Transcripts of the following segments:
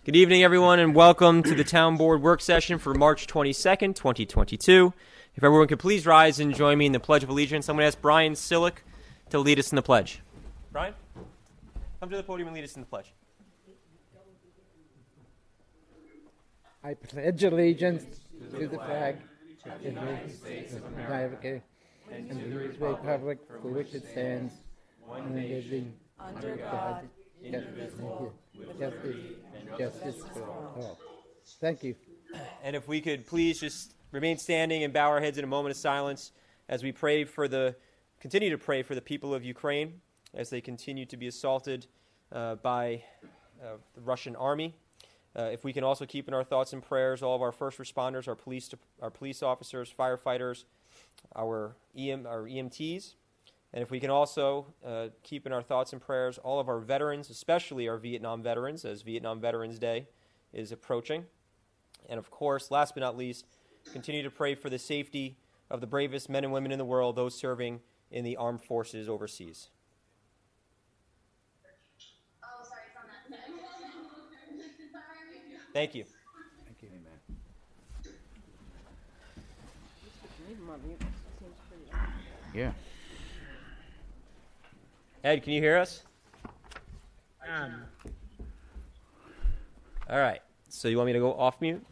Good evening, everyone, and welcome to the Town Board work session for March 22nd, 2022. If everyone could please rise and join me in the Pledge of Allegiance. I'm going to ask Brian Sillick to lead us in the pledge. Brian, come to the podium and lead us in the pledge. I pledge allegiance to the flag of the United States of America and to the republic for which it stands, one nation, under God, indivisible, with liberty and justice for all. Thank you. And if we could please just remain standing and bow our heads in a moment of silence as we continue to pray for the people of Ukraine as they continue to be assaulted by the Russian army. If we can also keep in our thoughts and prayers all of our first responders, our police officers, firefighters, our EMTs, and if we can also keep in our thoughts and prayers all of our veterans, especially our Vietnam veterans, as Vietnam Veterans Day is approaching. And of course, last but not least, continue to pray for the safety of the bravest men and women in the world, those serving in the armed forces overseas. Oh, sorry, it's on that. Thank you. Thank you. Yeah. Ed, can you hear us? All right. So you want me to go off mute?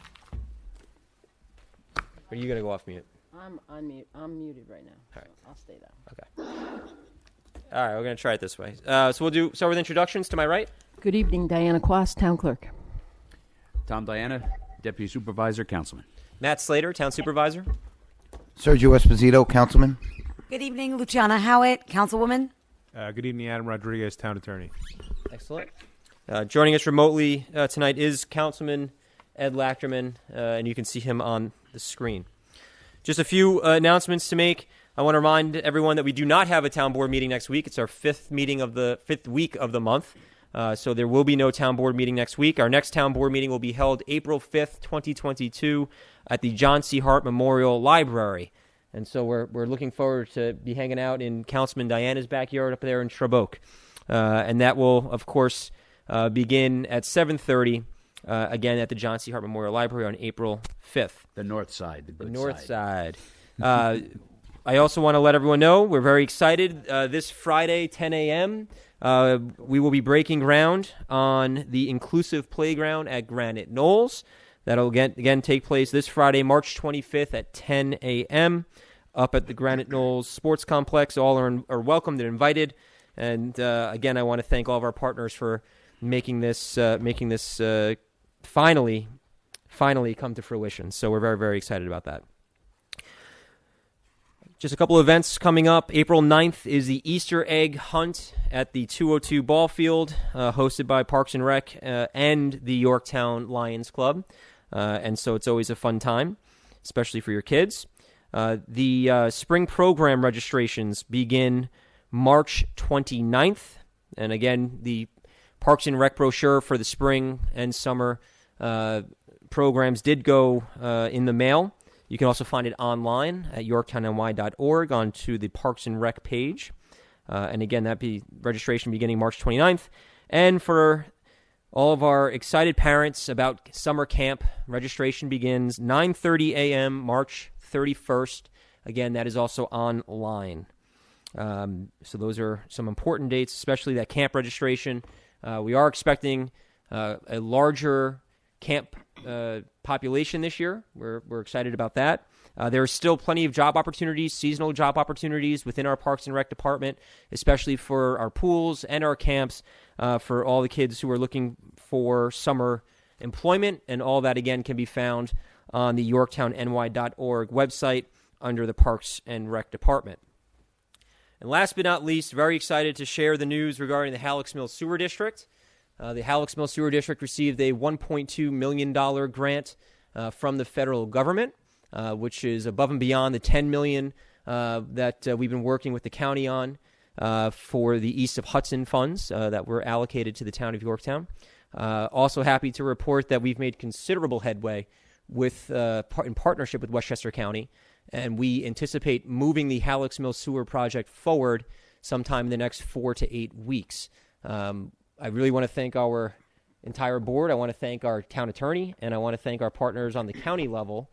Or are you going to go off mute? I'm muted right now. All right. So I'll stay down. Okay. All right, we're going to try it this way. So we'll start with introductions to my right. Good evening, Diana Quast, Town Clerk. Tom Diana, Deputy Supervisor, Councilman. Matt Slater, Town Supervisor. Sergio Esposito, Councilman. Good evening, Luciana Howitt, Councilwoman. Good evening, Adam Rodriguez, Town Attorney. Excellent. Joining us remotely tonight is Councilman Ed Lachterman, and you can see him on the screen. Just a few announcements to make. I want to remind everyone that we do not have a town board meeting next week. It's our fifth week of the month, so there will be no town board meeting next week. Our next town board meeting will be held April 5th, 2022 at the John C. Hart Memorial Library. And so we're looking forward to be hanging out in Councilman Diana's backyard up there in Shrub Oak. And that will, of course, begin at 7:30, again at the John C. Hart Memorial Library on April 5th. The north side, the good north side. I also want to let everyone know we're very excited. This Friday, 10 a.m., we will be breaking ground on the inclusive playground at Granite Knolls. That'll again take place this Friday, March 25th at 10 a.m. up at the Granite Knolls Sports Complex. All are welcomed and invited. And again, I want to thank all of our partners for making this finally come to fruition. So we're very, very excited about that. Just a couple of events coming up. April 9th is the Easter egg hunt at the 202 ball field, hosted by Parks and Rec and the Yorktown Lions Club. And so it's always a fun time, especially for your kids. The spring program registrations begin March 29th. And again, the Parks and Rec brochure for the spring and summer programs did go in the mail. You can also find it online at yorktownny.org onto the Parks and Rec page. And again, that'd be registration beginning March 29th. And for all of our excited parents about summer camp, registration begins 9:30 a.m. March 31st. Again, that is also online. So those are some important dates, especially that camp registration. We are expecting a larger camp population this year. We're excited about that. There are still plenty of job opportunities, seasonal job opportunities within our Parks and Rec department, especially for our pools and our camps, for all the kids who are looking for summer employment. And all that, again, can be found on the yorktownny.org website under the Parks and Rec department. And last but not least, very excited to share the news regarding the Hallux Mill Sewer District. The Hallux Mill Sewer District received a $1.2 million grant from the federal government, which is above and beyond the $10 million that we've been working with the county on for the East of Hudson funds that were allocated to the town of Yorktown. Also happy to report that we've made considerable headway in partnership with Westchester County, and we anticipate moving the Hallux Mill Sewer project forward sometime in the next 4 to 8 weeks. I really want to thank our entire board. I want to thank our town attorney, and I want to thank our partners on the county level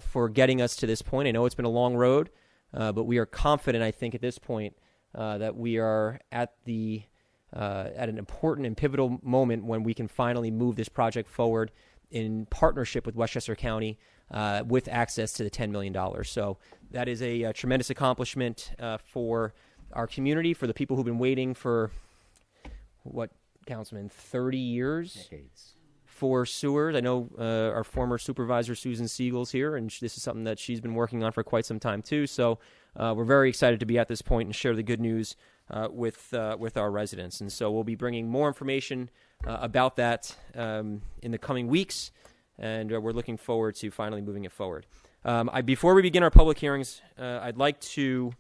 for getting us to this point. I know it's been a long road, but we are confident, I think, at this point that we are at an important and pivotal moment when we can finally move this project forward in partnership with Westchester County with access to the $10 million. So that is a tremendous accomplishment for our community, for the people who've been waiting for, what, Councilman, 30 years? Decades. For sewers. I know our former supervisor, Susan Siegel's here, and this is something that she's been working on for quite some time, too. So we're very excited to be at this point and share the good news with our residents. And so we'll be bringing more information about that in the coming weeks, and we're looking forward to finally moving it forward. Before we begin our public hearings, I'd like to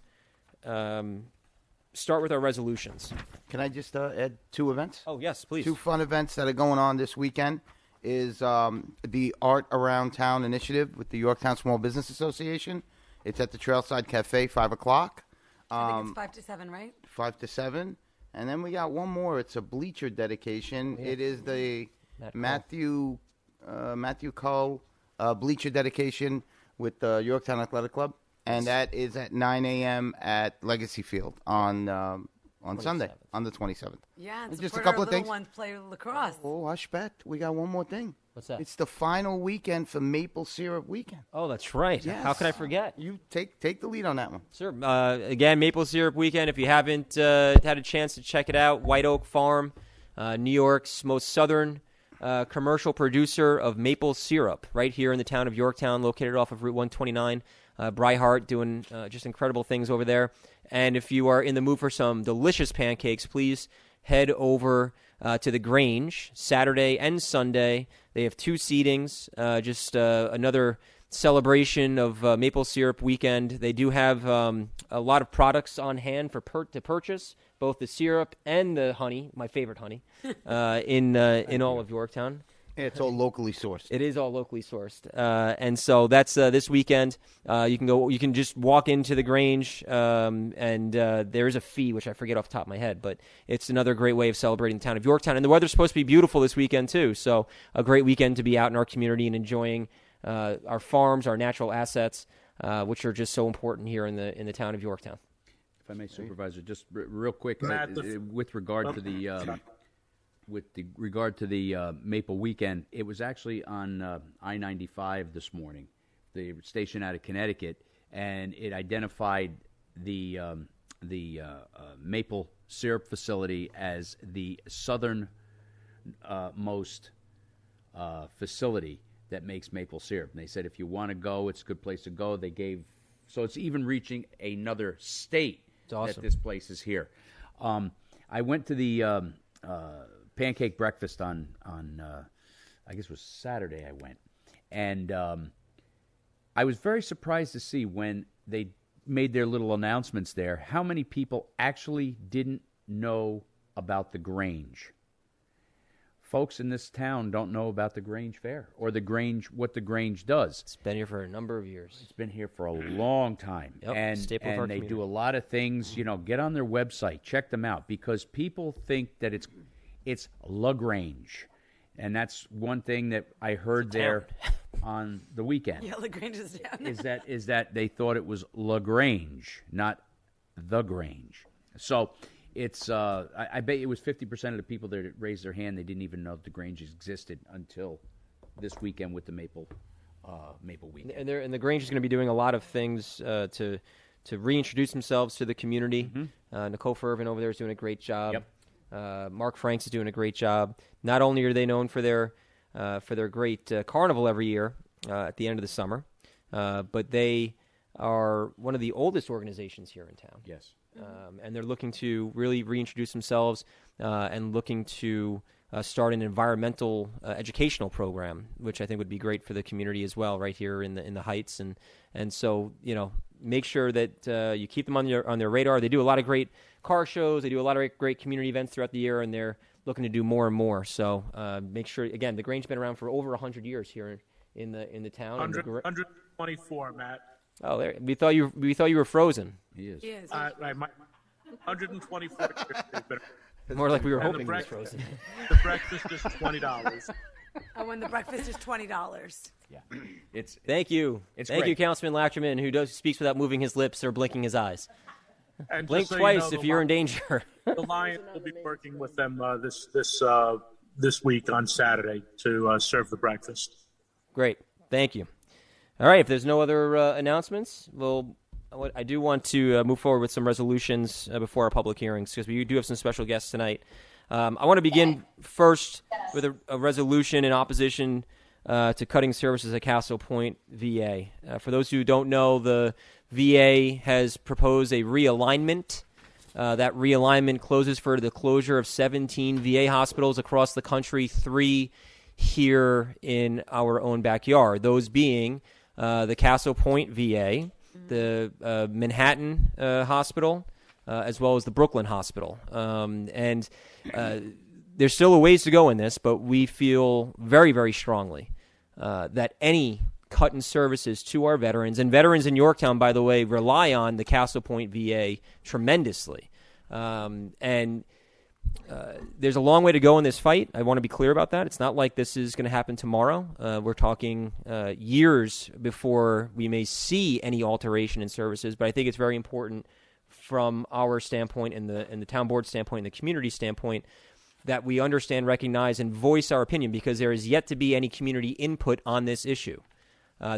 start with our resolutions. Can I just add two events? Oh, yes, please. Two fun events that are going on this weekend is the Art Around Town initiative with the Yorktown Small Business Association. It's at the Trailside Cafe, 5 o'clock. I think it's 5 to 7, right? 5 to 7. And then we got one more. It's a Bleacher dedication. Yeah. It is the Matthew Matthew Cole Bleacher dedication with the Yorktown Athletic Club. And that is at 9 a.m. at Legacy Field on Sunday, on the 27th. Yeah, and just a support couple our of little things. ones play lacrosse. Oh, hush, bet. We got one more thing. What's that? It's the final weekend for Maple Syrup Weekend. Oh, that's right. Yes. How could I forget? You take the lead on that one. Sure. Again, Maple Syrup Weekend. If you haven't had a chance to check it out, White Oak Farm, New York's most southern commercial producer of maple syrup, right here in the town of Yorktown, located off of Route 129. Bryhart doing just incredible things over there. And if you are in the mood for some delicious pancakes, please head over to the Grange Saturday and Sunday. They have two seatings, just another celebration of Maple Syrup Weekend. They do have a lot of products on hand to purchase, both the syrup and the honey, my favorite honey, in all of Yorktown. Yeah, it's all locally sourced. It is all locally sourced, and so that's this weekend. You can just walk into the Grange, and there is a fee, which I forget off the top of my head, but it's another great way of celebrating the town of Yorktown. And the weather's supposed to be beautiful this weekend too, so a great weekend to be out in our community and enjoying our farms, our natural assets, which are just so important here in the town of Yorktown. If I may, Supervisor, just real quick, with regard to the Maple Weekend, it was actually on I-95 this morning, the station out of Connecticut, and it identified the maple syrup facility as the southern most facility that makes maple syrup. And they said if you want to go, it's a good place to go. So it's even reaching another state that this place is here. I went to the pancake breakfast on I guess it was Saturday I went. And I was very surprised to see when they made their little announcements there how many people actually didn't know about the Grange. Folks in this town don't know about the Grange Fair or the Grange, what the Grange does. It's been here for a number of years. It's been here for a long time. Yep, and staple of our they community. do a lot of things. Get on their website, check them out, because people think that it's LaGrange. And that's one thing that I heard there on the weekend. Yeah, LaGrange is down. is that they thought it was LaGrange, not the Grange. So it's I bet it was 50% of the people that raised their hand, they didn't even know the Grange existed until this weekend with the Maple Weekend. And the Grange is going to be doing a lot of things to reintroduce themselves to the community. Mm-hmm. Nicole Fervin over there is doing a great job. Yep. Mark Franks is doing a great job. Not only are they known for their great carnival every year at the end of the summer, but they are one of the oldest organizations here in town. Yes. And they're looking to really reintroduce themselves and looking to start an environmental educational program, which I think would be great for the community as well, right here in the Heights. And so make sure that you keep them on their radar. They do a lot of great car shows. They do a lot of great community events throughout the year, and they're looking to do more and more. So make sure, again, the Grange's been around for over 100 years here in the town. 124, Matt. Oh, there. We thought you were frozen. He is. Yes. Right, 124 years. More like we were And hoping it was frozen. The breakfast is $20. Oh, and the breakfast is $20. Yeah, it's Thank you. It's Thank you, great. Councilman Lachman, who speaks without moving his lips or blinking his eyes. And Blink just so twice you know, if you're in danger. The Lions will be working with them this week on Saturday to serve the breakfast. Great. Thank you. All right. If there's no other announcements, I do want to move forward with some resolutions before our public hearings because we do have some special guests tonight. I want to begin first with a resolution in opposition to cutting services at Castle Point VA. For those who don't know, the VA has proposed a realignment. That realignment closes for the closure of 17 VA hospitals across the country, 3 here in our own backyard, those being the Castle Point VA, the Manhattan Hospital, as well as the Brooklyn Hospital. And there's still a ways to go in this, but we feel very, very strongly that any cut in services to our veterans, and veterans in Yorktown, by the way, rely on the Castle Point VA tremendously. There's a long way to go in this fight. I want to be clear about that. It's not like this is going to happen tomorrow. We're talking years before we may see any alteration in services, but I think it's very important from our standpoint and the town board standpoint and the community standpoint that we understand, recognize, and voice our opinion because there is yet to be any community input on this issue.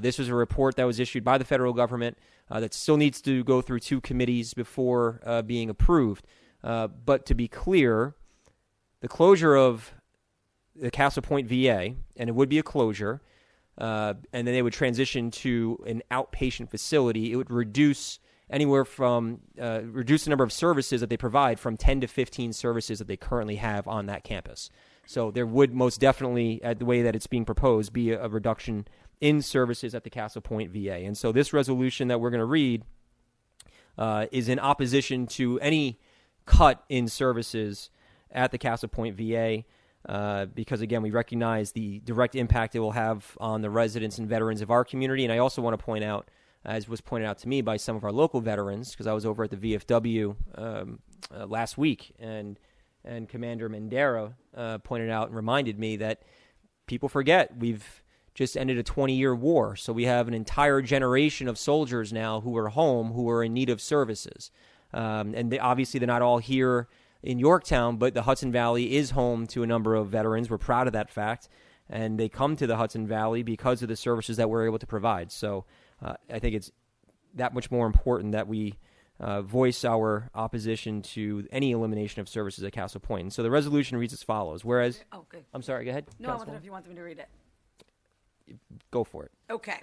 This was a report that was issued by the federal government that still needs to go through 2 committees before being approved. But to be clear, the closure of the Castle Point VA, and it would be a closure, and then they would transition to an outpatient facility. It would reduce anywhere from reduce the number of services that they provide from 10 to 15 services that they currently have on that campus. So there would most definitely, at the way that it's being proposed, be a reduction in services at the Castle Point VA. And so this resolution that we're going to read is in opposition to any cut in services at the Castle Point VA because, again, we recognize the direct impact it will have on the residents and veterans of our community. And I also want to point out, as was pointed out to me by some of our local veterans, because I was over at the VFW last week, and Commander Mandera pointed out and reminded me that people forget we've just ended a 20-year war. So we have an entire generation of soldiers now who are home, who are in need of services. Obviously, they're not all here in Yorktown, but the Hudson Valley is home to a number of veterans. We're proud of that fact. And they come to the Hudson Valley because of the services that we're able to provide. So I think it's that much more important that we voice our opposition to any elimination of services at Castle Point. And so the resolution reads as follows. Whereas, Okay. I'm sorry, go ahead. No, I Councilwoman. wonder if you want me to read it. Go for it. Okay.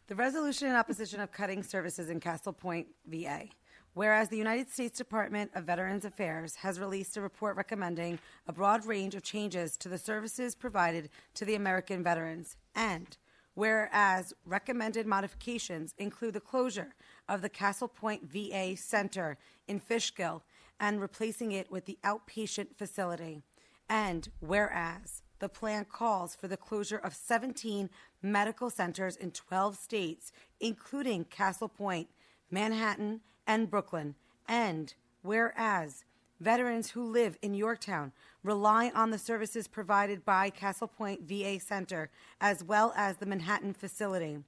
The resolution in opposition of cutting services in Castle Point, VA. Whereas the United States Department of Veterans Affairs has released a report recommending a broad range of changes to the services provided to the American veterans, and whereas recommended modifications include the closure of the Castle Point VA Center in Fishkill and replacing it with the outpatient facility, and whereas the plan calls for the closure of 17 medical centers in 12 states, including Castle Point, Manhattan, and Brooklyn, and whereas veterans who live in Yorktown rely on the services provided by Castle Point VA Center as well as the Manhattan facility,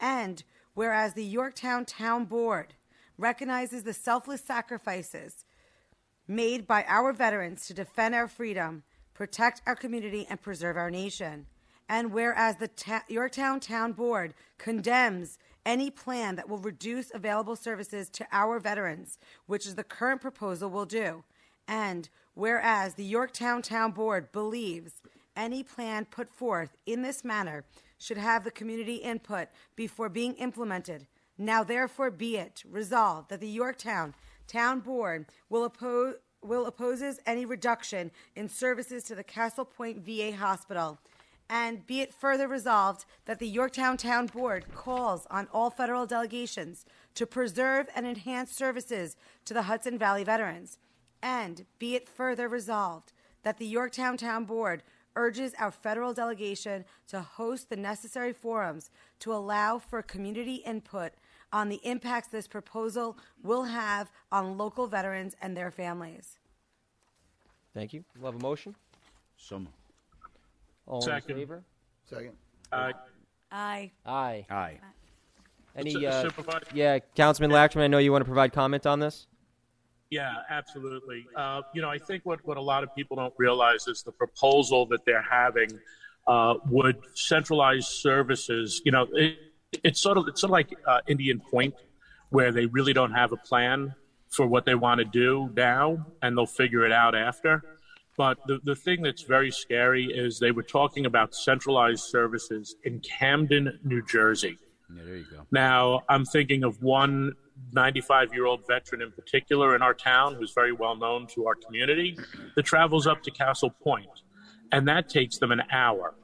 and whereas the Yorktown Town Board recognizes the selfless sacrifices made by our veterans to defend our freedom, protect our community, and preserve our nation. And whereas the Yorktown Town Board condemns any plan that will reduce available services to our veterans, which is the current proposal will do. And whereas the Yorktown Town Board believes any plan put forth in this manner should have the community input before being implemented. Now therefore be it resolved that the Yorktown Town Board will opposes any reduction in services to the Castle Point VA Hospital. And be it further resolved that the Yorktown Town Board calls on all federal delegations to preserve and enhance services to the Hudson Valley veterans. And be it further resolved that the Yorktown Town Board urges our federal delegation to host the necessary forums to allow for community input on the impacts this proposal will have on local veterans and their families. Thank you. We'll have a motion. So, All Second. in favor? Second. Aye. Aye. aye. Any? Supervisor? Yeah, Councilman Lachman, I know you want to provide comment on this. Yeah, absolutely. I think what a lot of people don't realize is the proposal that they're having would centralize services. It's sort of like Indian Point, where they really don't have a plan for what they want to do now, and they'll figure it out after. But the thing that's very scary is they were talking about centralized services in Camden, New Jersey. Yeah, there you go. Now, I'm thinking of one 95-year-old veteran in particular in our town who's very well known to our community that travels up to Castle Point, and that takes them an hour.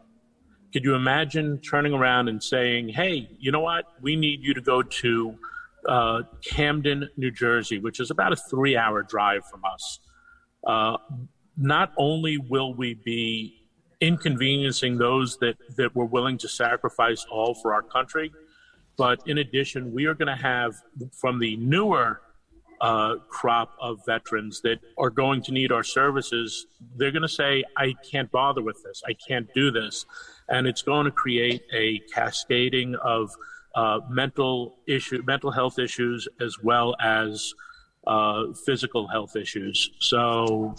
Could you imagine turning around and saying, hey, you know what? We need you to go to Camden, New Jersey, which is about a 3-hour drive from us. Not only will we be inconveniencing those that were willing to sacrifice all for our country, but in addition, we are going to have, from the newer crop of veterans that are going to need our services, they're going to say, I can't bother with this. I can't do this. And it's going to create a cascading of mental health issues as well as physical health issues. So,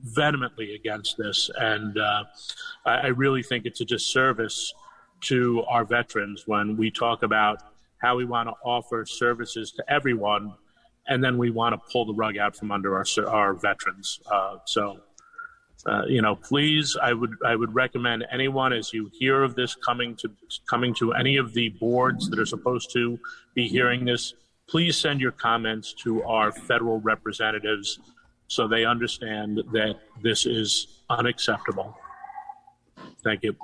vehemently against this. And I really think it's a disservice to our veterans when we talk about how we want to offer services to everyone, and then we want to pull the rug out from under our veterans. Please, I would recommend anyone, as you hear of this coming to any of the boards that are supposed to be hearing this, please send your comments to our federal representatives so they understand that this is unacceptable. Thank you.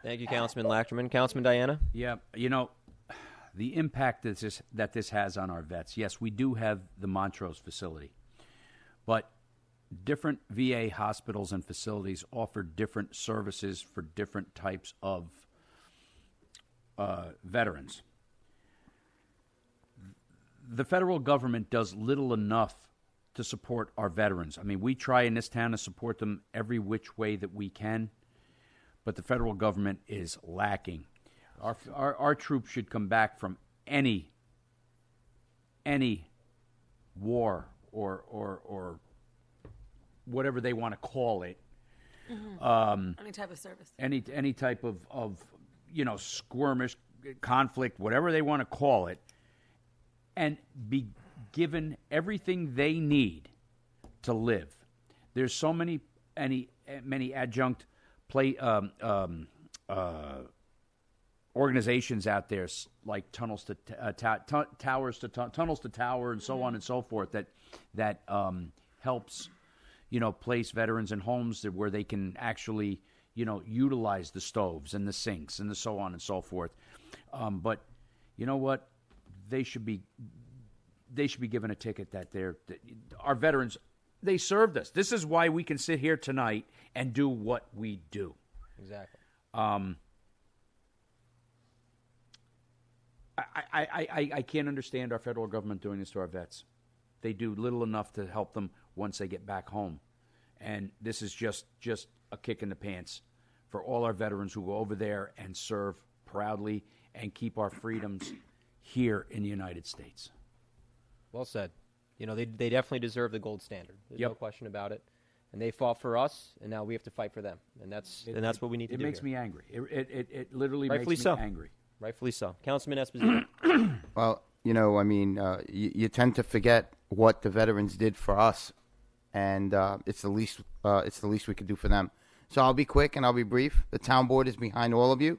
Thank you, Councilman Lachman. Councilman Diana? Yeah, the impact that this has on our vets. Yes, we do have the Montrose facility, but different VA hospitals and facilities offer different services for different types of veterans. The federal government does little enough to support our veterans. I mean, we try in this town to support them every which way that we can, but the federal government is lacking. Our troops should come back from any war or whatever they want to call it. Any type of service. Any type of skirmish, conflict, whatever they want to call it, and be given everything they need to live. There's so many adjunct organizations out there, like Tunnels to Tower, and so on and so forth, that helps place veterans in homes where they can actually utilize the stoves and the sinks and the so on and so forth. But you know what? They should be given a ticket that our veterans, they served us. This is why we can sit here tonight and do what we do. Exactly. I can't understand our federal government doing this to our vets. They do little enough to help them once they get back home. And this is just a kick in the pants for all our veterans who go over there and serve proudly and keep our freedoms here in the United States. Well said. They definitely deserve the gold standard. There's no question about it. And they fought for us, and now we have to fight for them. And that's what we need to do. It makes me angry. It literally Rightfully makes me so. angry. Rightfully so. Councilman Esposito. Well, you tend to forget what the veterans did for us, and it's the least we could do for them. So I'll be quick and I'll be brief. The town board is behind all of you,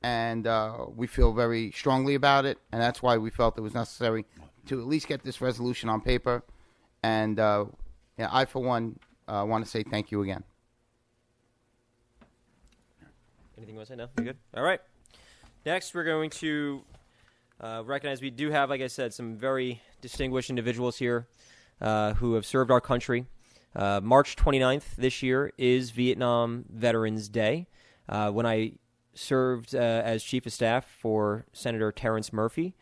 and we feel very strongly about it, and that's why we felt it was necessary to at least get this resolution on paper. And I, for one, want to say thank you again. Anything you want to say? No? You good? All right. Next, we're going to recognize we do have, like I said, some very distinguished individuals here who have served our country. March 29th this year is Vietnam Veterans Day. When I served as Chief of Staff for Senator Terrence Murphy,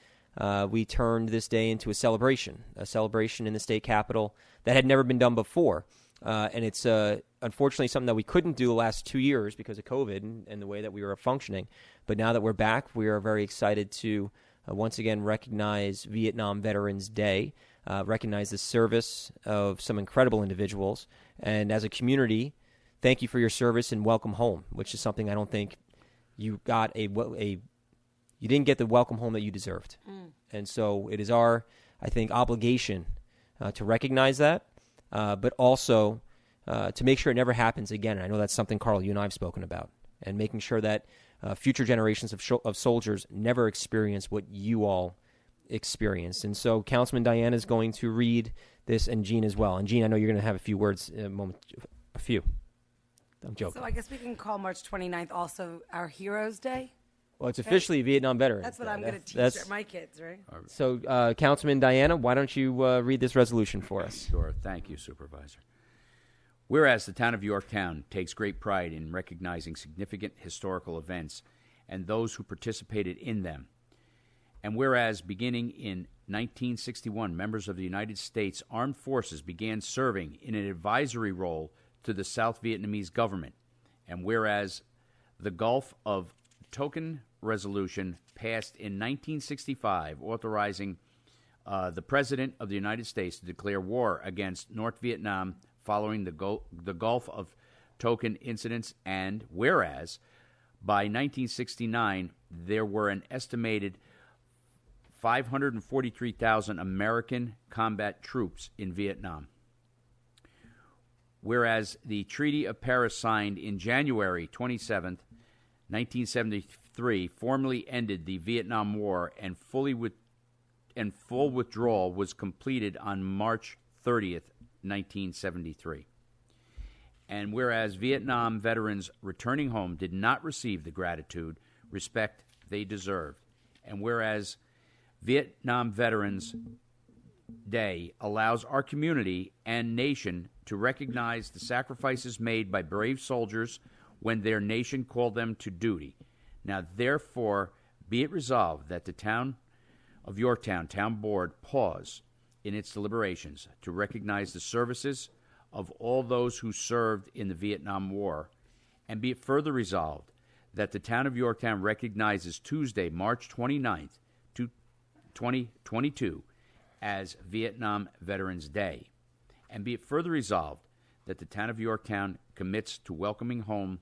we turned this day into a celebration in the state capitol that had never been done before. And it's unfortunately something that we couldn't do the last 2 years because of COVID and the way that we were functioning. But now that we're back, we are very excited to once again recognize Vietnam Veterans Day, recognize the service of some incredible individuals. And as a community, thank you for your service and welcome home, which is something I don't think you got you didn't get the welcome home that you deserved. And so it is our, I think, obligation to recognize that, but also to make sure it never happens again. And I know that's something, Carl, you and I have spoken about, and making sure that future generations of soldiers never experience what you all experienced. And so Councilman Diana is going to read this, and Gene as well. And Gene, I know you're going to have a few words in a moment. A few. I'm joking. So I guess we can call March 29th also our Heroes Day. Well, it's officially Vietnam Veterans That's what Day. I'm going to teach my kids, right? So, Councilman Diana, why don't you read this resolution for us? Sure. Thank you, Supervisor. Whereas the town of Yorktown takes great pride in recognizing significant historical events and those who participated in them, and whereas beginning in 1961, members of the United States Armed Forces began serving in an advisory role to the South Vietnamese government, and whereas the Gulf of Tonkin resolution passed in 1965 authorizing the President of the United States to declare war against North Vietnam following the Gulf of Tonkin incidents, and whereas by 1969 there were an estimated 543,000 American combat troops in Vietnam. Whereas the Treaty of Paris signed in January 27, 1973, formally ended the Vietnam War, and full withdrawal was completed on March 30th, 1973. And whereas Vietnam veterans returning home did not receive the gratitude, respect they deserved, and whereas Vietnam Veterans Day allows our community and nation to recognize the sacrifices made by brave soldiers when their nation called them to duty. Now, therefore, be it resolved that the town of Yorktown Town Board pause in its deliberations to recognize the services of all those who served in the Vietnam War, and be it further resolved that the town of Yorktown recognizes Tuesday, March 29th, 2022, as Vietnam Veterans Day, and be it further resolved that the town of Yorktown commits to welcoming home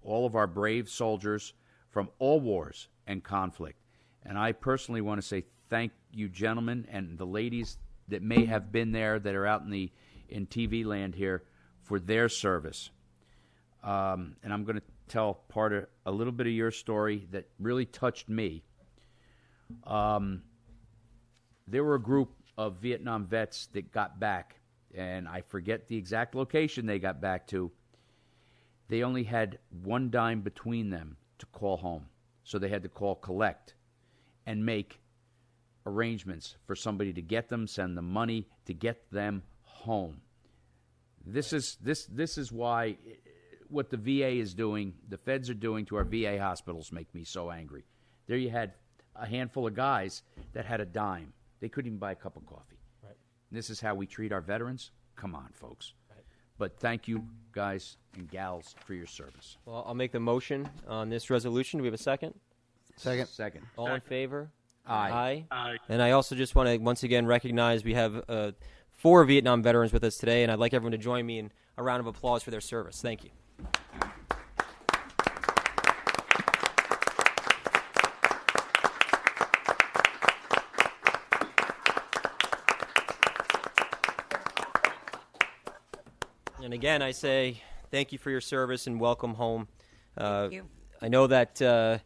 all of our brave soldiers from all wars and conflict. And I personally want to say thank you, gentlemen, and the ladies that may have been there that are out in TV land here for their service. And I'm going to tell a little bit of your story that really touched me. There were a group of Vietnam vets that got back, and I forget the exact location they got back to. They only had one dime between them to call home, so they had to call collect and make arrangements for somebody to get them, send them money to get them home. This is why what the VA is doing, the feds are doing to our VA hospitals, make me so angry. There you had a handful of guys that had a dime. They couldn't even buy a cup of coffee. Right. This is how we treat our veterans? Come on, folks. Right. But thank you, guys and gals, for your service. Well, I'll make the motion on this resolution. Do we have a second? Second. All in favor? Aye. Aye. And I also just want to once again recognize we have 4 Vietnam veterans with us today, and I'd like everyone to join me in a round of applause for their service. Thank you. And again, I say thank you for your service and welcome home. Thank you. I know that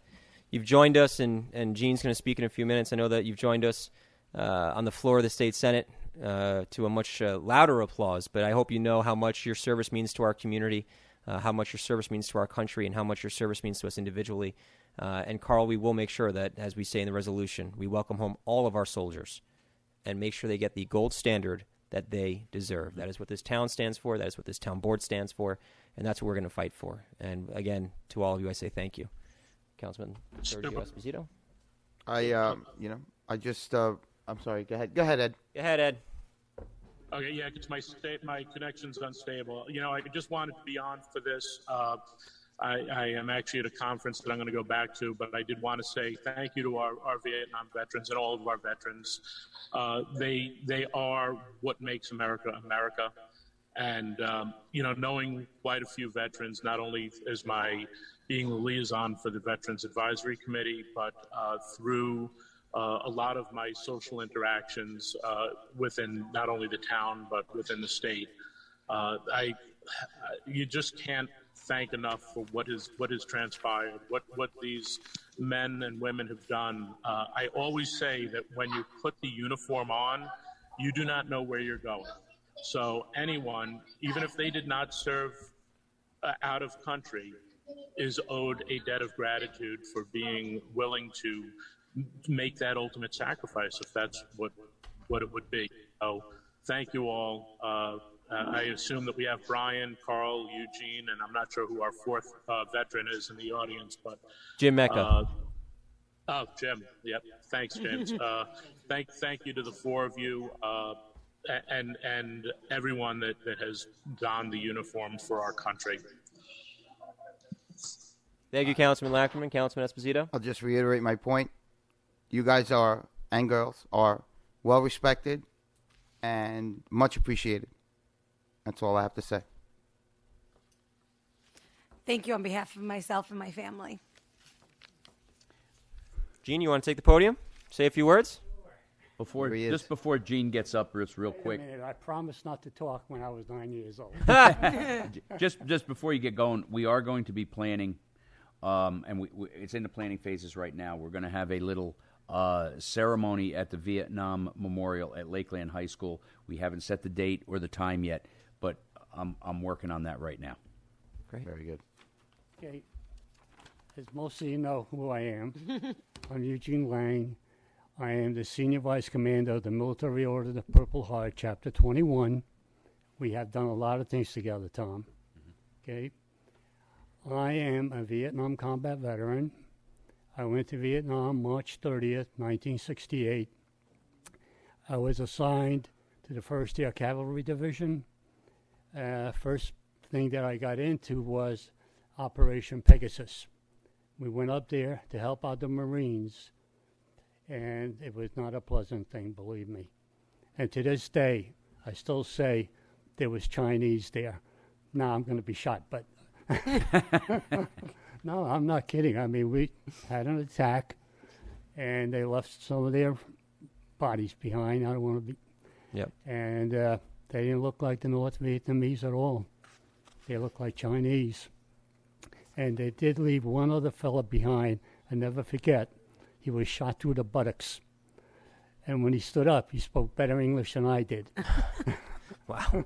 you've joined us, and Gene's going to speak in a few minutes. I know that you've joined us on the floor of the State Senate to a much louder applause, but I hope you know how much your service means to our community, how much your service means to our country, and how much your service means to us individually. And Carl, we will make sure that, as we say in the resolution, we welcome home all of our soldiers and make sure they get the gold standard that they deserve. That is what this town stands for. That is what this town board stands for, and that's what we're going to fight for. And again, to all of you, I say thank you. Councilman Sergio Esposito. I'm sorry. Go ahead. Go ahead, Ed. Go ahead, Ed. Okay, yeah, because my connection's unstable. I just wanted to be on for this. I am actually at a conference that I'm going to go back to, but I did want to say thank you to our Vietnam veterans and all of our veterans. They are what makes America America. And, knowing quite a few veterans, not only as my being the liaison for the Veterans Advisory Committee, but through a lot of my social interactions within not only the town, but within the state. You just can't thank enough for what has transpired, what these men and women have done. I always say that when you put the uniform on, you do not know where you're going. So anyone, even if they did not serve out of country, is owed a debt of gratitude for being willing to make that ultimate sacrifice, if that's what it would be. So thank you all. I assume that we have Brian, Carl, Eugene, and I'm not sure who our fourth veteran is in the audience, but Jim Mecca. Jim. Yep. Thanks, James. Thank you to the four of you. And everyone that has donned the uniform for our country. Thank you, Councilman Lackerman. Councilman Esposito. I'll just reiterate my point. You guys are, and girls, are well respected and much appreciated. That's all I have to say. Thank you on behalf of myself and my family. Gene, you want to take the podium? Say a few words? Just before Gene gets up, real quick. Wait a minute, I promised not to talk when I was 9 years old. just before you get going, we are going to be planning, and it's in the planning phases right now. We're going to have a little ceremony at the Vietnam Memorial at Lakeland High School. We haven't set the date or the time yet, but I'm working on that right now. Great. Very good. Okay, as most of you know who I am, I'm Eugene Lang. I am the Senior Vice Commander of the Military Order of the Purple Heart, Chapter 21. We have done a lot of things together, Tom. Okay. I am a Vietnam combat veteran. I went to Vietnam March 30th, 1968. I was assigned to the 1st Air Cavalry Division. First thing that I got into was Operation Pegasus. We went up there to help out the Marines, and it was not a pleasant thing, believe me. And to this day, I still say there was Chinese there. Now I'm going to be shot, but no, I'm not kidding. I mean, we had an attack, and they left some of their bodies behind. I don't want to be. Yep. And they didn't look like the North Vietnamese at all. They looked like Chinese. And they did leave one other fella behind. I never forget. He was shot through the buttocks. And when he stood up, he spoke better English than I did. Wow.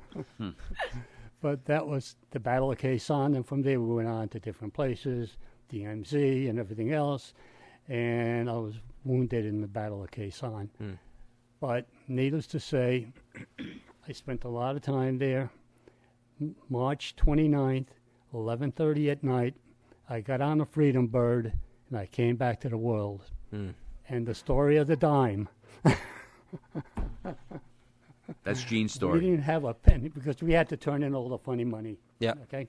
But that was the Battle of Khe Sanh, and from there we went on to different places, DMZ and everything else. And I was wounded in the Battle of Khe Sanh. But needless to say, I spent a lot of time there. March 29th, 11:30 at night, I got on a Freedom Bird, and I came back to the world. And the story of the dime. That's Gene's story. We didn't have a penny because we had to turn in all the funny money. Yeah. Okay.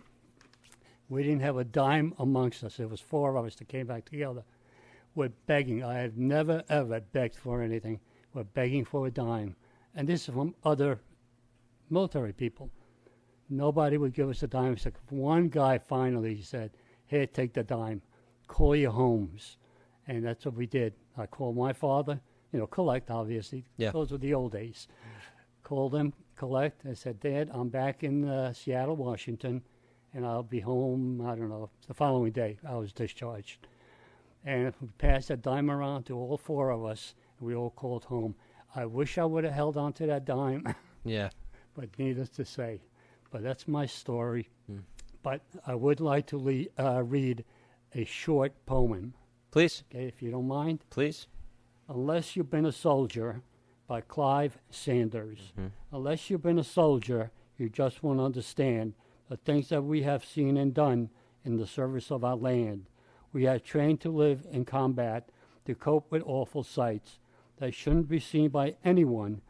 We didn't have a dime amongst us. There was four of us that came back together. We're begging. I have never, ever begged for anything. We're begging for a dime. And this is from other military people. Nobody would give us a dime. So one guy finally said, "Here, take the dime. Call your homes." And that's what we did. I called my father, collect, obviously. Yeah. Those were the old days. Called him, collect. I said, "Dad, I'm back in Seattle, Washington, and I'll be home," I don't know, the following day. I was discharged. And we passed that dime around to all four of us, and we all called home. I wish I would have held on to that dime. Yeah. But needless to say. But that's my story. But I would like to read a short poem. Please. Okay, if you don't mind. Please. Unless You've Been a Soldier by Clive Sanders. Unless you've been a soldier, you just won't understand the things that we have seen and done in the service of our land. We are trained to live in combat, to cope with awful sights that shouldn't be seen by anyone,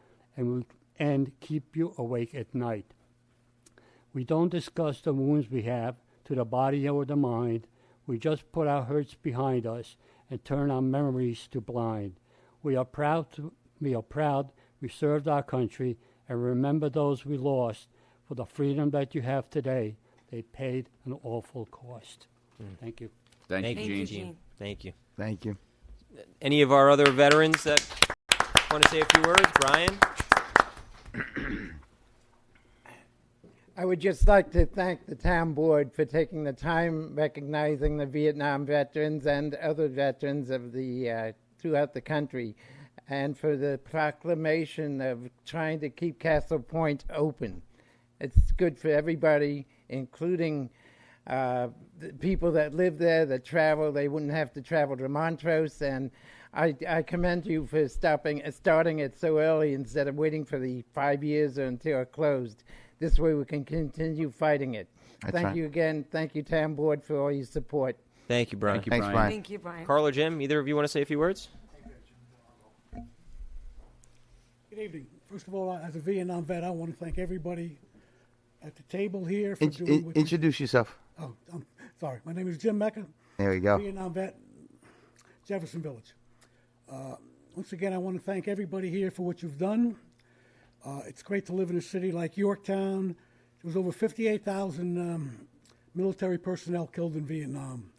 and keep you awake at night. We don't discuss the wounds we have to the body or the mind. We just put our hurts behind us and turn our memories to blind. We are proud we served our country and remember those we lost. For the freedom that you have today, they paid an awful cost. Thank you. Thank you, Thank Gene. you, Gene. Thank you. Thank you. Any of our other veterans that want to say a few words? Brian? I would just like to thank the town board for taking the time recognizing the Vietnam veterans and other veterans of the throughout the country, and for the proclamation of trying to keep Castle Point open. It's good for everybody, including the people that live there, that travel. They wouldn't have to travel to Montrose, and I commend you for starting it so early instead of waiting for the 5 years or until it closed. This way we can continue fighting it. Thank you again. Thank you, town board, for all your support. Thank you, Brian. Thank you, Thanks, Brian. Brian. Thank you, Brian. Carl or Jim, either of you want to say a few words? Good evening. First of all, as a Vietnam vet, I want to thank everybody at the table here for doing what Introduce yourself. Oh, I'm sorry. My name is Jim Mecca, There you go. Vietnam vet, Jefferson Village. Once again, I want to thank everybody here for what you've done. It's great to live in a city like Yorktown. There was over 58,000 military personnel killed in Vietnam.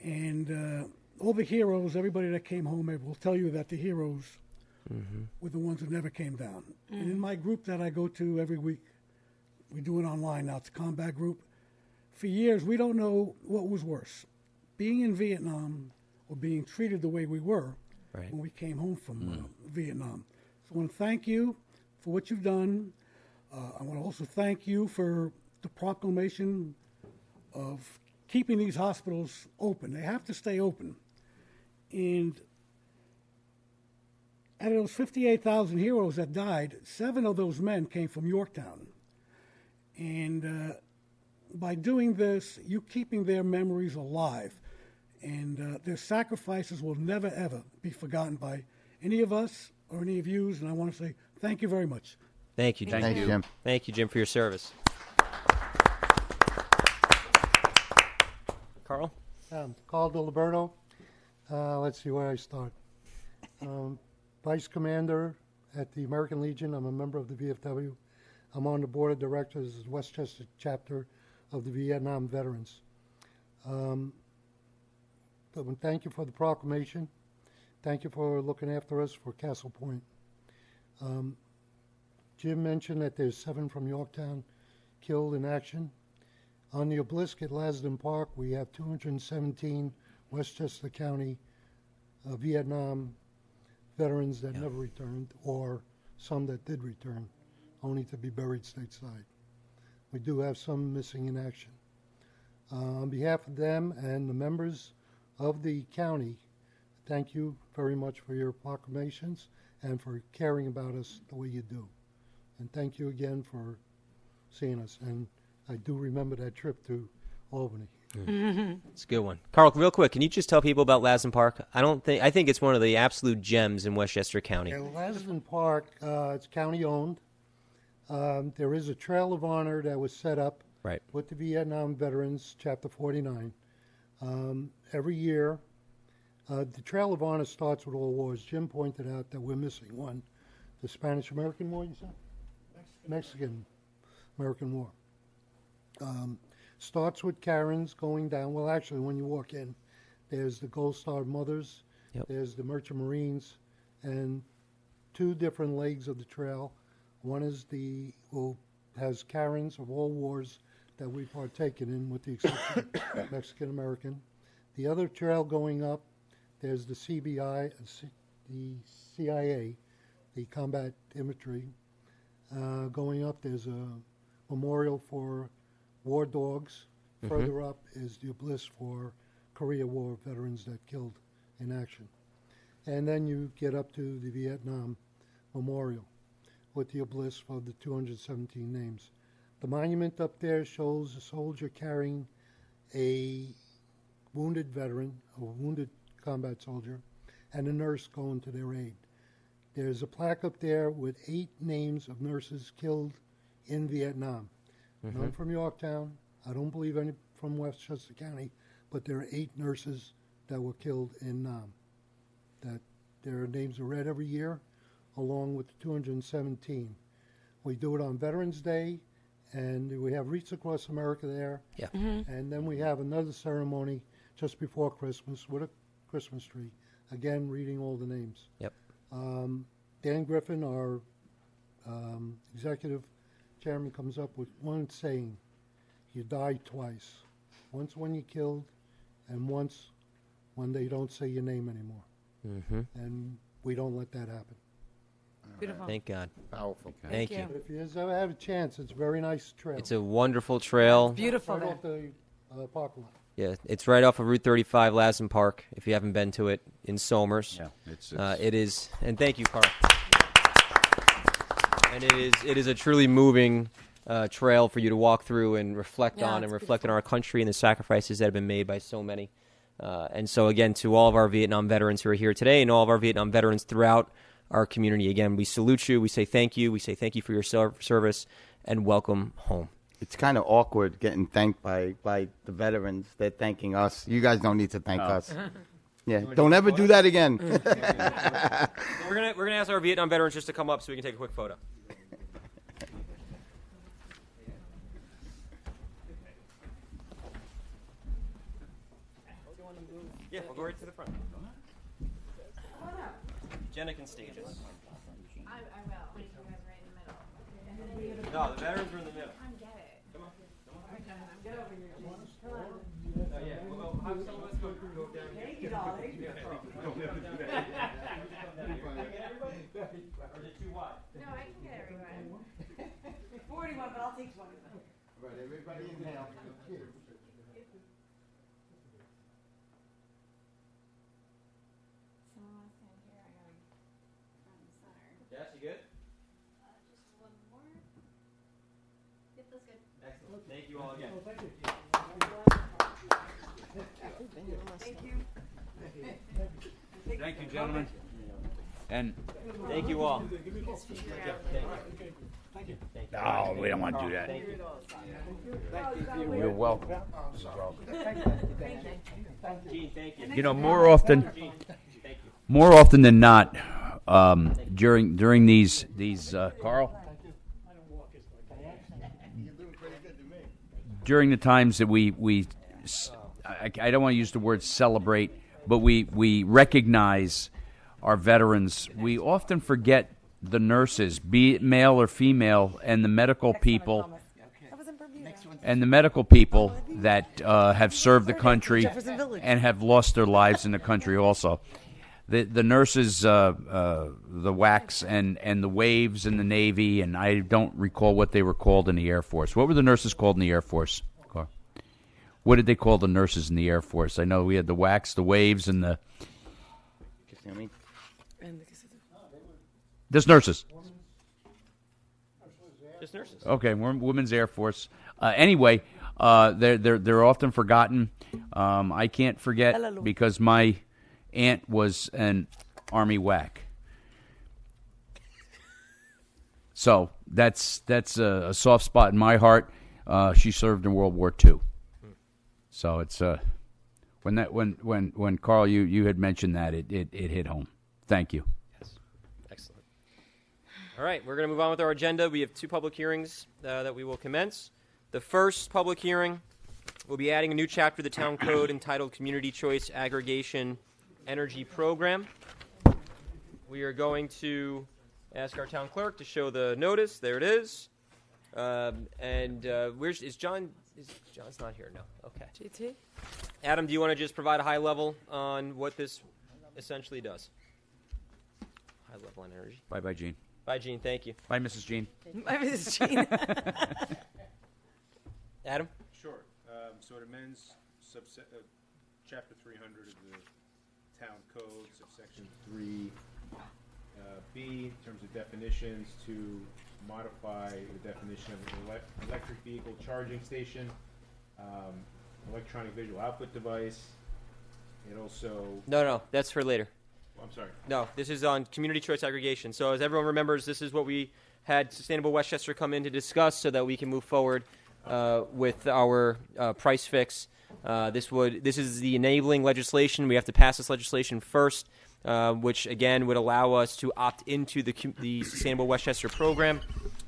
And all the heroes, everybody that came home will tell you that the heroes were the ones who never came down. And in my group that I go to every week, we do it online now. It's a combat group. For years, we don't know what was worse, being in Vietnam or being treated the way we were when we came home from Vietnam. So I want to thank you for what you've done. I want to also thank you for the proclamation of keeping these hospitals open. They have to stay open. And out of those 58,000 heroes that died, 7 of those men came from Yorktown. And by doing this, you're keeping their memories alive. And their sacrifices will never, ever be forgotten by any of us or any of you. And I want to say thank you very much. Thank you, Jim. Thanks, Jim. Thank you, Jim, for your service. Carl? Carl DiLiberto. Let's see where I start. Vice Commander at the American Legion. I'm a member of the VFW. I'm on the board of directors of the Westchester chapter of the Vietnam Veterans. But thank you for the proclamation. Thank you for looking after us for Castle Point. Jim mentioned that there's 7 from Yorktown killed in action. On the obelisk at Lasden Park, we have 217 Westchester County Vietnam veterans that never returned, or some that did return, only to be buried stateside. We do have some missing in action. On behalf of them and the members of the county, thank you very much for your proclamations and for caring about us the way you do. And thank you again for seeing us. And I do remember that trip to Albany. It's a good one. Carl, real quick, can you just tell people about Lasden Park? I think it's one of the absolute gems in Westchester County. Yeah, Lasden Park, it's county owned. There is a Trail of Honor that was set up with the Vietnam Veterans, Chapter 49. Every year, the Trail of Honor starts with all wars. Jim pointed out that we're missing one. The Spanish-American War, you said? Mexican-American War. Starts with Karens going down. Well, actually, when you walk in, there's the Gold Star Mothers, there's the Merchant Marines, and 2 different legs of the trail. One is has Karens of all wars that we've partaken in, with the exception of Mexican-American. The other trail going up, there's the CBI, the CIA, the Combat Infantry. Going up, there's a memorial for war dogs. Further up is the obelisk for Korea War veterans that killed in action. And then you get up to the Vietnam Memorial with the obelisk of the 217 names. The monument up there shows a soldier carrying a wounded veteran, a wounded combat soldier, and a nurse going to their aid. There's a plaque up there with 8 names of nurses killed in Vietnam. None from Yorktown. I don't believe any from Westchester County, but there are 8 nurses that were killed in Nam. That their names are read every year, along with the 217. We do it on Veterans Day, and we have Wreaths Across America there. Yeah. And then we have another ceremony just before Christmas with a Christmas tree. Again, reading all the names. Yep. Dan Griffin, our executive chairman, comes up with one saying: you die twice. Once when you're killed, and once when they don't say your name anymore. And we don't let that happen. Beautiful. Thank God. Powerful. Thank you. But if you ever have a chance, it's a very nice trail. It's a wonderful trail. Beautiful. Right off the parking lot. Yeah, it's right off of Route 35, Lassen Park, if you haven't been to it, in Somers. Yeah, it is, and thank you, Carl. And it is a truly moving trail for you to walk through and reflect on, and reflect on our country and the sacrifices that have been made by so many. And so, again, to all of our Vietnam veterans who are here today and all of our Vietnam veterans throughout our community, again, we salute you, we say thank you for your service, and welcome home. It's kind of awkward getting thanked by the veterans. They're thanking us. You guys don't need to thank us. Yeah, don't ever do that again. We're gonna ask our Vietnam veterans just to come up so we can take a quick photo. Yeah, we'll go right to the front. Jenna can stage us. I will. Like, you guys right in the middle. No, the veterans are in the middle. I get it. Come on. Get over here. Come on. Oh, yeah. We'll have some of us go down here. Thank you, darling. Don't come down here. Everybody? Or is it too wide? No, I can get everyone. 41, but I'll take 20. Right, everybody inhale. Jess, you good? Just one more. Yep, that's good. Excellent. Thank you all again. Thank you. Thank you, gentlemen. And thank you all. no, we don't want to do that. You're welcome. Gene, thank you. You know, more often than not, during these Carl, during the times that I don't want to use the word celebrate, but we recognize our veterans. We often forget the nurses, be it male or female, and the medical people, that have served the country and have lost their lives in the country also. The nurses, the WACs and the Waves in the Navy, and I don't recall what they were called in the Air Force. What were the nurses called in the Air Force? What did they call the nurses in the Air Force? I know we had the WACs, the Waves, and the... Just nurses. Just nurses. Okay, we're Women's Air Force. Anyway, they're often forgotten. I can't forget because my aunt was an Army WAC. So that's a soft spot in my heart. She served in World War II. So it's when Carl you had mentioned that it hit home. Thank you. Yes. Excellent. All right, we're going to move on with our agenda. We have 2 public hearings that we will commence. The first public hearing will be adding a new chapter to the Town Code entitled Community Choice Aggregation Energy Program. We are going to ask our town clerk to show the notice. There it is. Is John? John's not here. No. Okay. GT? Adam, do you want to just provide a high level on what this essentially does? High level on energy. Bye, Gene. Bye, Gene. Thank you. Bye, Mrs. Gene. Bye, Mrs. Gene. Adam? Sure. So it amends Chapter 300 of the Town Code, subsection 3B, in terms of definitions, to modify the definition of an electric vehicle charging station, electronic visual output device. It also... No, that's for later. I'm sorry. No, this is on community choice aggregation. So as everyone remembers, this is what we had Sustainable Westchester come in to discuss so that we can move forward with our price fix. This is the enabling legislation. We have to pass this legislation first, which again would allow us to opt into the Sustainable Westchester program.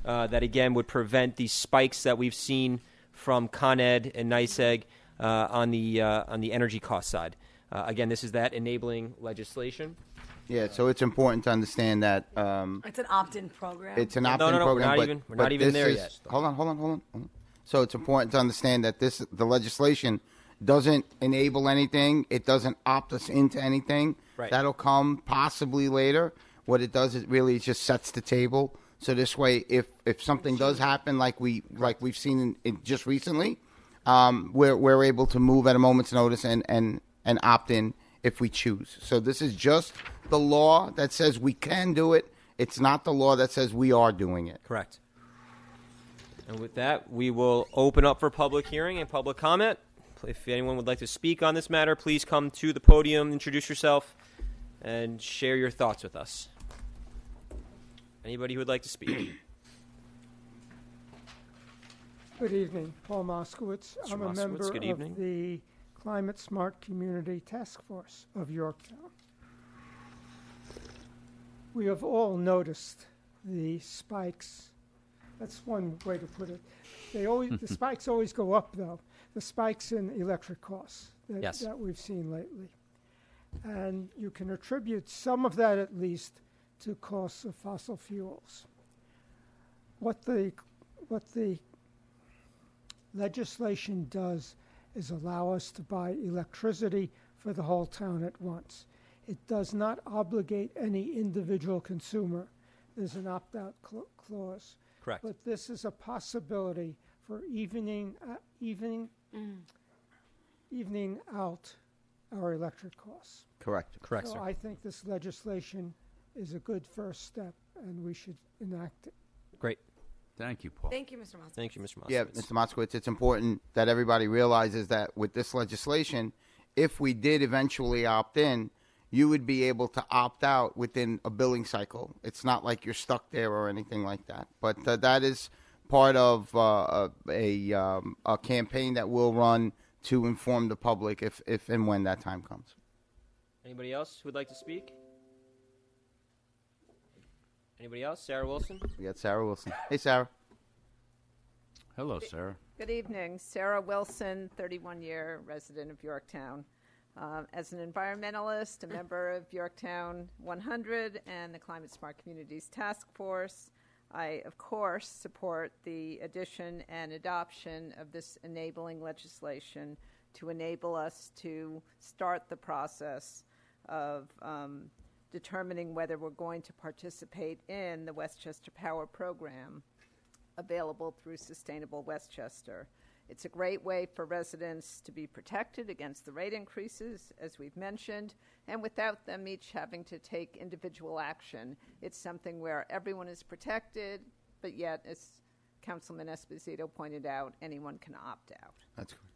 That again would prevent these spikes that we've seen from Con Ed and NYSEG on the energy cost side. Again, this is that enabling legislation. Yeah, so it's important to understand that It's an opt-in program. it's an opt-in No, program. we're not even there yet. Hold on. So it's important to understand that the legislation doesn't enable anything. It doesn't opt us into anything. Right. That'll come possibly later. What it does is really just sets the table. So this way, if something does happen, like we've seen in just recently, we're able to move at a moment's notice and opt in if we choose. So this is just the law that says we can do it. It's not the law that says we are doing it. Correct. And with that, we will open up for public hearing and public comment. If anyone would like to speak on this matter, please come to the podium, introduce yourself, and share your thoughts with us. Anybody who would like to speak? Good evening, Paul Moskowitz. Mr. I'm a Moskowitz, member good of evening. the Climate Smart Community Task Force of Yorktown. We have all noticed the spikes. That's one way to put it. The spikes always go up, though. The spikes in electric costs that we've seen lately. And you can attribute some of that, at least, to costs of fossil fuels. What the legislation does is allow us to buy electricity for the whole town at once. It does not obligate any individual consumer. There's an opt-out clause. Correct. But this is a possibility for evening out our electric costs. Correct. Correct, So sir. I think this legislation is a good first step, and we should enact it. Great. Thank you, Paul. Thank you, Mr. Moskowitz. Thank you, Mr. Moskowitz. Yeah, Mr. Moskowitz, it's important that everybody realizes that with this legislation, if we did eventually opt in, you would be able to opt out within a billing cycle. It's not like you're stuck there or anything like that. But that is part of a campaign that we'll run to inform the public if and when that time comes. Anybody else who would like to speak? Anybody else? Sarah Wilson? We got Sarah Wilson. Hey, Sarah. Hello, Sarah. Good evening. Sarah Wilson, 31-year resident of Yorktown. As an environmentalist, a member of Yorktown 100 and the Climate Smart Communities Task Force, I, of course, support the addition and adoption of this enabling legislation to enable us to start the process of determining whether we're going to participate in the Westchester Power Program available through Sustainable Westchester. It's a great way for residents to be protected against the rate increases, as we've mentioned, and without them each having to take individual action. It's something where everyone is protected, but yet, as Councilman Esposito pointed out, anyone can opt out. That's correct.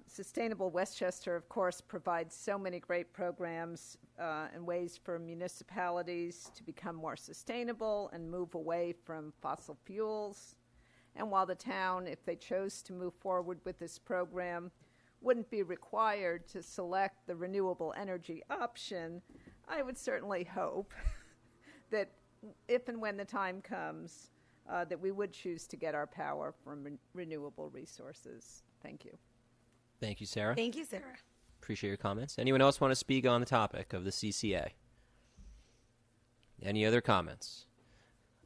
Sustainable Westchester, of course, provides so many great programs and ways for municipalities to become more sustainable and move away from fossil fuels. And while the town, if they chose to move forward with this program, wouldn't be required to select the renewable energy option, I would certainly hope that if and when the time comes, that we would choose to get our power from renewable resources. Thank you. Thank you, Sarah. Thank you, Sarah. Appreciate your comments. Anyone else want to speak on the topic of the CCA? Any other comments?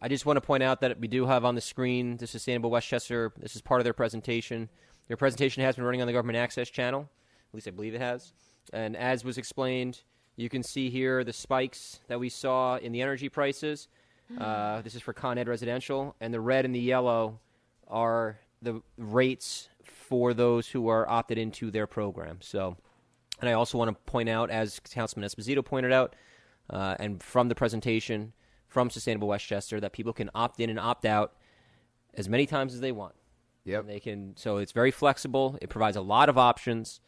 I just want to point out that we do have on the screen the Sustainable Westchester. This is part of their presentation. Their presentation has been running on the Government Access channel. At least I believe it has. And as was explained, you can see here the spikes that we saw in the energy prices. This is for Con Ed residential. And the red and the yellow are the rates for those who are opted into their program. So, and I also want to point out, as Councilman Esposito pointed out, and from the presentation from Sustainable Westchester, that people can opt in and opt out as many times as they want. Yep. And they can. So it's very flexible. It provides a lot of options.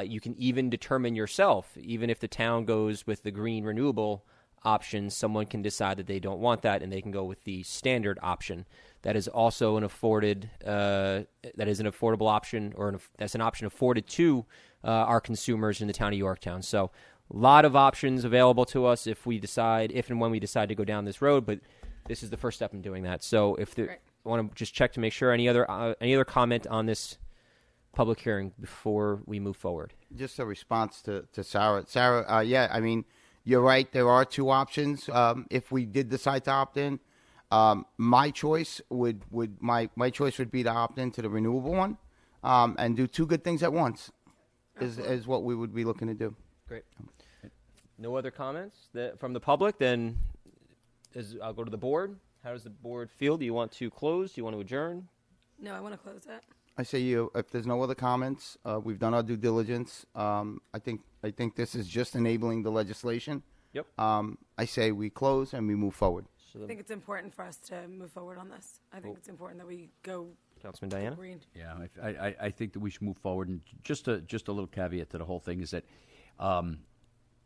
You can even determine yourself, even if the town goes with the green renewable option, someone can decide that they don't want that, and they can go with the standard option. That is also an affordable option, or that's an option afforded to our consumers in the town of Yorktown. So a lot of options available to us if and when we decide to go down this road, but this is the first step in doing that. So if I want to just check to make sure any other comment on this public hearing before we move forward. Just a response to Sarah. Sarah, yeah, I mean, you're right. There are two options. If we did decide to opt in, my choice would be to opt into the renewable one, and do two good things at once, is what we would be looking to do. Great. No other comments from the public? Then I'll go to the board. How does the board feel? Do you want to close? Do you want to adjourn? No, I want to close it. I say if there's no other comments, we've done our due diligence. I think this is just enabling the legislation. Yep. I say we close and we move forward. I think it's important for us to move forward on this. I think it's important that we go. Councilman Diana? Green. Yeah, I think that we should move forward. And just a little caveat to the whole thing is that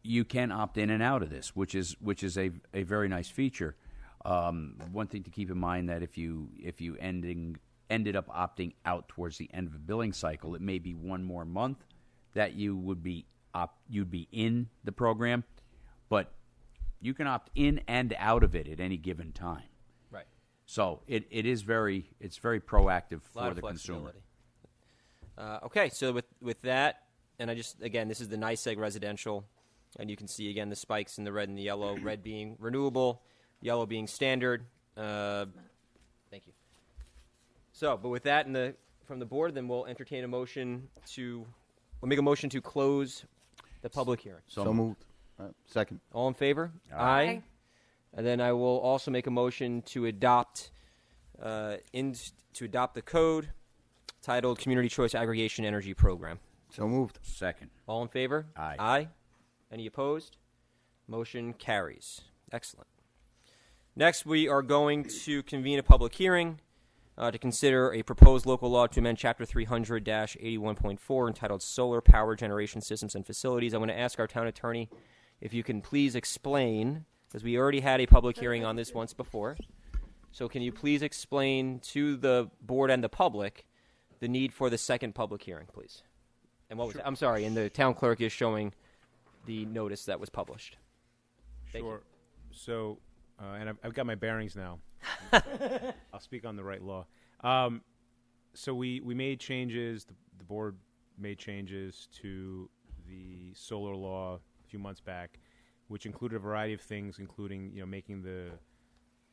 you can opt in and out of this, which is a very nice feature. One thing to keep in mind that if you ended up opting out towards the end of a billing cycle, it may be one more month that you'd be in the program, but you can opt in and out of it at any given time. Right. So it's very proactive for the consumer. Okay, so with that, and this is the NYSEG residential, and you can see again the spikes in the red and the yellow, red being renewable, yellow being standard. Thank you. So, but with that from the board, then we'll entertain we'll make a motion to close the public hearing. So moved. Second. All in favor? Aye. And then I will also make a motion to adopt the code titled Community Choice Aggregation Energy Program. So moved. Second. All in favor? Aye. Aye. Any opposed? Motion carries. Excellent. Next, we are going to convene a public hearing to consider a proposed local law to amend Chapter 300-81.4 entitled Solar Power Generation Systems and Facilities. I want to ask our town attorney if you can please explain, because we already had a public hearing on this once before. So can you please explain to the board and the public the need for the second public hearing, please? And what was that? I'm sorry, and the town clerk is showing the notice that was published. Thank you. So, and I've got my bearings now. I'll speak on the right law. So we made changes. The board made changes to the solar law a few months back, which included a variety of things, including making the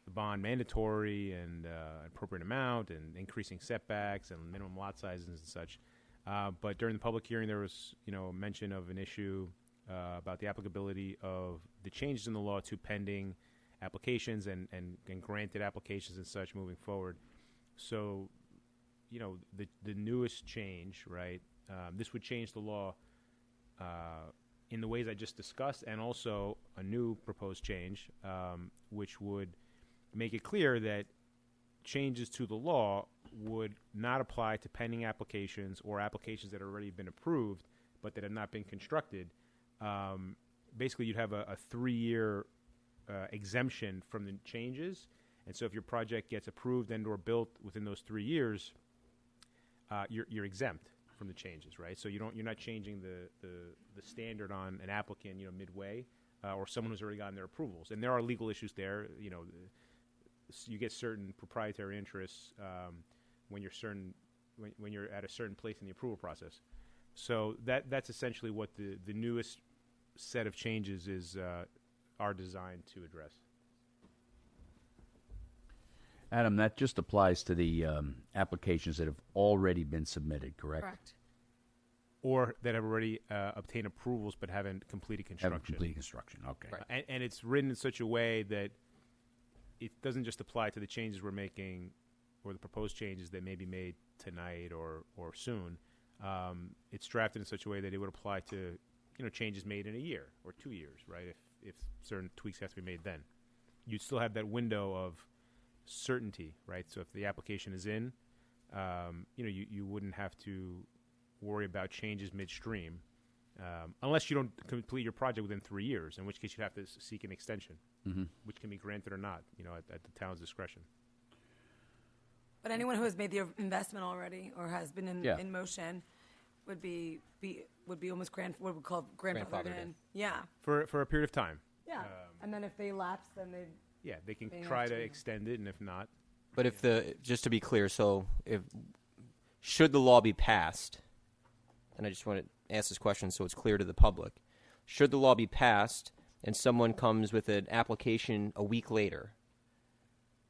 bond mandatory and appropriate amount, and increasing setbacks and minimum lot sizes and such. But during the public hearing, there was mention of an issue about the applicability of the changes in the law to pending applications and granted applications and such moving forward. So, the newest change, right? This would change the law in the ways I just discussed, and also a new proposed change, which would make it clear that changes to the law would not apply to pending applications or applications that have already been approved but that have not been constructed. Basically, you'd have a 3-year exemption from the changes, and so if your project gets approved and or built within those 3 years, you're exempt from the changes, right? So you're not changing the standard on an applicant, midway, or someone who's already gotten their approvals. And there are legal issues there. You get certain proprietary interests when you're at a certain place in the approval process. So that's essentially what the newest set of changes are designed to address. Adam, that just applies to the applications that have already been submitted, correct? Correct. Or that have already obtained approvals but haven't completed construction. Haven't completed construction, okay. Right. And it's written in such a way that it doesn't just apply to the changes we're making or the proposed changes that may be made tonight or soon. It's drafted in such a way that it would apply to changes made in a year or 2 years, right? If certain tweaks have to be made then. You'd still have that window of certainty, right? So if the application is in, you wouldn't have to worry about changes midstream, unless you don't complete your project within 3 years, in which case you have to seek an extension, which can be granted or not, at the town's discretion. But anyone who has made the investment already or has been in motion would be almost what we call grandfathered in. Yeah. For a period of time. Yeah. And then if they lapse, then they can try to extend it, and if not. But just to be clear, should the law be passed, and I just want to ask this question so it's clear to the public, should the law be passed and someone comes with an application a week later,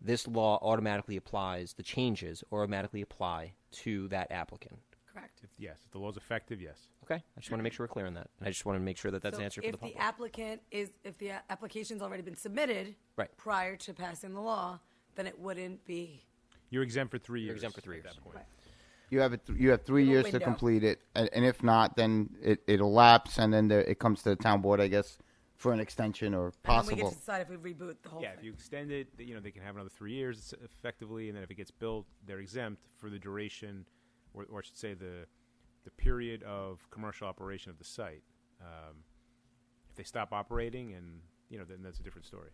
this law automatically applies, the changes automatically apply to that applicant? Correct. Yes. If the law's effective, yes. Okay. I just want to make sure we're clear on that. I just want to make sure that's an answer for the public. If the application's already been submitted prior to passing the law, then it wouldn't be. You're exempt for 3 years. You're exempt for 3 years. At that point. Right. You have 3 years to complete it, and if not, then it'll lapse, and then it comes to the town board, I guess, for an extension or possible. And then we get to decide if we reboot the whole thing. Yeah, if you extend it, they can have another 3 years effectively, and then if it gets built, they're exempt for the duration, or I should say the period of commercial operation of the site. If they stop operating, and then that's a different story.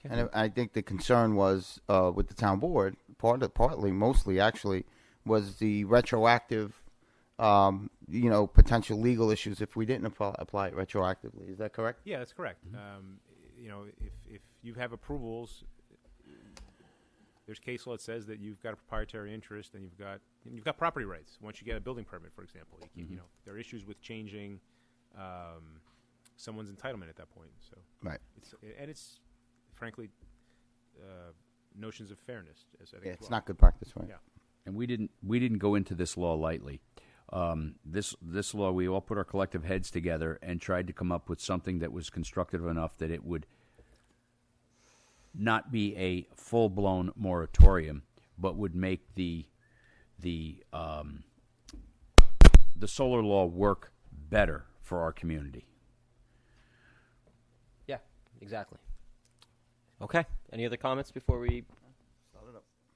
And I think the concern was with the town board, mostly actually, was the retroactive, potential legal issues if we didn't apply it retroactively. Is that correct? Yeah, that's correct. If you have approvals, there's case law that says that you've got a proprietary interest and you've got property rights once you get a building permit, for example. There are issues with changing someone's entitlement at that point. So right, it's frankly notions of fairness. As I think it's not good practice, right? Yeah. And we didn't go into this law lightly. This law, we all put our collective heads together and tried to come up with something that was constructive enough that it would not be a full-blown moratorium, but would make the solar law work better for our community. Yeah, exactly. Okay. Any other comments before we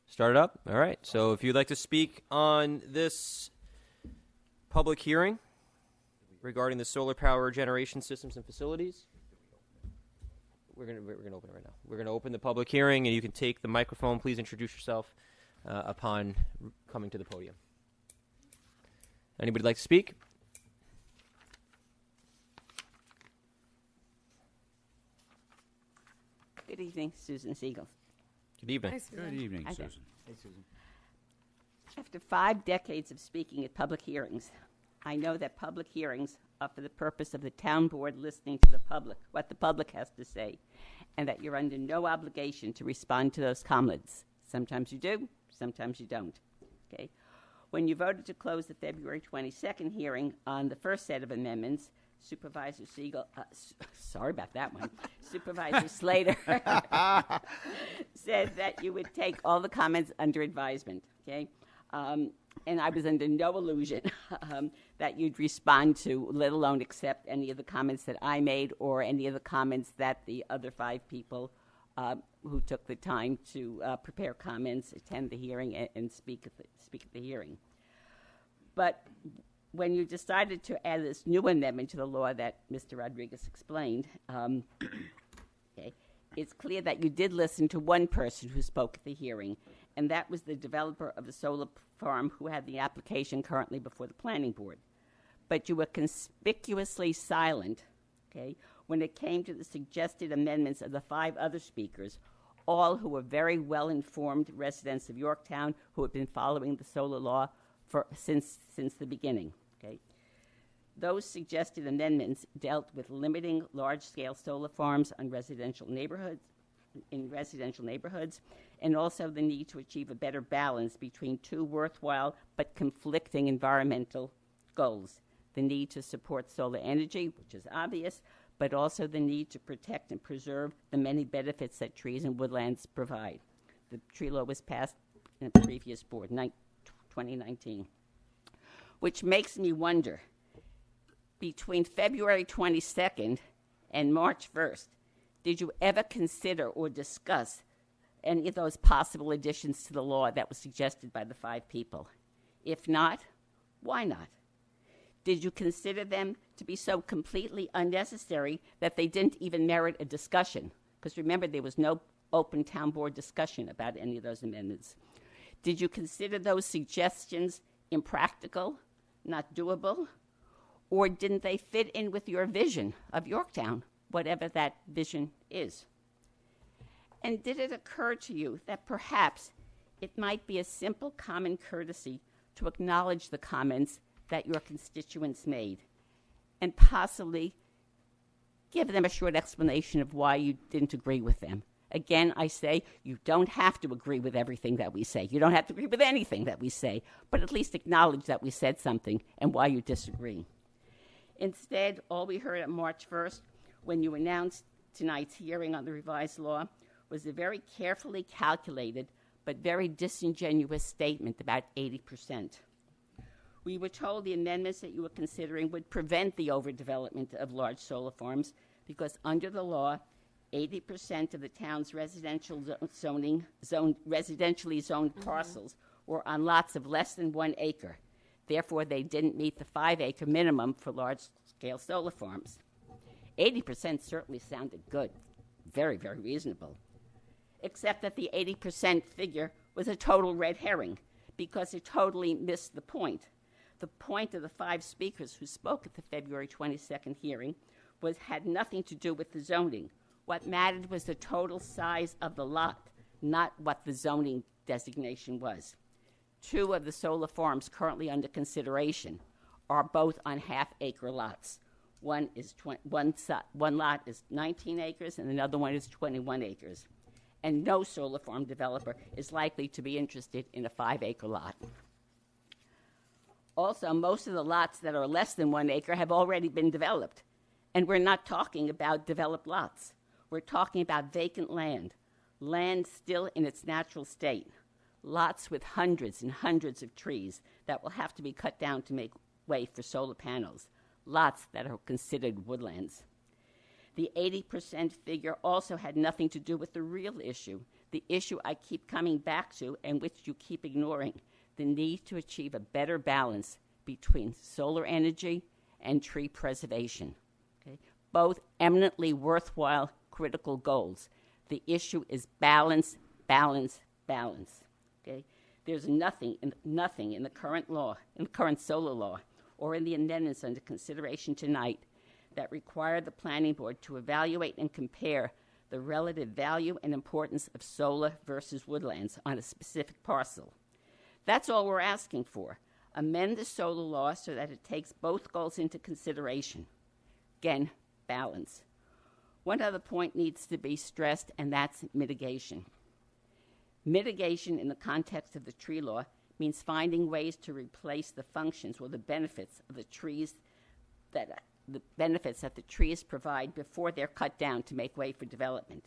start it up? All right. So if you'd like to speak on this public hearing regarding the solar power generation systems and facilities, we're gonna open it right now. We're gonna open the public hearing, and you can take the microphone. Please introduce yourself upon coming to the podium. Anybody like to speak? Good evening, Susan Siegel. Good evening. Hi, Susan. Good evening, Hi there. Susan. Hey, Susan. After 5 decades of speaking at public hearings, I know that public hearings are for the purpose of the town board listening to the public, what the public has to say, and that you're under no obligation to respond to those comments. Sometimes you do, sometimes you don't. Okay? When you voted to close the February 22nd hearing on the first set of amendments, Supervisor Siegel, sorry about that one, Supervisor Slater said that you would take all the comments under advisement, okay? And I was under no illusion that you'd respond to, let alone accept any of the comments that I made or any of the comments that the other 5 people who took the time to prepare comments, attend the hearing, and speak at the hearing. But when you decided to add this new amendment to the law that Mr. Rodriguez explained, okay, it's clear that you did listen to one person who spoke at the hearing, and that was the developer of the solar farm who had the application currently before the planning board. But you were conspicuously silent, okay, when it came to the suggested amendments of the 5 other speakers, all who were very well-informed residents of Yorktown who had been following the solar law since the beginning. Okay. Those suggested amendments dealt with limiting large-scale solar farms in residential neighborhoods, and also the need to achieve a better balance between 2 worthwhile but conflicting environmental goals: the need to support solar energy, which is obvious, but also the need to protect and preserve the many benefits that trees and woodlands provide. The tree law was passed in a previous board, 2019. Which makes me wonder, between February 22nd and March 1st, did you ever consider or discuss any of those possible additions to the law that was suggested by the 5 people? If not, why not? Did you consider them to be so completely unnecessary that they didn't even merit a discussion? Because remember, there was no open town board discussion about any of those amendments. Did you consider those suggestions impractical, not doable? Or didn't they fit in with your vision of Yorktown, whatever that vision is? And did it occur to you that perhaps it might be a simple common courtesy to acknowledge the comments that your constituents made and possibly give them a short explanation of why you didn't agree with them? Again, I say you don't have to agree with everything that we say. You don't have to agree with anything that we say, but at least acknowledge that we said something and why you disagree. Instead, all we heard on March 1st, when you announced tonight's hearing on the revised law, was a very carefully calculated but very disingenuous statement about 80%. We were told the amendments that you were considering would prevent the overdevelopment of large solar farms because under the law, 80% of the town's residentially zoned parcels were on lots of less than 1 acre. Therefore, they didn't meet the 5-acre minimum for large-scale solar farms. 80% certainly sounded good, very, very reasonable, except that the 80% figure was a total red herring because it totally missed the point. The point of the 5 speakers who spoke at the February 22nd hearing had nothing to do with the zoning. What mattered was the total size of the lot, not what the zoning designation was. 2 of the solar farms currently under consideration are both on half-acre lots. One lot is 19 acres and another one is 21 acres. And no solar farm developer is likely to be interested in a 5-acre lot. Also, most of the lots that are less than 1 acre have already been developed. And we're not talking about developed lots. We're talking about vacant land still in its natural state, lots with hundreds and hundreds of trees that will have to be cut down to make way for solar panels, lots that are considered woodlands. The 80% figure also had nothing to do with the real issue, the issue I keep coming back to and which you keep ignoring, the need to achieve a better balance between solar energy and tree preservation. Okay? Both eminently worthwhile critical goals. The issue is balance, balance, balance. Okay? There's nothing in the current law, in the current solar law, or in the amendments under consideration tonight that require the planning board to evaluate and compare the relative value and importance of solar versus woodlands on a specific parcel. That's all we're asking for. Amend the solar law so that it takes both goals into consideration. Again, balance. One other point needs to be stressed, and that's mitigation. Mitigation in the context of the tree law means finding ways to replace the functions or the benefits of the trees that the trees provide before they're cut down to make way for development.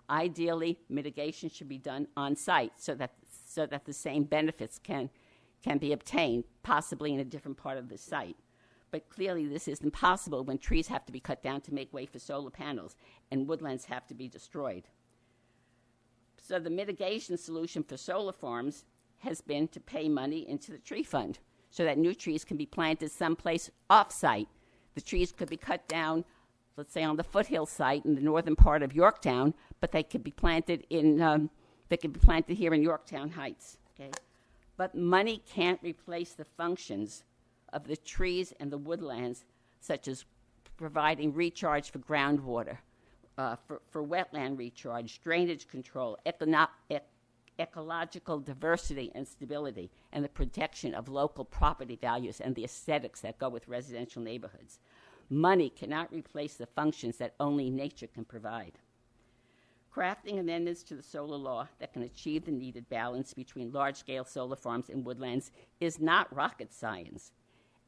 Ideally, mitigation should be done on site so that the same benefits can be obtained, possibly in a different part of the site. But clearly this isn't possible when trees have to be cut down to make way for solar panels and woodlands have to be destroyed. So the mitigation solution for solar farms has been to pay money into the tree fund so that new trees can be planted someplace off-site. The trees could be cut down, let's say on the foothill site in the northern part of Yorktown, but they could be planted here in Yorktown Heights. Okay? But money can't replace the functions of the trees and the woodlands, such as providing recharge for groundwater, for wetland recharge, drainage control, ecological diversity and stability, and the protection of local property values and the aesthetics that go with residential neighborhoods. Money cannot replace the functions that only nature can provide. Crafting amendments to the solar law that can achieve the needed balance between large-scale solar farms and woodlands is not rocket science.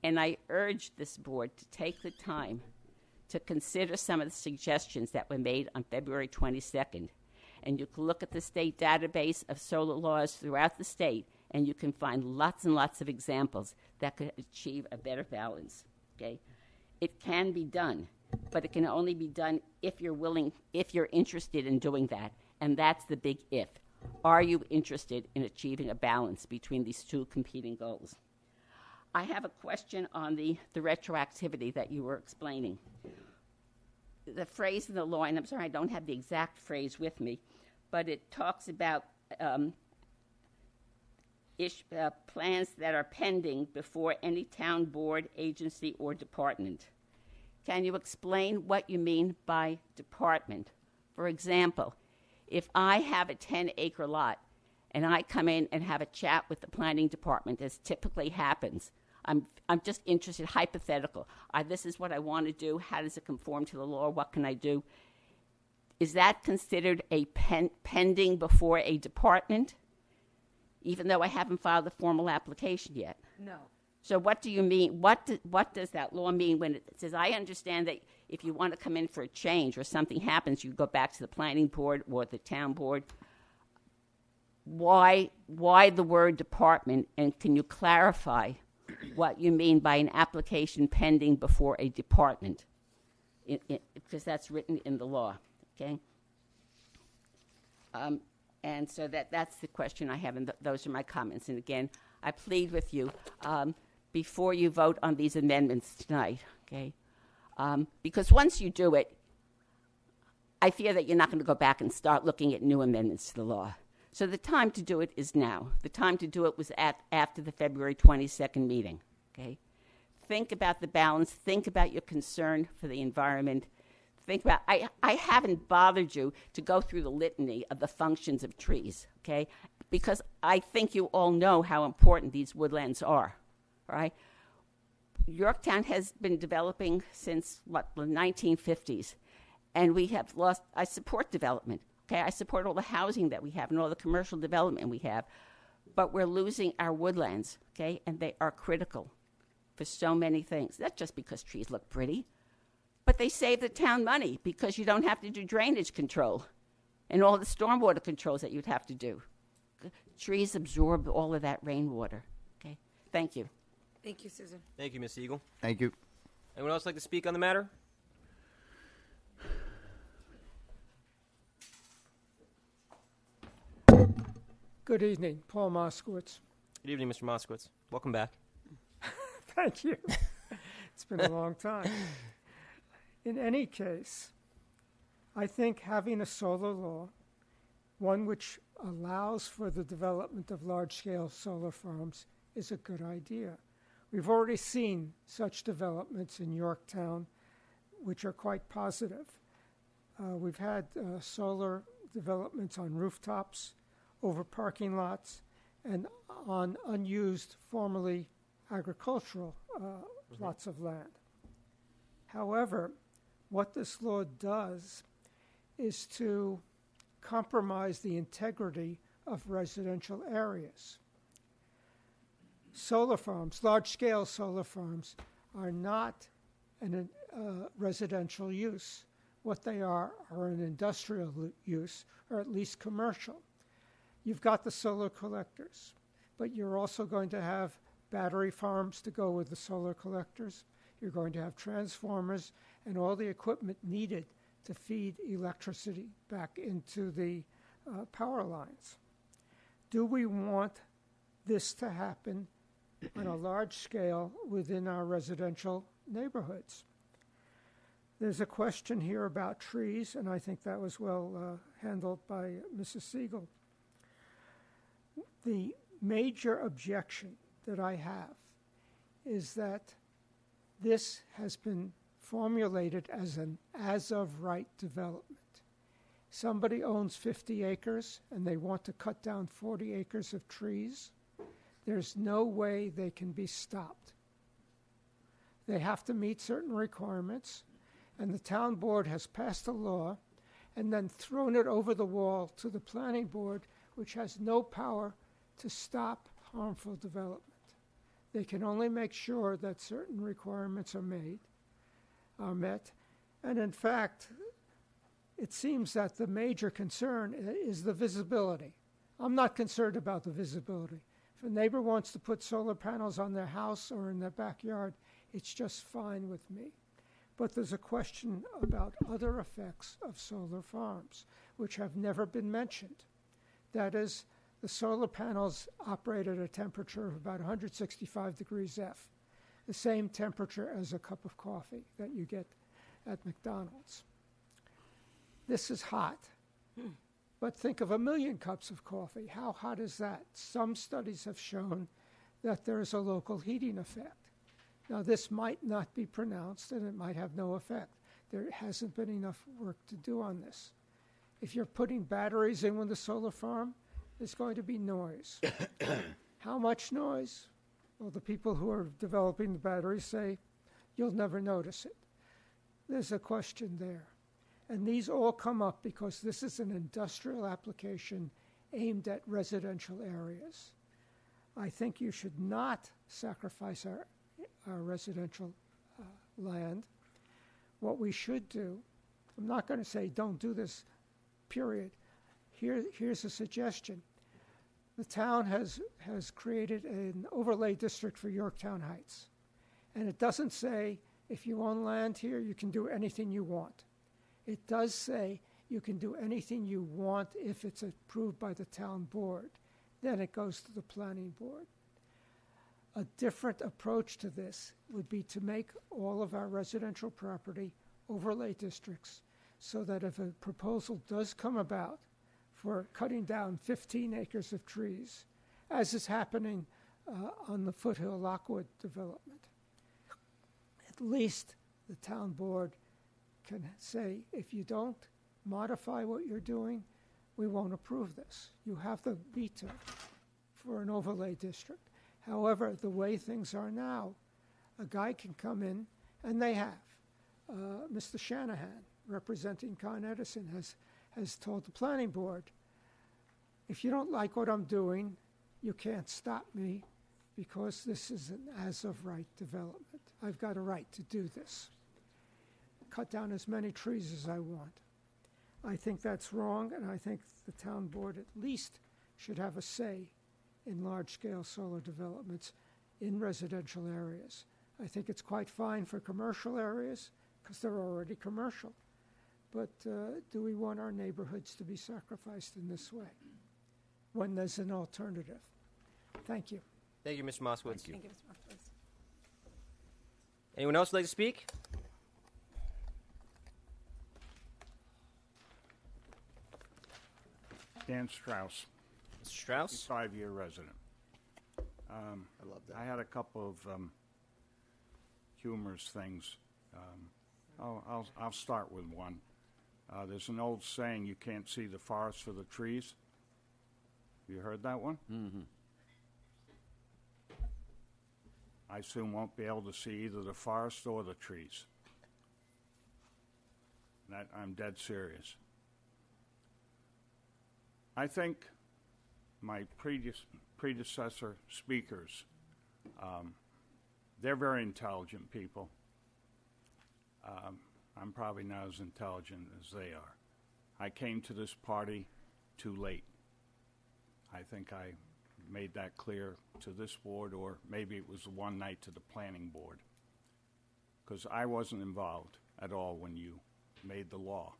And I urge this board to take the time to consider some of the suggestions that were made on February 22nd. And you can look at the state database of solar laws throughout the state, and you can find lots and lots of examples that could achieve a better balance. Okay? It can be done, but it can only be done if you're willing, if you're interested in doing that. And that's the big if. Are you interested in achieving a balance between these two competing goals? I have a question on the retroactivity that you were explaining. The phrase in the law, and I'm sorry I don't have the exact phrase with me, but it talks about plans that are pending before any town board, agency, or department. Can you explain what you mean by department? For example, if I have a 10-acre lot and I come in and have a chat with the planning department, as typically happens, I'm just interested, hypothetical. This is what I want to do. How does it conform to the law? What can I do? Is that considered a pending before a department, even though I haven't filed a formal application yet? No. So what do you mean? What does that law mean when it says, I understand that if you want to come in for a change or something happens, you go back to the planning board or the town board? Why the word department, and can you clarify what you mean by an application pending before a department? Because that's written in the law, okay? And so that's the question I have, and those are my comments. And again, I plead with you, before you vote on these amendments tonight, okay? Because once you do it, I fear that you're not going to go back and start looking at new amendments to the law. So the time to do it is now. The time to do it was after the February 22nd meeting, okay? Think about the balance. Think about your concern for the environment. Think about, I haven't bothered you to go through the litany of the functions of trees, okay? Because I think you all know how important these woodlands are, right? Yorktown has been developing since, the 1950s. And we have lost, I support development, okay? I support all the housing that we have and all the commercial development we have. But we're losing our woodlands, okay? And they are critical for so many things. Not just because trees look pretty, but they save the town money because you don't have to do drainage control and all the stormwater controls that you'd have to do. Trees absorb all of that rainwater, okay? Thank you. Thank you, Susan. Thank you, Ms. Eagle. Thank you. Anyone else like to speak on the matter? Good evening, Paul Moskowitz. Good evening, Mr. Moskowitz. Welcome back. Thank you. It's been a long time. In any case, I think having a solar law, one which allows for the development of large-scale solar farms, is a good idea. We've already seen such developments in Yorktown, which are quite positive. We've had solar developments on rooftops, over parking lots, and on unused, formerly agricultural plots of land. However, what this law does is to compromise the integrity of residential areas. Solar farms, large-scale solar farms, are not an residential use. What they are an industrial use, or at least commercial. You've got the solar collectors, but you're also going to have battery farms to go with the solar collectors. You're going to have transformers and all the equipment needed to feed electricity back into the power lines. Do we want this to happen on a large scale within our residential neighborhoods? There's a question here about trees, and I think that was well handled by Mrs. Siegel. The major objection that I have is that this has been formulated as an as-of-right development. Somebody owns 50 acres and they want to cut down 40 acres of trees. There's no way they can be stopped. They have to meet certain requirements, and the town board has passed a law and then thrown it over the wall to the planning board, which has no power to stop harmful development. They can only make sure that certain requirements are met. And in fact, it seems that the major concern is the visibility. I'm not concerned about the visibility. If a neighbor wants to put solar panels on their house or in their backyard, it's just fine with me. But there's a question about other effects of solar farms, which have never been mentioned. That is, The solar panels operate at a temperature of about 165 degrees F, the same temperature as a cup of coffee that you get at McDonald's. This is hot. But think of 1,000,000 cups of coffee. How hot is that? Some studies have shown that there is a local heating effect. Now, this might not be pronounced, and it might have no effect. There hasn't been enough work to do on this. If you're putting batteries in with a solar farm, there's going to be noise. How much noise? Well, the people who are developing the batteries say you'll never notice it. There's a question there. And these all come up because this is an industrial application aimed at residential areas. I think you should not sacrifice our residential land. What we should do, I'm not going to say don't do this, period. Here's a suggestion. The town has created an overlay district for Yorktown Heights. And it doesn't say if you own land here, you can do anything you want. It does say you can do anything you want if it's approved by the town board. Then it goes to the planning board. A different approach to this would be to make all of our residential property overlay districts so that if a proposal does come about for cutting down 15 acres of trees, as is happening on the Foothill Lockwood development, at least the town board can say, if you don't modify what you're doing, we won't approve this. You have the veto for an overlay district. However, the way things are now, a guy can come in, and they have. Mr. Shanahan, representing Con Edison, has told the planning board, if you don't like what I'm doing, you can't stop me because this is an as-of-right development. I've got a right to do this. Cut down as many trees as I want. I think that's wrong, and I think the town board at least should have a say in large-scale solar developments in residential areas. I think it's quite fine for commercial areas because they're already commercial. But do we want our neighborhoods to be sacrificed in this way when there's an alternative? Thank you. Thank you, Mr. Moskowitz. Thank you, Mr. Moskowitz. Anyone else like to speak? Dan Strauss. Mr. Strauss? 5-year resident. I love that. I had a couple of humorous things. I'll start with one. There's an old saying, you can't see the forest for the trees. You heard that one? Mm-hmm. I soon won't be able to see either the forest or the trees. I'm dead serious. I think my predecessor speakers, they're very intelligent people. I'm probably not as intelligent as they are. I came to this party too late. I think I made that clear to this board, or maybe it was one night to the planning board, because I wasn't involved at all when you made the law,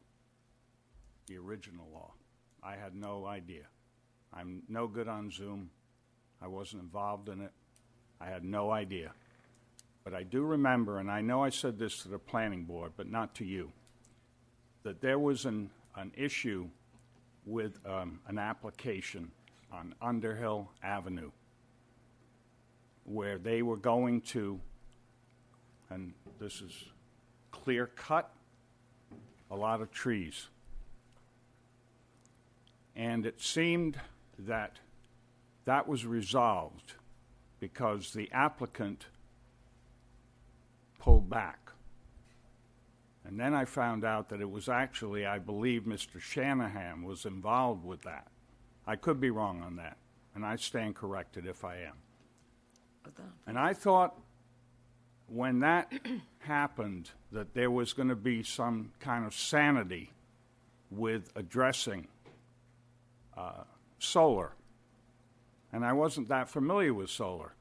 the original law. I had no idea. I'm no good on Zoom. I wasn't involved in it. I had no idea. But I do remember, and I know I said this to the planning board, but not to you, that there was an issue with an application on Underhill Avenue where they were going to, and this is clear cut, a lot of trees. And it seemed that that was resolved because the applicant pulled back. And then I found out that it was actually, I believe, Mr. Shanahan was involved with that. I could be wrong on that, and I stand corrected if I am. And I thought when that happened that there was going to be some kind of sanity with addressing solar. And I wasn't that familiar with solar.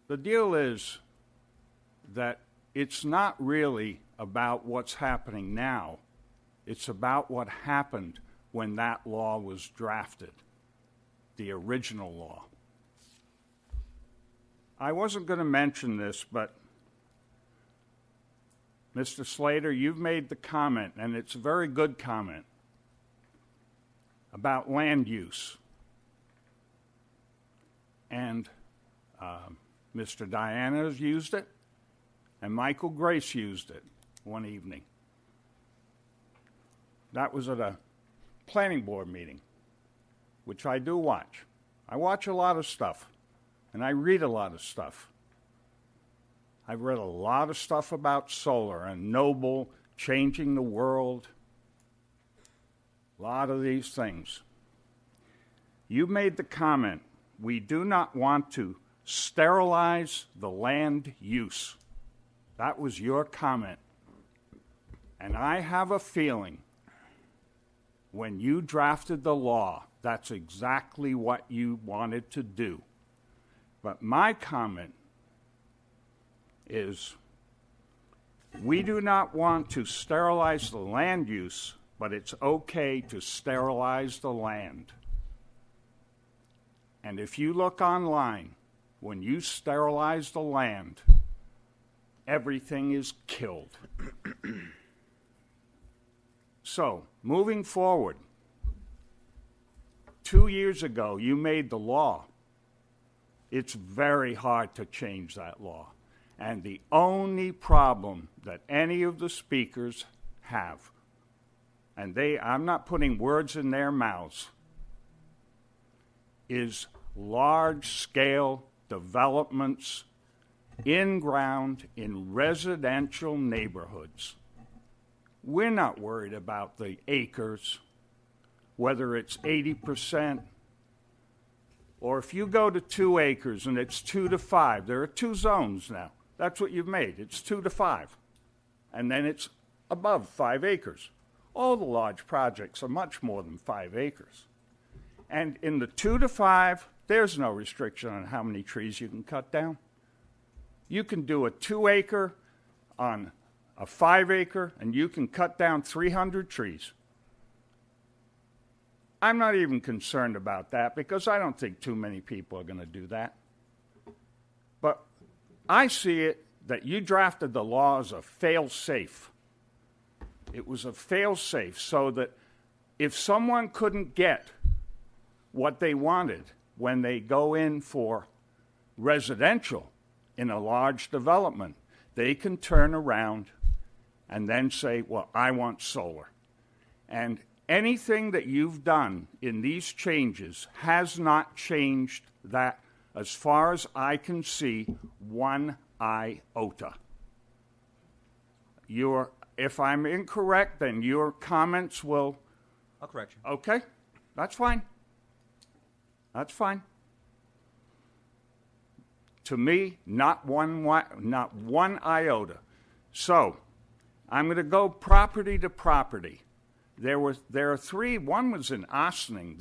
The deal is that it's not really about what's happening now. It's about what happened when that law was drafted, the original law. I wasn't going to mention this, but Mr. Slater, you've made the comment, and it's a very good comment, about land use. And Mr. Diana has used it, and Michael Grace used it one evening. That was at a planning board meeting, which I do watch. I watch a lot of stuff, and I read a lot of stuff. I've read a lot of stuff about solar and Noble changing the world, a lot of these things. You made the comment, we do not want to sterilize the land use. That was your comment. And I have a feeling when you drafted the law, that's exactly what you wanted to do. But my comment is we do not want to sterilize the land use, but it's okay to sterilize the land. And if you look online, when you sterilize the land, everything is killed. So, moving forward, 2 years ago, you made the law. It's very hard to change that law. And the only problem that any of the speakers have, and I'm not putting words in their mouths, is large-scale developments in ground in residential neighborhoods. We're not worried about the acres, whether it's 80%, or if you go to 2 acres and it's 2 to 5, there are 2 zones now. That's what you've made. It's 2 to 5. And then it's above 5 acres. All the large projects are much more than 5 acres. And in the 2 to 5, there's no restriction on how many trees you can cut down. You can do a 2 acre on a 5 acre, and you can cut down 300 trees. I'm not even concerned about that because I don't think too many people are going to do that. But I see it that you drafted the law as a fail-safe. It was a fail-safe so that if someone couldn't get what they wanted when they go in for residential in a large development, they can turn around and then say, well, I want solar. And anything that you've done in these changes has not changed that, as far as I can see, one iota. If I'm incorrect, then your comments will... I'll correct you. Okay, that's fine. That's fine. To me, not one iota. So, I'm going to go property to property. There are 3. One was in Ossining.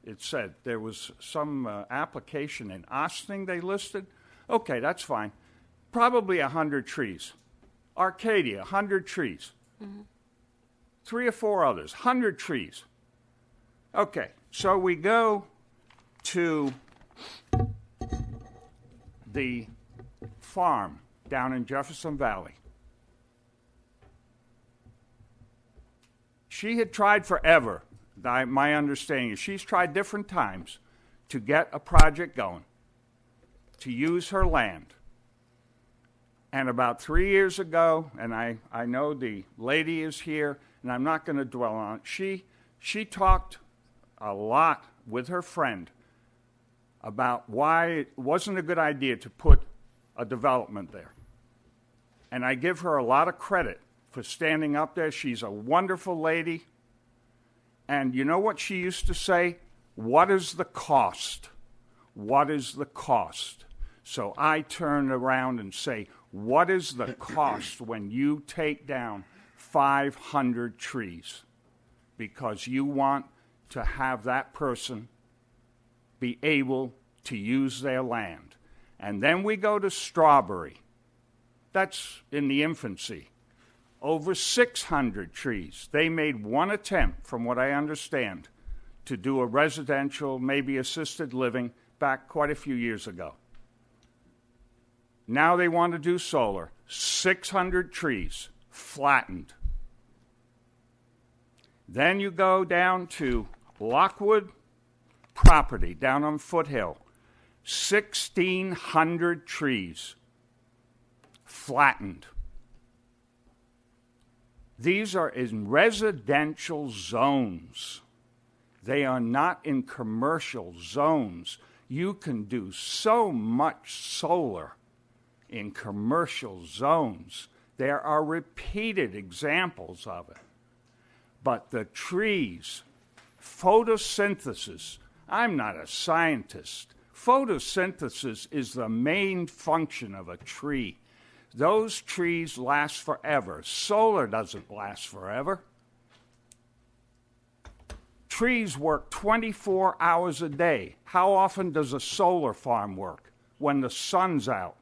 It said there was some application in Ossining they listed. Okay, that's fine. Probably 100 trees. Arcadia, 100 trees. Mm-hmm. 3 or 4 others, 100 trees. Okay, so we go to the farm down in Jefferson Valley. She had tried forever, my understanding is she's tried different times to get a project going, to use her land. And about 3 years ago, and I know the lady is here, and I'm not going to dwell on it, she talked a lot with her friend about why it wasn't a good idea to put a development there. And I give her a lot of credit for standing up there. She's a wonderful lady. And you know what she used to say? What is the cost? What is the cost? So I turn around and say, what is the cost when you take down 500 trees? Because you want to have that person be able to use their land. And then we go to Strawberry. That's in the infancy. over 600 trees. They made one attempt, from what I understand, to do a residential, maybe assisted living back quite a few years ago. Now they want to do solar. 600 trees, flattened. Then you go down to Lockwood property down on Foothill. 1,600 trees, flattened. These are in residential zones. They are not in commercial zones. You can do so much solar in commercial zones. There are repeated examples of it. But the trees, photosynthesis, I'm not a scientist. Photosynthesis is the main function of a tree. Those trees last forever. Solar doesn't last forever. Trees work 24 hours a day. How often does a solar farm work? When the sun's out.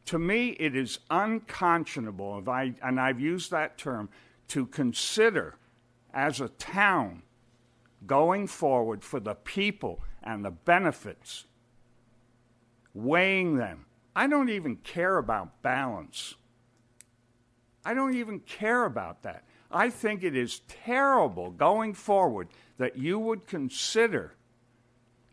To me, it is unconscionable, and I've used that term, to consider as a town going forward for the people and the benefits, weighing them. I don't even care about balance. I don't even care about that. I think it is terrible going forward that you would consider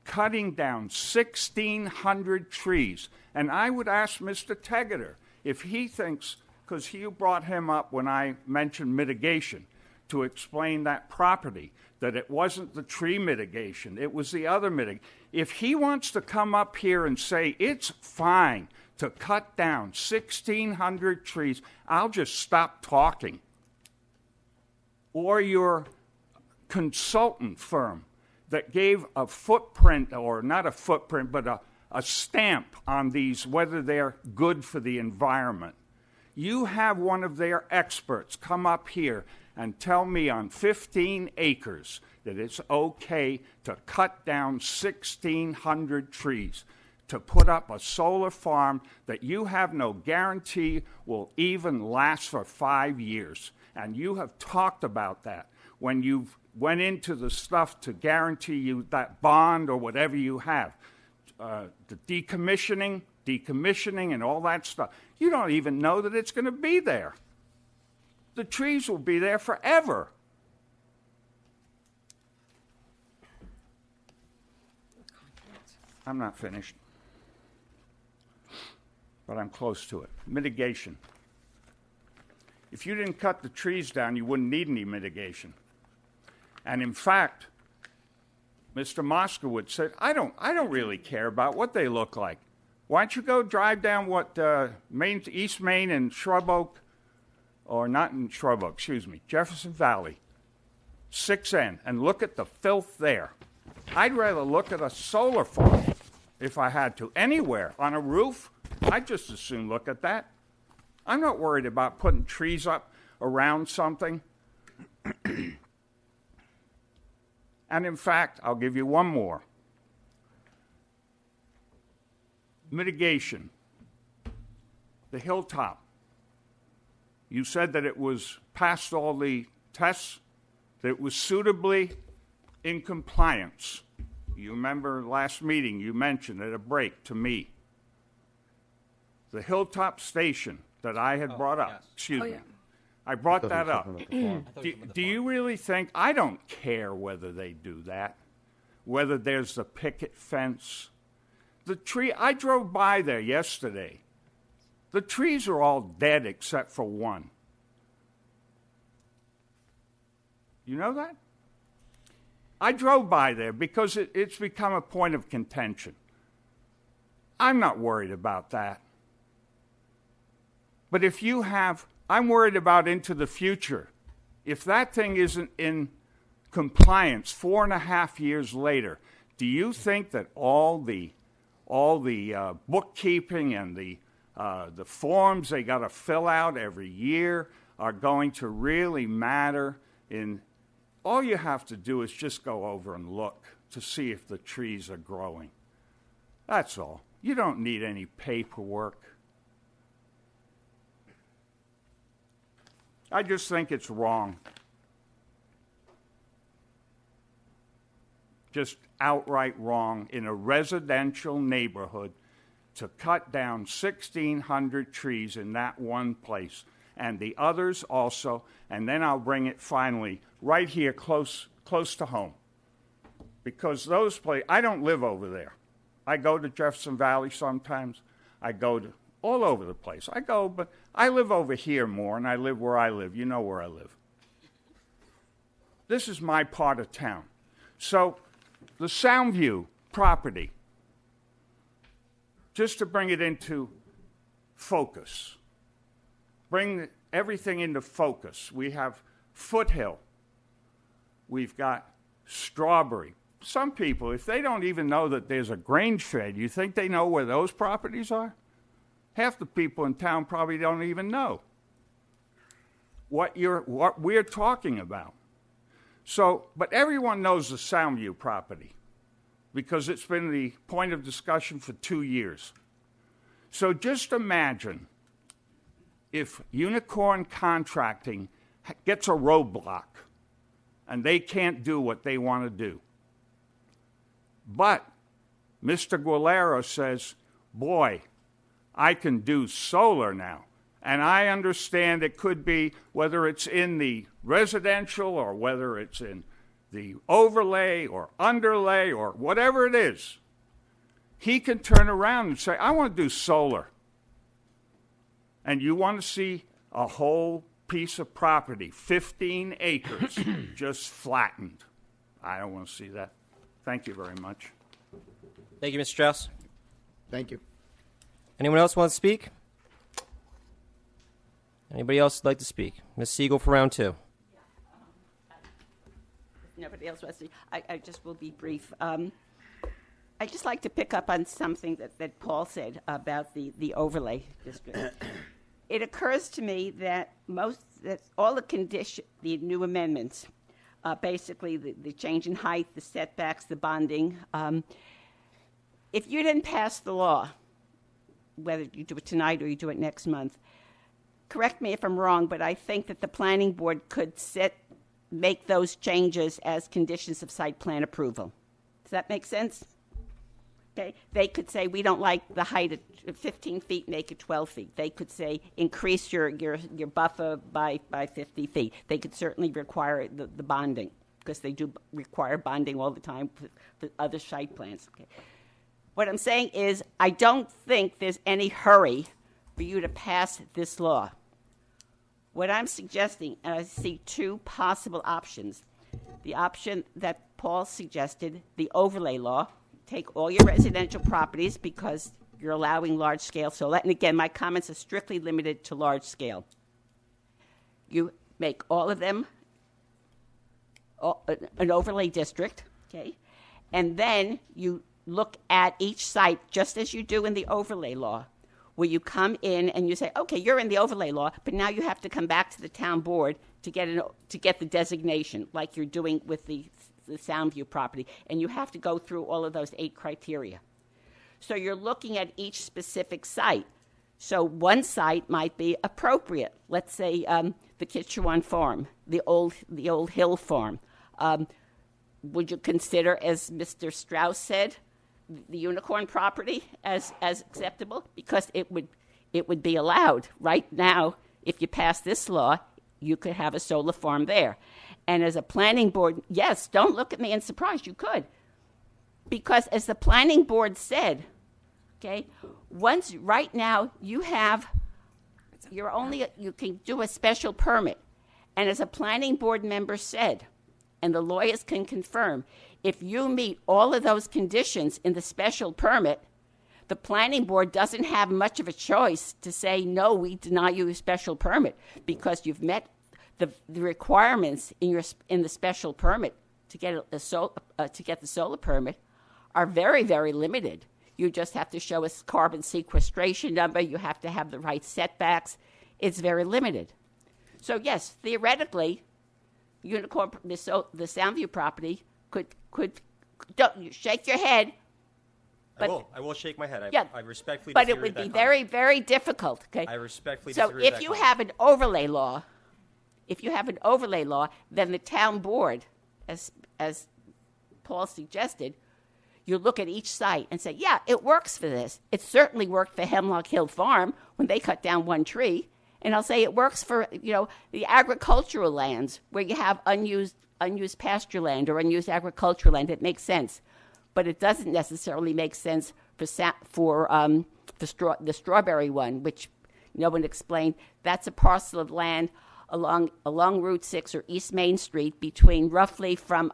cutting down 1,600 trees. And I would ask Mr. Tegeter if he thinks, because you brought him up when I mentioned mitigation, to explain that property, that it wasn't the tree mitigation, it was the other mitigation. If he wants to come up here and say it's fine to cut down 1,600 trees, I'll just stop talking. Or your consultant firm that gave a footprint, or not a footprint, but a stamp on these, whether they're good for the environment. You have one of their experts come up here and tell me on 15 acres that it's okay to cut down 1,600 trees to put up a solar farm that you have no guarantee will even last for 5 years. And you have talked about that when you went into the stuff to guarantee you that bond or whatever you have. The decommissioning and all that stuff. You don't even know that it's going to be there. The trees will be there forever. I'm not finished, but I'm close to it. Mitigation. If you didn't cut the trees down, you wouldn't need any mitigation. And in fact, Mr. Moskowitz said, I don't really care about what they look like. Why don't you go drive down East Main and Shrub Oak, or not in Shrub Oak, Jefferson Valley, 6N, and look at the filth there. I'd rather look at a solar farm, if I had to, anywhere. On a roof, I'd just as soon look at that. I'm not worried about putting trees up around something. And in fact, I'll give you one more. Mitigation. The hilltop. You said that it was passed all the tests, that it was suitably in compliance. You remember last meeting you mentioned at a break to me. The hilltop station that I had brought up, I brought that up. Do you really think, I don't care whether they do that, whether there's the picket fence. The tree, I drove by there yesterday. The trees are all dead except for one. You know that? I drove by there because it's become a point of contention. I'm not worried about that. But if you have, I'm worried about into the future. If that thing isn't in compliance 4.5 years later, do you think that all the bookkeeping and the forms they got to fill out every year are going to really matter? All you have to do is just go over and look to see if the trees are growing. That's all. You don't need any paperwork. I just think it's wrong. Just outright wrong in a residential neighborhood to cut down 1,600 trees in that one place, and the others also, and then I'll bring it finally right here close to home. Because those places, I don't live over there. I go to Jefferson Valley sometimes. I go to all over the place. I go, but I live over here more, and I live where I live. You know where I live. This is my part of town. So the Soundview property, just to bring it into focus, bring everything into focus. We have Foothill. We've got Strawberry. Some people, if they don't even know that there's a grain shed, you think they know where those properties are? Half the people in town probably don't even know what we're talking about. So, but everyone knows the Soundview property because it's been the point of discussion for 2 years. So just imagine if Unicorn Contracting gets a roadblock and they can't do what they want to do. But Mr. Guilera says, boy, I can do solar now. And I understand it could be whether it's in the residential or whether it's in the overlay or underlay or whatever it is. He can turn around and say, I want to do solar. And you want to see a whole piece of property, 15 acres, just flattened. I don't want to see that. Thank you very much. Thank you, Mr. Strauss. Thank you. Anyone else want to speak? Anybody else like to speak? Ms. Siegel for round two. Nobody else wants to. I just will be brief. I just like to pick up on something that Paul said about the overlay district. It occurs to me that all the new amendments, basically the change in height, the setbacks, the bonding, if you didn't pass the law, whether you do it tonight or you do it next month, correct me if I'm wrong, but I think that the planning board could make those changes as conditions of site plan approval. Does that make sense? Okay. They could say, we don't like the height at 15 feet, make it 12 feet. They could say, increase your buffer by 50 feet. They could certainly require the bonding, because they do require bonding all the time for other site plans. Okay. What I'm saying is, I don't think there's any hurry for you to pass this law. What I'm suggesting, and I see two possible options. The option that Paul suggested, the overlay law, take all your residential properties because you're allowing large scale solar. And again, my comments are strictly limited to large scale. You make all of them an overlay district, okay? And then you look at each site just as you do in the overlay law, where you come in and you say, okay, you're in the overlay law, but now you have to come back to the town board to get the designation, like you're doing with the Soundview property, and you have to go through all of those 8 criteria. So you're looking at each specific site. So one site might be appropriate. Let's say the Kitchewan farm, the old Hill farm. Would you consider, as Mr. Strauss said, the Unicorn property as acceptable? Because it would be allowed. Right now, if you pass this law, you could have a solar farm there. And as a planning board, yes, don't look at me in surprise, you could. Because as the planning board said, okay, right now you can do a special permit. And as a planning board member said, and the lawyers can confirm, if you meet all of those conditions in the special permit, the planning board doesn't have much of a choice to say, no, we deny you a special permit, because you've met the requirements in the special permit to get the solar permit are very, very limited. You just have to show a carbon sequestration number. You have to have the right setbacks. It's very limited. So yes, theoretically, the Soundview property could don't you shake your head. I will shake my head. I respectfully but disagree it would with be that very, very difficult. Okay. I respectfully so disagree with if that you comment. have an overlay law, then the town board, as Paul suggested, you look at each site and say, yeah, it works for this. It certainly worked for Hemlock Hill Farm when they cut down one tree. And I'll say it works for, the agricultural lands where you have unused pasture land or unused agricultural land. It makes sense. But it doesn't necessarily make sense for the strawberry one, which no one explained. That's a parcel of land along Route 6 or East Main Street between roughly from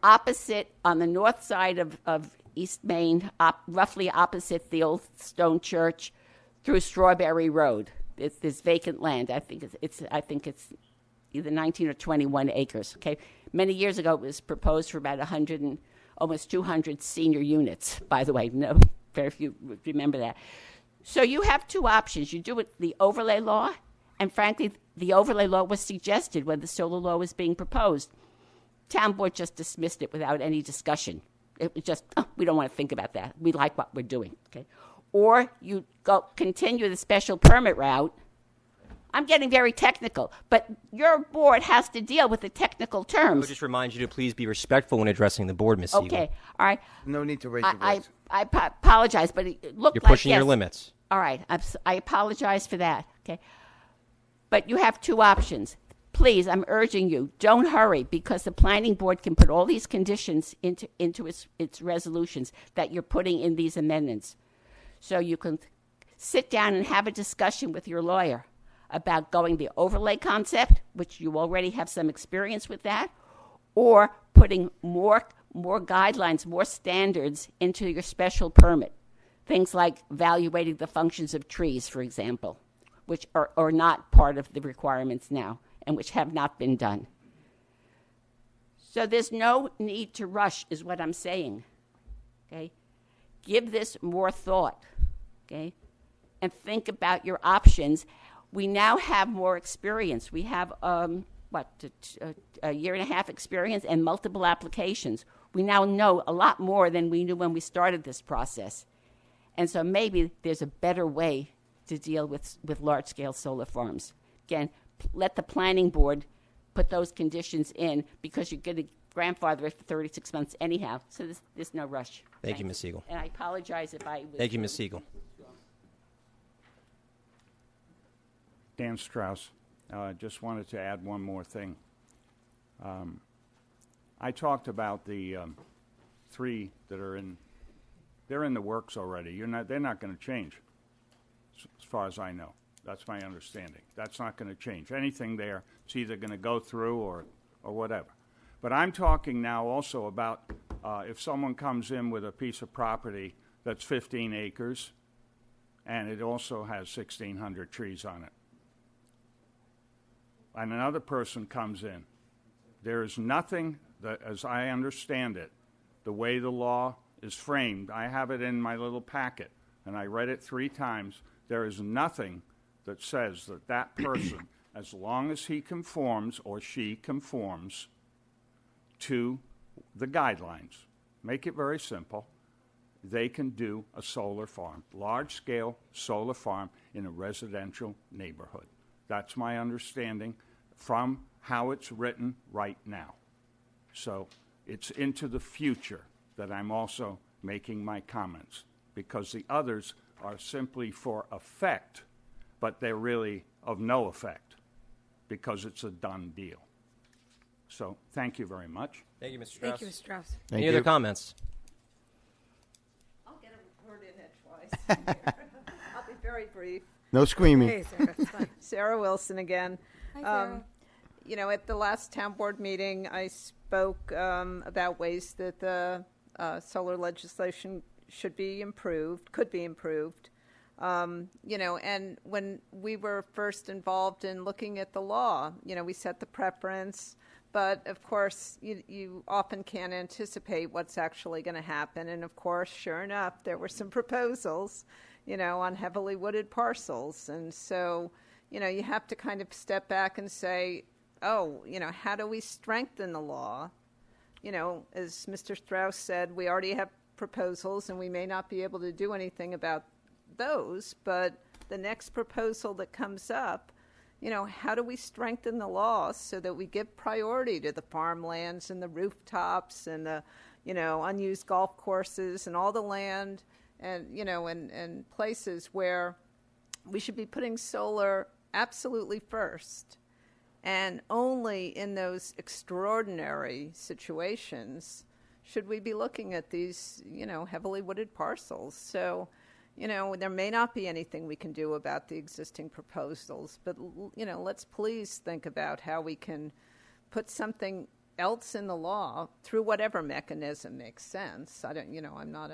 opposite on the north side of East Main, roughly opposite the old stone church, through Strawberry Road. It's this vacant land. I think it's either 19 or 21 acres. Okay, many years ago it was proposed for about 100 and almost 200 senior units. By the way, no, very few remember that. So you have two options. You do it the overlay law, and frankly, the overlay law was suggested when the solar law was being proposed. Town board just dismissed it without any discussion. It was just, we don't want to think about that. We like what we're doing. Okay, or you continue the special permit route. I'm getting very technical, but your board has to deal with the technical terms. I would just remind you to please be respectful when addressing the board, Ms. Siegel. Okay, all right. No need to raise your voice. I apologize, but it looked You're like pushing your limits. All right, I apologize for that. Okay, but you have two options. Please, I'm urging you, don't hurry, because the planning board can put all these conditions into its resolutions that you're putting in these amendments. So you can sit down and have a discussion with your lawyer about going the overlay concept, which you already have some experience with that, or putting more guidelines, more standards into your special permit. Things like evaluating the functions of trees, for example, which are not part of the requirements now and which have not been done. So there's no need to rush, is what I'm saying. Okay? Give this more thought, okay? And think about your options. We now have more experience. We have, a year and a half experience and multiple applications. We now know a lot more than we knew when we started this process. And so maybe there's a better way to deal with large-scale solar farms. Again, let the planning board put those conditions in, because you're going to grandfather it for 36 months anyhow. So there's no rush. Thank you, Ms. Siegel. And I apologize if I was... Thank you, Ms. Siegel. Dan Strauss. Just wanted to add one more thing. I talked about the three that are they're in the works already. They're not going to change, as far as I know. That's my understanding. That's not going to change. Anything there, it's either going to go through or whatever. But I'm talking now also about if someone comes in with a piece of property that's 15 acres and it also has 1,600 trees on it, and another person comes in, there is nothing that, as I understand it, the way the law is framed, I have it in my little packet, and I read it 3 times, there is nothing that says that person, as long as he conforms or she conforms to the guidelines, make it very simple, they can do a solar farm, large-scale solar farm in a residential neighborhood. That's my understanding from how it's written right now. So it's into the future that I'm also making my comments, because the others are simply for effect, but they're really of no effect because it's a done deal. So thank you very much. Thank you, Mr. Strauss. Thank you, Mr. Strauss. Any other comments? I'll get a word in edgewise. I'll be very brief. No screaming. Hey, Sarah, it's fine. Sarah Wilson again. Hi, Sarah. At the last town board meeting, I spoke about ways that the solar legislation should be improved, could be improved. And when we were first involved in looking at the law, we set the preference, but of course, you often can't anticipate what's actually going to happen. And of course, sure enough, there were some proposals, on heavily wooded parcels. And so, you have to kind of step back and say, how do we strengthen the law? As Mr. Strauss said, we already have proposals, and we may not be able to do anything about those, but the next proposal that comes up, how do we strengthen the law so that we give priority to the farmlands and the rooftops and the, unused golf courses and all the land and, and places where we should be putting solar absolutely first. And only in those extraordinary situations should we be looking at these, heavily wooded parcels. So, there may not be anything we can do about the existing proposals, but, let's please think about how we can put something else in the law through whatever mechanism makes sense. I'm not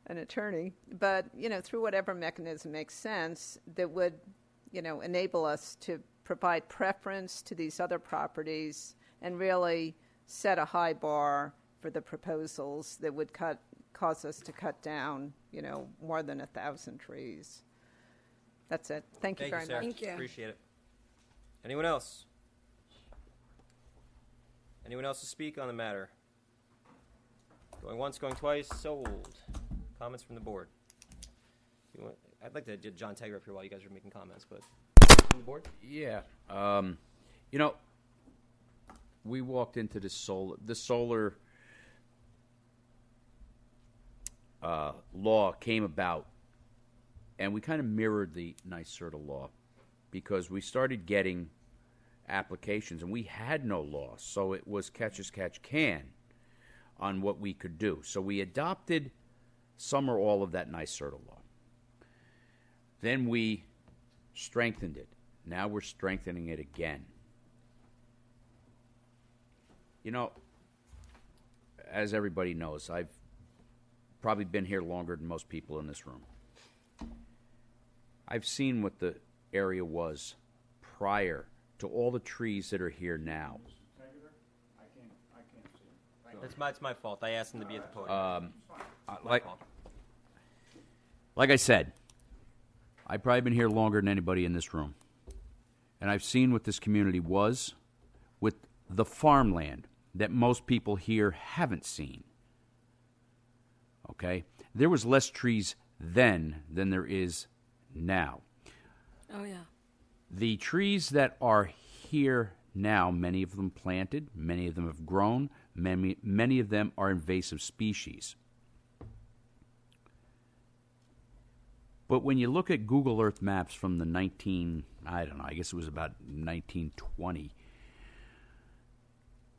an attorney, but, through whatever mechanism makes sense that would, enable us to provide preference to these other properties and really set a high bar for the proposals that would cause us to cut down, more than 1,000 trees. That's it. Thank you very Sarah. much. Appreciate it. Anyone else? Anyone else to speak on the matter? Going once, going twice, sold. Comments from the board. I'd like to get John Teger up here while you guys are making comments, but from the board? Yeah. We walked into the solar law came about, and we kind of mirrored the NYSERDA law because we started getting applications, and we had no law, so it was catch as catch can on what we could do. So we adopted some or all of that NYSERDA law. Then we strengthened it. Now we're strengthening it again. As everybody knows, I've probably been here longer than most people in this room. I've seen what the area was prior to all the trees that are here now. It's my fault. I asked him to be at the podium. Like I said, I've probably been here longer than anybody in this room. And I've seen what this community was with the farmland that most people here haven't seen. Okay? There was less trees then than there is now. Oh, yeah. The trees that are here now, many of them planted, many of them have grown, many of them are invasive species. But when you look at Google Earth maps from the I guess it was about 1920,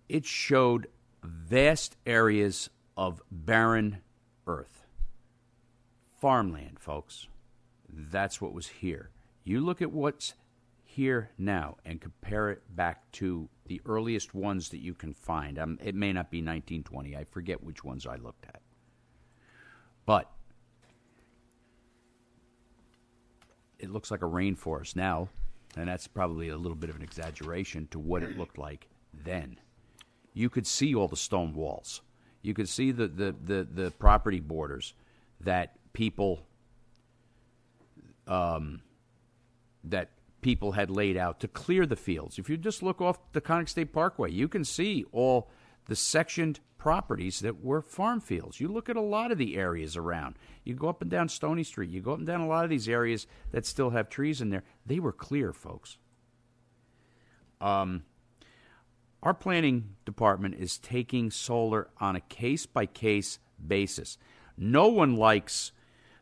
it showed vast areas of barren earth. Farmland, folks. That's what was here. You look at what's here now and compare it back to the earliest ones that you can find. It may not be 1920. I forget which ones I looked at. But it looks like a rainforest now, and that's probably a little bit of an exaggeration to what it looked like then. You could see all the stone walls. You could see the property borders that people had laid out to clear the fields. If you just look off the Conic State Parkway, you can see all the sectioned properties that were farm fields. You look at a lot of the areas around. You go up and down Stony Street. You go up and down a lot of these areas that still have trees in there. They were clear, folks. Our planning department is taking solar on a case-by-case basis. No one likes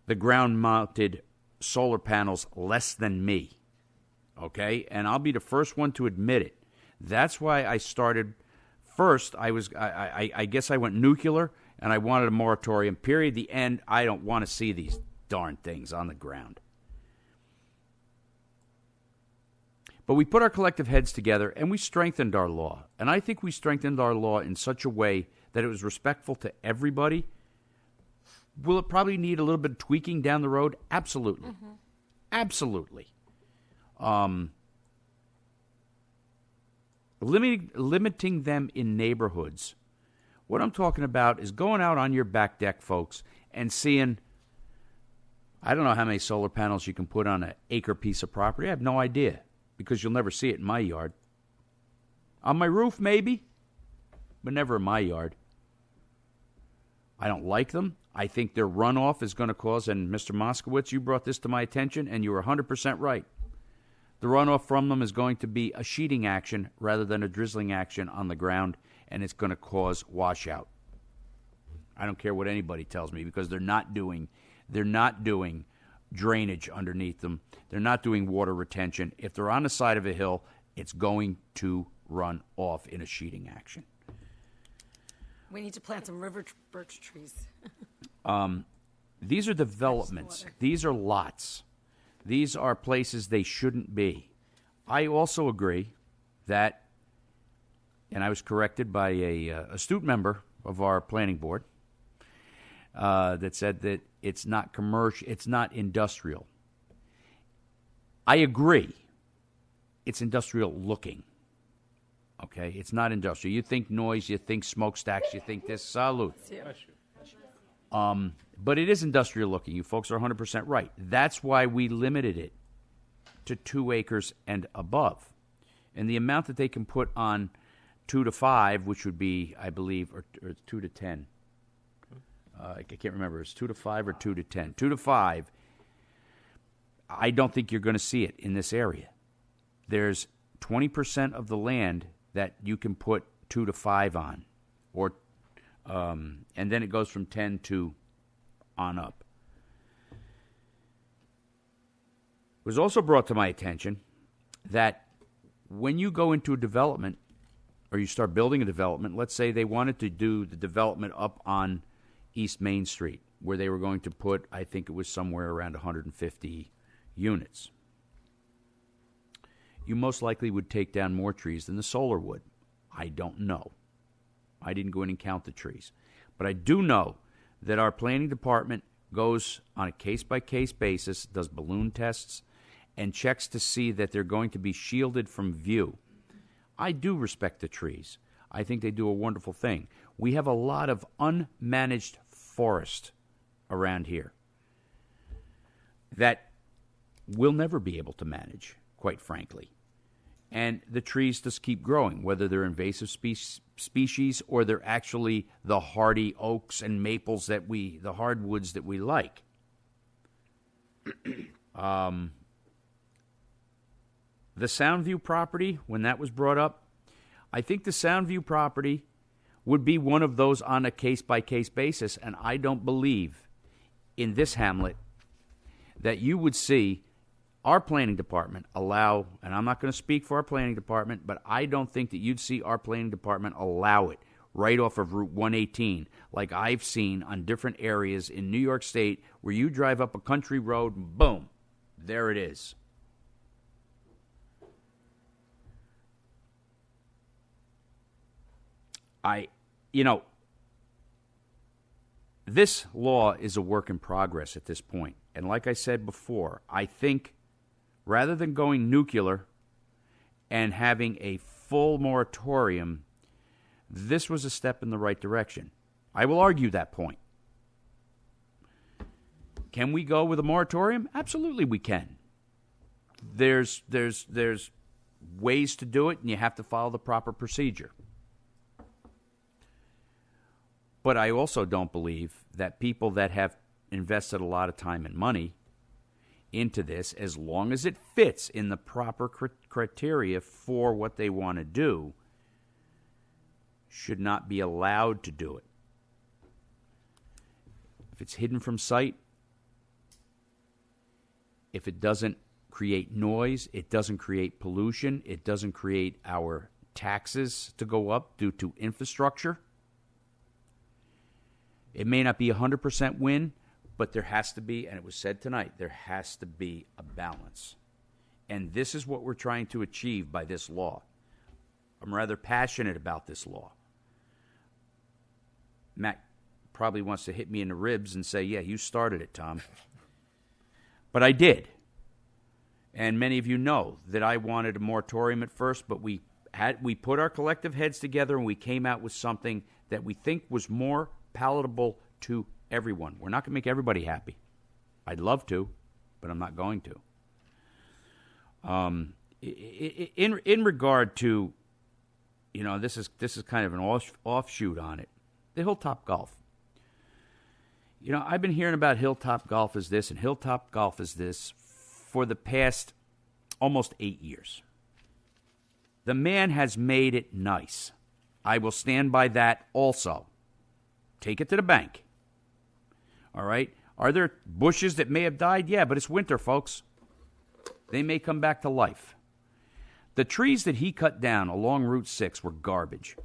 the ground-mounted solar panels less than me, okay? And I'll be the first one to admit it. That's why I started first. I guess I went nuclear, and I wanted a moratorium. Period. The end. I don't want to see these darn things on the ground. But we put our collective heads together, and we strengthened our law. And I think we strengthened our law in such a way that it was respectful to everybody. Will it probably need a little bit of tweaking down the road? Absolutely. Mm-hmm. Absolutely. Limiting them in neighborhoods. What I'm talking about is going out on your back deck, folks, and seeing, I don't know how many solar panels you can put on an acre piece of property. I have no idea, because you'll never see it in my yard. On my roof, maybe, but never in my yard. I don't like them. I think their runoff is going to cause, and Mr. Moskowitz, you brought this to my attention, and you were 100% right. The runoff from them is going to be a sheeting action rather than a drizzling action on the ground, and it's going to cause washout. I don't care what anybody tells me, because they're not doing drainage underneath them. They're not doing water retention. If they're on the side of a hill, it's going to run off in a sheeting action. We need to plant some river birch trees. These are developments. These are lots. These are places they shouldn't be. I also agree that, and I was corrected by a astute member of our planning board that said that it's not commercial, it's not industrial. I agree. It's industrial looking. Okay, it's not industrial. You think noise, you think smokestacks, you think this. Salute. But it is industrial looking. You folks are 100% right. That's why we limited it to 2 acres and above. And the amount that they can put on 2 to 5, which would be, I believe, or 2 to 10. I can't remember. It's 2 to 5 or 2 to 10. 2 to 5, I don't think you're going to see it in this area. There's 20% of the land that you can put 2 to 5 on, or and then it goes from 10 to on up. It was also brought to my attention that when you go into a development, or you start building a development, let's say they wanted to do the development up on East Main Street, where they were going to put, I think it was somewhere around 150 units. You most likely would take down more trees than the solar would. I don't know. I didn't go in and count the trees. But I do know that our planning department goes on a case-by-case basis, does balloon tests, and checks to see that they're going to be shielded from view. I do respect the trees. I think they do a wonderful thing. We have a lot of unmanaged forest around here that we'll never be able to manage, quite frankly. And the trees just keep growing, whether they're invasive species or they're actually the hardy oaks and maples the hardwoods that we like. The Soundview property, when that was brought up, I think the Soundview property would be one of those on a case-by-case basis, and I don't believe in this hamlet that you would see our planning department allow, and I'm not going to speak for our planning department, but I don't think that you'd see our planning department allow it right off of Route 118, like I've seen on different areas in New York State, where you drive up a country road and boom, there it is. This law is a work in progress at this point. And like I said before, I think rather than going nuclear and having a full moratorium, this was a step in the right direction. I will argue that point. Can we go with a moratorium? Absolutely we can. There's ways to do it, and you have to follow the proper procedure. But I also don't believe that people that have invested a lot of time and money into this, as long as it fits in the proper criteria for what they want to do, should not be allowed to do it. If it's hidden from sight, if it doesn't create noise, it doesn't create pollution, it doesn't create our taxes to go up due to infrastructure, it may not be 100% win, but there has to be, and it was said tonight, there has to be a balance. And this is what we're trying to achieve by this law. I'm rather passionate about this law. Matt probably wants to hit me in the ribs and say, yeah, you started it, Tom. But I did. And many of you know that I wanted a moratorium at first, but we put our collective heads together and we came out with something that we think was more palatable to everyone. We're not going to make everybody happy. I'd love to, but I'm not going to. In regard to, this is kind of an offshoot on it. The Hilltop Golf. You know, I've been hearing about Hilltop Golf is this and Hilltop Golf is this for the past almost 8 years. The man has made it nice. I will stand by that also. Take it to the bank. All right? Are there bushes that may have died? Yeah, but it's winter, folks. They may come back to life. The trees that he cut down along Route 6 were garbage.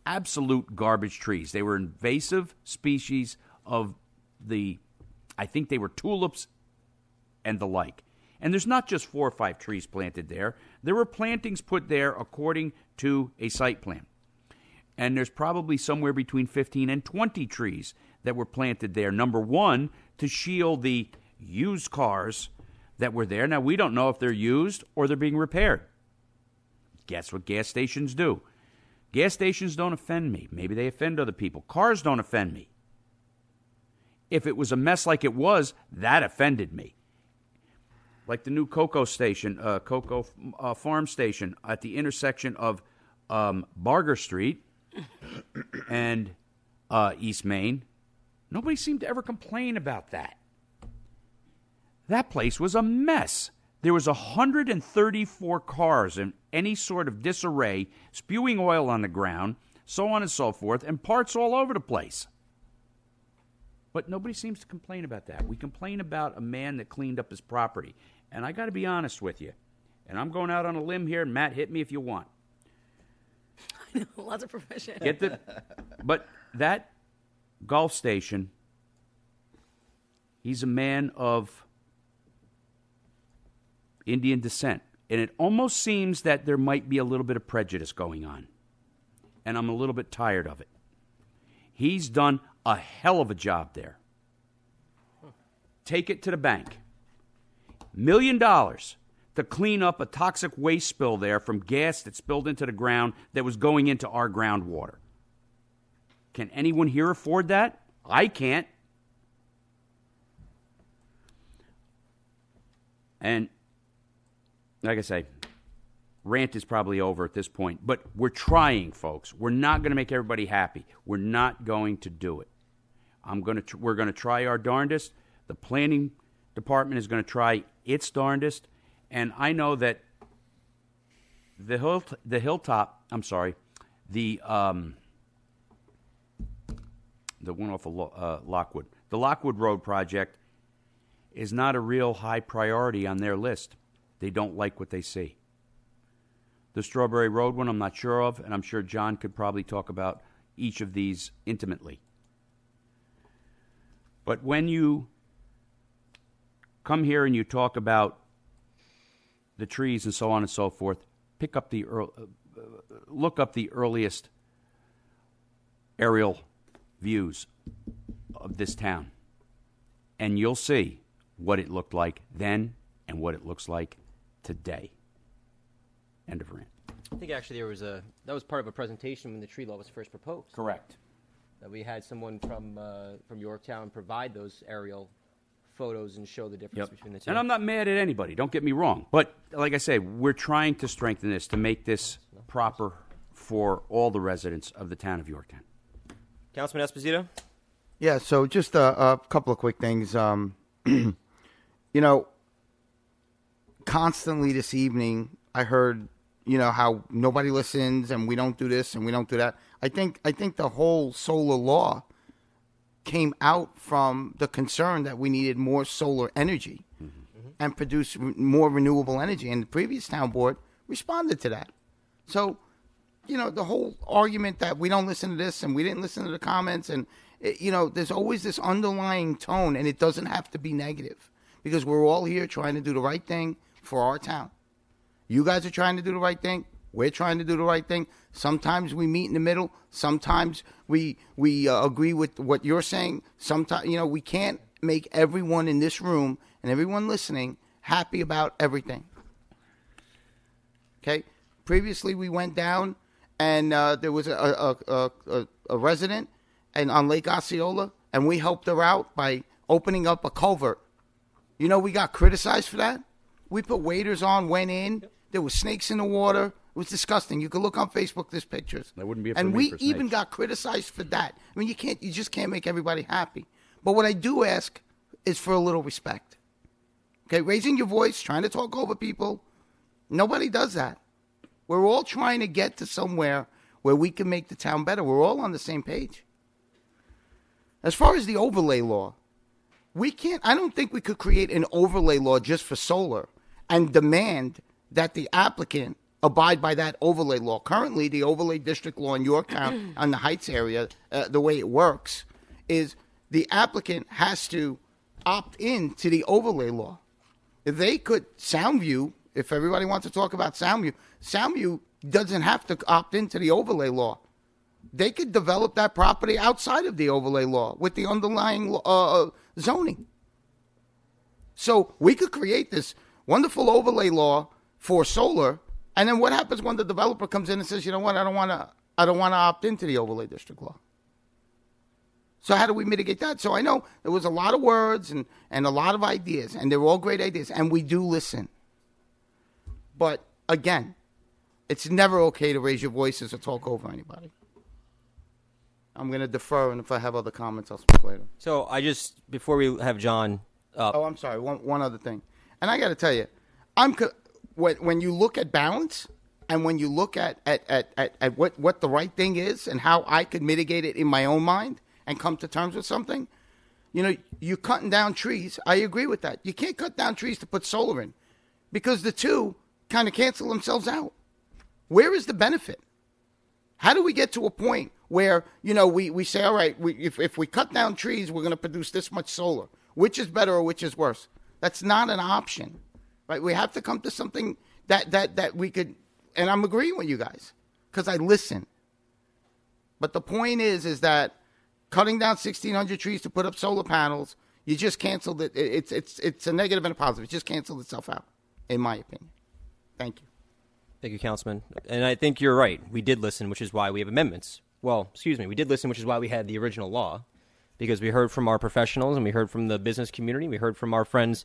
Absolute garbage trees. They were invasive species of I think they were tulips and the like. And there's not just 4 or 5 trees planted there. There were plantings put there according to a site plan. And there's probably somewhere between 15 and 20 trees that were planted there. Number one, to shield the used cars that were there. Now, we don't know if they're used or they're being repaired. Guess what gas stations do? Gas stations don't offend me. Maybe they offend other people. Cars don't offend me. If it was a mess like it was, that offended me. Like the new cocoa station, farm station at the intersection of Barger Street and East Main. Nobody seemed to ever complain about that. That place was a mess. There was 134 cars in any sort of disarray, spewing oil on the ground, so on and so forth, and parts all over the place. But nobody seems to complain about that. We complain about a man that cleaned up his property. And I got to be honest with you. And I'm going out on a limb here, and Matt, hit me if you want. I know, lots of profession. But that golf station, he's a man of Indian descent. And it almost seems that there might be a little bit of prejudice going on. And I'm a little bit tired of it. He's done a hell of a job there. Take it to the bank. $1 million to clean up a toxic waste spill there from gas that spilled into the ground that was going into our groundwater. Can anyone here afford that? I can't. And like I say, rant is probably over at this point, but we're trying, folks. We're not going to make everybody happy. We're not going to do it. We're going to try our darndest. The planning department is going to try its darndest, and I know that the one off of Lockwood, the Lockwood Road project is not a real high priority on their list. They don't like what they see. The Strawberry Road one I'm not sure of, and I'm sure John could probably talk about each of these intimately. But when you come here and you talk about the trees and so on and so forth, look up the earliest aerial views of this town, and you'll see what it looked like then and what it looks like today. End of rant. I think actually that was part of a presentation when the tree law was first proposed. Correct. That we had someone from Yorktown provide those aerial photos and show the difference between the two. And I'm not mad at anybody, don't get me wrong. But like I say, we're trying to strengthen this to make this proper for all the residents of the town of Yorktown. Councilman Esposito? Yeah, so just a couple of quick things. You know, constantly this evening I heard, how nobody listens and we don't do this and we don't do that. I think the whole solar law came out from the concern that we needed more solar energy and produce more renewable energy. And the previous town board responded to that. So, the whole argument that we don't listen to this and we didn't listen to the comments and, there's always this underlying tone, and it doesn't have to be negative because we're all here trying to do the right thing for our town. You guys are trying to do the right thing. We're trying to do the right thing. Sometimes we meet in the middle. Sometimes we agree with what you're saying. Sometimes, we can't make everyone in this room and everyone listening happy about everything. Okay? Previously, we went down and there was a resident on Lake Osceola, and we helped her out by opening up a culvert. We got criticized for that. We put waders on, went in. There were snakes in the water. It was disgusting. You can look on Facebook. There's pictures. That wouldn't be and we even got criticized for that. I mean, you just can't make everybody happy. But what I do ask is for a little respect. Okay, raising your voice, trying to talk over people, nobody does that. We're all trying to get to somewhere where we can make the town better. We're all on the same page. As far as the overlay law, I don't think we could create an overlay law just for solar and demand that the applicant abide by that overlay law. Currently, the overlay district law in Yorktown on the Heights area, the way it works, is the applicant has to opt in to the overlay law. If they could, Soundview, if everybody wants to talk about Soundview doesn't have to opt into the overlay law. They could develop that property outside of the overlay law with the underlying zoning. So we could create this wonderful overlay law for solar, and then what happens when the developer comes in and says, you know what, I don't want to opt into the overlay district law. So how do we mitigate that? So I know there was a lot of words and a lot of ideas, and they're all great ideas, and we do listen. But again, it's never okay to raise your voices or talk over anybody. I'm going to defer, and if I have other comments, I'll speak later. So before we have John up. Oh, I'm sorry. One other thing. And I got to tell you, when you look at balance and when you look at what the right thing is and how I could mitigate it in my own mind and come to terms with something, you're cutting down trees. I agree with that. You can't cut down trees to put solar in because the two kind of cancel themselves out. Where is the benefit? How do we get to a point where, we say, all right, if we cut down trees, we're going to produce this much solar. Which is better or which is worse? That's not an option, right? We have to come to something that we could, and I'm agreeing with you guys because I listen. But the point is that cutting down 1,600 trees to put up solar panels, you just canceled it. It's a negative and a positive. It just canceled itself out, in my opinion. Thank you. Thank you, Councilman. And I think you're right. We did listen, which is why we have amendments. Well, excuse me. We did listen, which is why we had the original law, because we heard from our professionals and we heard from the business community. We heard from our friends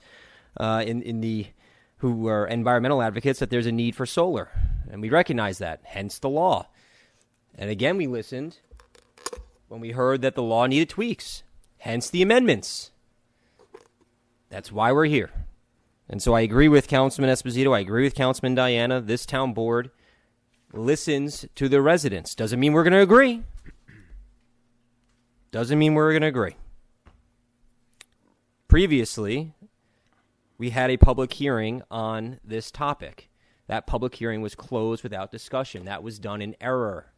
who are environmental advocates that there's a need for solar, and we recognize that. Hence the law. And again, we listened when we heard that the law needed tweaks. Hence the amendments. That's why we're here. And so I agree with Councilman Esposito. I agree with Councilman Diana. This town board listens to the residents. Doesn't mean we're going to agree. Doesn't mean we're going to agree. Previously, we had a public hearing on this topic. That public hearing was closed without discussion. That was done in error.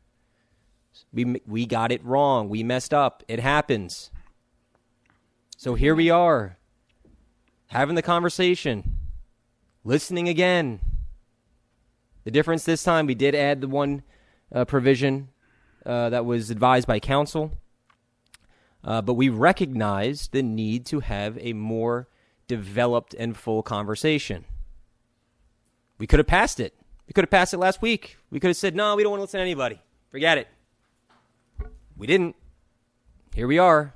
We got it wrong. We messed up. It happens. So here we are, having the conversation, listening again. The difference this time, we did add the one provision that was advised by council, but we recognized the need to have a more developed and full conversation. We could have passed it. We could have passed it last week. We could have said, no, we don't want to listen to anybody. Forget it. We didn't. Here we are.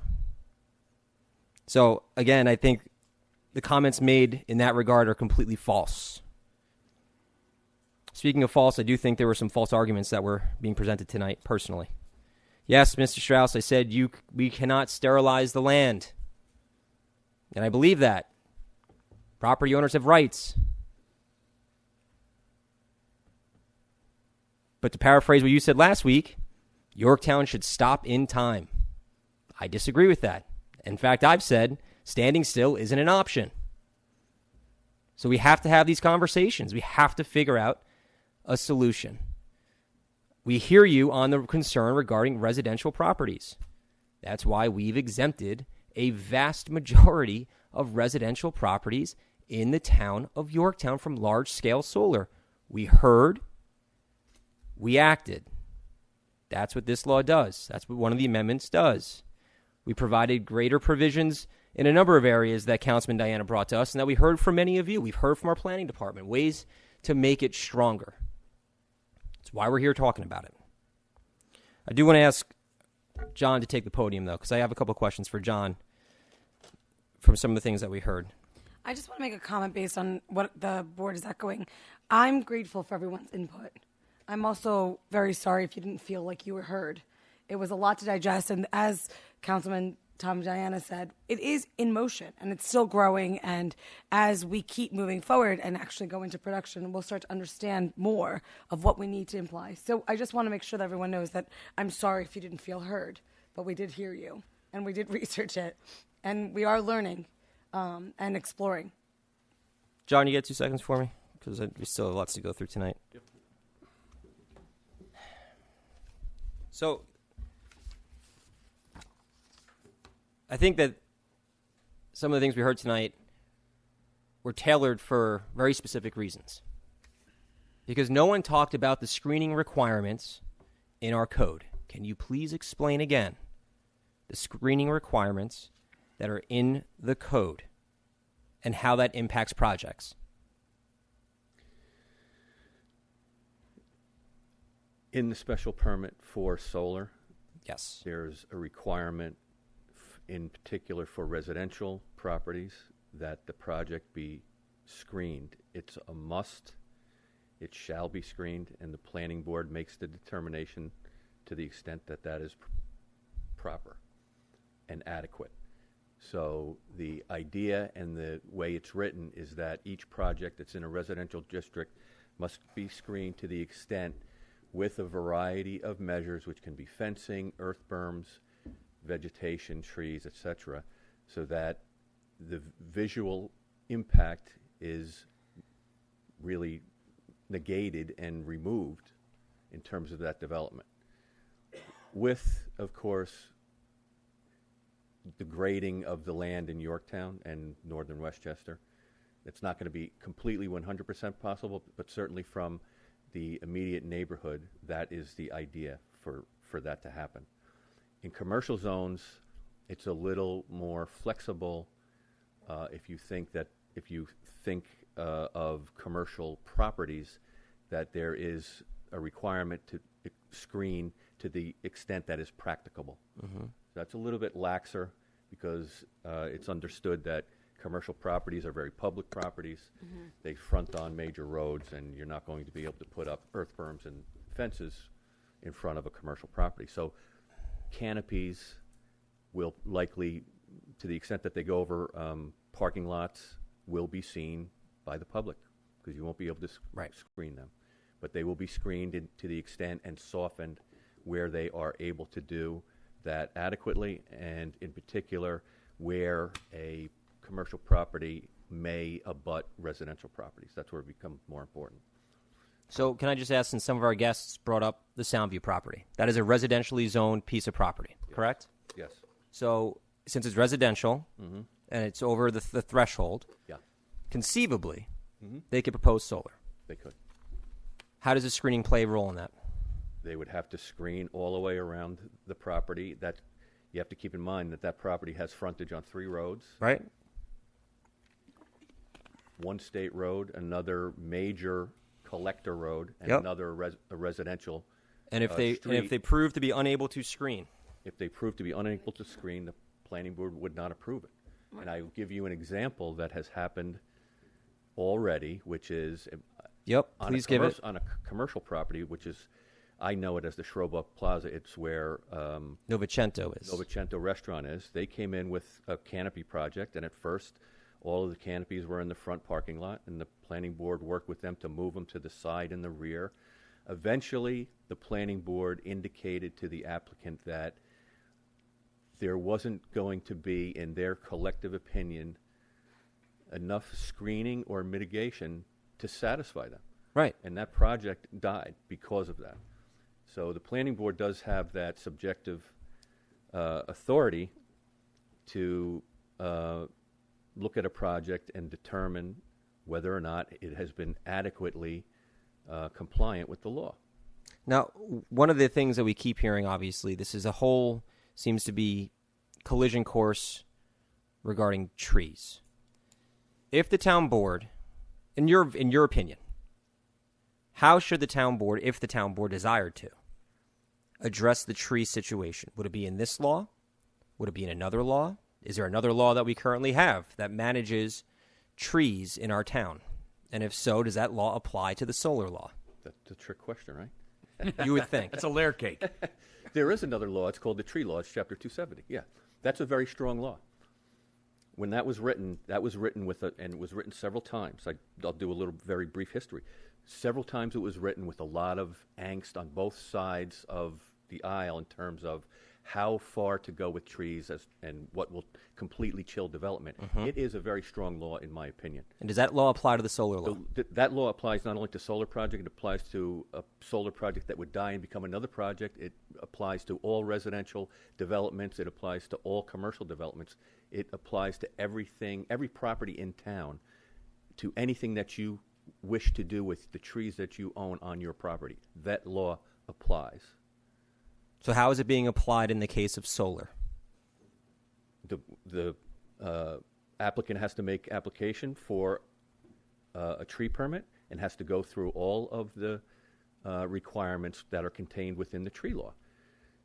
So, again, I think the comments made in that regard are completely false. Speaking of false, I do think there were some false arguments that were being presented tonight, personally. Yes, Mr. Strauss, I said we cannot sterilize the land. And I believe that. Property owners have rights. But to paraphrase what you said last week, Yorktown should stop in time. I disagree with that. In fact, I've said standing still isn't an option. So we have to have these conversations. We have to figure out a solution. We hear you on the concern regarding residential properties. That's why we've exempted a vast majority of residential properties in the town of Yorktown from large-scale solar. We heard, we acted. That's what this law does. That's what one of the amendments does. We provided greater provisions in a number of areas that Councilman Diana brought to us and that we heard from many of you. We've heard from our planning department, ways to make it stronger. That's why we're here talking about it. I do want to ask John to take the podium, though, because I have a couple of questions for John from some of the things that we heard. I just want to make a comment based on what the board is echoing. I'm grateful for everyone's input. I'm also very sorry if you didn't feel like you were heard. It was a lot to digest, and as Councilman Tom and Diana said, it is in motion and it's still growing. And as we keep moving forward and actually go into production, we'll start to understand more of what we need to imply. So I just want to make sure that everyone knows that I'm sorry if you didn't feel heard, but we did hear you and we did research it and we are learning and exploring. John, you get 2 seconds for me? Because we still have lots to go through tonight. Yep. So I think that some of the things we heard tonight were tailored for very specific reasons. Because no one talked about the screening requirements in our code. Can you please explain again the screening requirements that are in the code and how that impacts projects? In the special permit for solar, yes, there's a requirement in particular for residential properties that the project be screened. It's a must. It shall be screened, and the planning board makes the determination to the extent that that is proper and adequate. So the idea and the way it's written is that each project that's in a residential district must be screened to the extent with a variety of measures, which can be fencing, earth berms, vegetation, trees, etc., so that the visual impact is really negated and removed in terms of that development. With, of course, the grading of the land in Yorktown and northern Westchester, it's not going to be completely 100% possible, but certainly from the immediate neighborhood, that is the idea for that to happen. In commercial zones, it's a little more flexible if you think of commercial properties, that there is a requirement to screen to the extent that is practicable. Mm-hmm. That's a little bit laxer because it's understood that commercial properties are very public properties. Mm-hmm. They front on major roads, and you're not going to be able to put up earth berms and fences in front of a commercial property. So canopies will likely, to the extent that they go over parking lots, will be seen by the public because you won't be able to screen them. But they will be screened to the extent and softened where they are able to do that adequately, and in particular where a commercial property may abut residential properties. That's where it becomes more important. So can I just ask, since some of our guests brought up the Soundview property, that is a residentially zoned piece of property, correct? Yes. So since it's residential Mm-hmm. and it's over the threshold, Yeah. conceivably, Mhm. they could propose solar. They could. How does the screening play a role in that? They would have to screen all the way around the property. That you have to keep in mind that property has frontage on 3 roads. Right. One state road, another major collector road, and Yep. another a residential. And if they street. prove to be unable to screen, If they prove to be unable to screen, the planning board would not approve it. And I will give you an example that has happened already, which is on please a give it. on a commercial property, which is, I know it as the Schrobuck Plaza. It's where Novecento is. Novecento restaurant is. They came in with a canopy project, and at first, all of the canopies were in the front parking lot, and the planning board worked with them to move them to the side and the rear. Eventually, the planning board indicated to the applicant that there wasn't going to be, in their collective opinion, enough screening or mitigation to satisfy them. Right. And that project died because of that. So the planning board does have that subjective authority to look at a project and determine whether or not it has been adequately compliant with the law. Now, one of the things that we keep hearing, obviously, this is a whole, seems to be collision course regarding trees. If the town board, in your opinion, how should the town board, if the town board desired to, address the tree situation? Would it be in this law? Would it be in another law? Is there another law that we currently have that manages trees in our town? And if so, does that law apply to the solar law? That's a trick question, right? You would think. It's a layer cake. There is another law. It's called the tree law. It's Chapter 270. Yeah. That's a very strong law. When that was written and it was written several times. I'll do a little very brief history. Several times it was written with a lot of angst on both sides of the aisle in terms of how far to go with trees and what will completely chill development. It is a very strong law, in my opinion. And does that law apply to the solar law? That law applies not only to solar project, it applies to a solar project that would die and become another project. It applies to all residential developments. It applies to all commercial developments. It applies to everything, every property in town, to anything that you wish to do with the trees that you own on your property. That law applies. So how is it being applied in the case of solar? The applicant has to make application for a tree permit and has to go through all of the requirements that are contained within the tree law.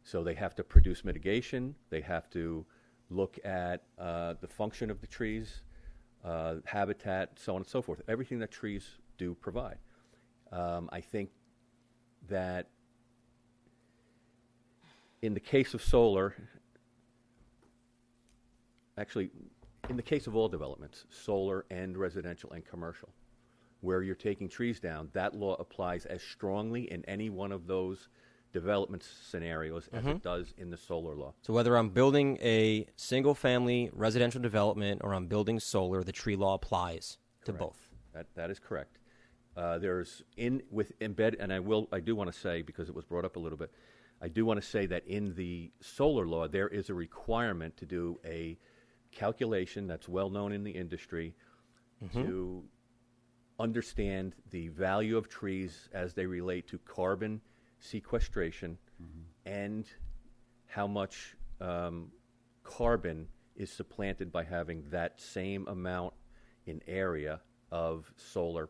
So they have to produce mitigation. They have to look at the function of the trees, habitat, so on and so forth. Everything that trees do provide. I think that in the case of solar, actually, in the case of all developments, solar and residential and commercial, where you're taking trees down, that law applies as strongly in any one of those development scenarios as it does in the solar law. So whether I'm building a single-family residential development or I'm building solar, the tree law applies to both. That is correct. There's embed, and I do want to say, because it was brought up a little bit, I do want to say that in the solar law there is a requirement to do a calculation that's well known in the industry to understand the value of trees as they relate to carbon sequestration and how much carbon is supplanted by having that same amount in area of solar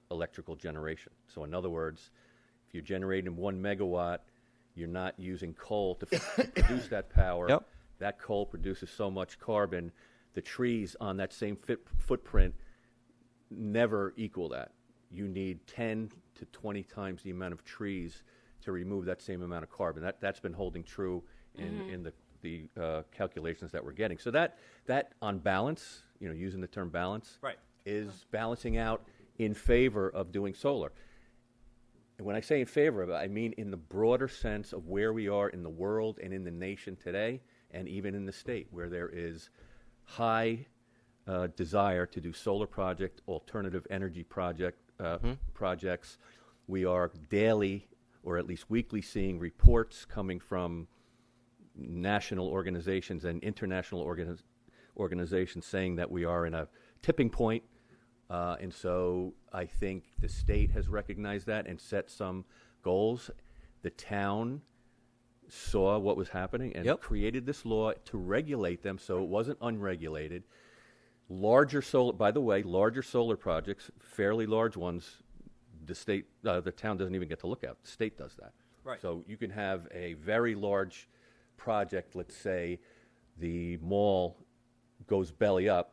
electrical generation. So in other words, if you're generating 1 megawatt, you're not using coal to produce that power. Yep. That coal produces so much carbon. The trees on that same footprint never equal that. You need 10 to 20 times the amount of trees to remove that same amount of carbon. That's been holding true in the calculations that we're getting. So that on balance, using the term balance, is balancing out in favor of doing solar. And when I say in favor of it, I mean in the broader sense of where we are in the world and in the nation today, and even in the state, where there is high desire to do solar project, alternative energy projects. We are daily, or at least weekly, seeing reports coming from national organizations and international organizations saying that we are in a tipping point. And so I think the state has recognized that and set some goals. The town saw what was happening and created this law to regulate them so it wasn't unregulated. Larger solar projects, fairly large ones, the town doesn't even get to look at. The state does that. Right. So you can have a very large project, let's say the mall goes belly up,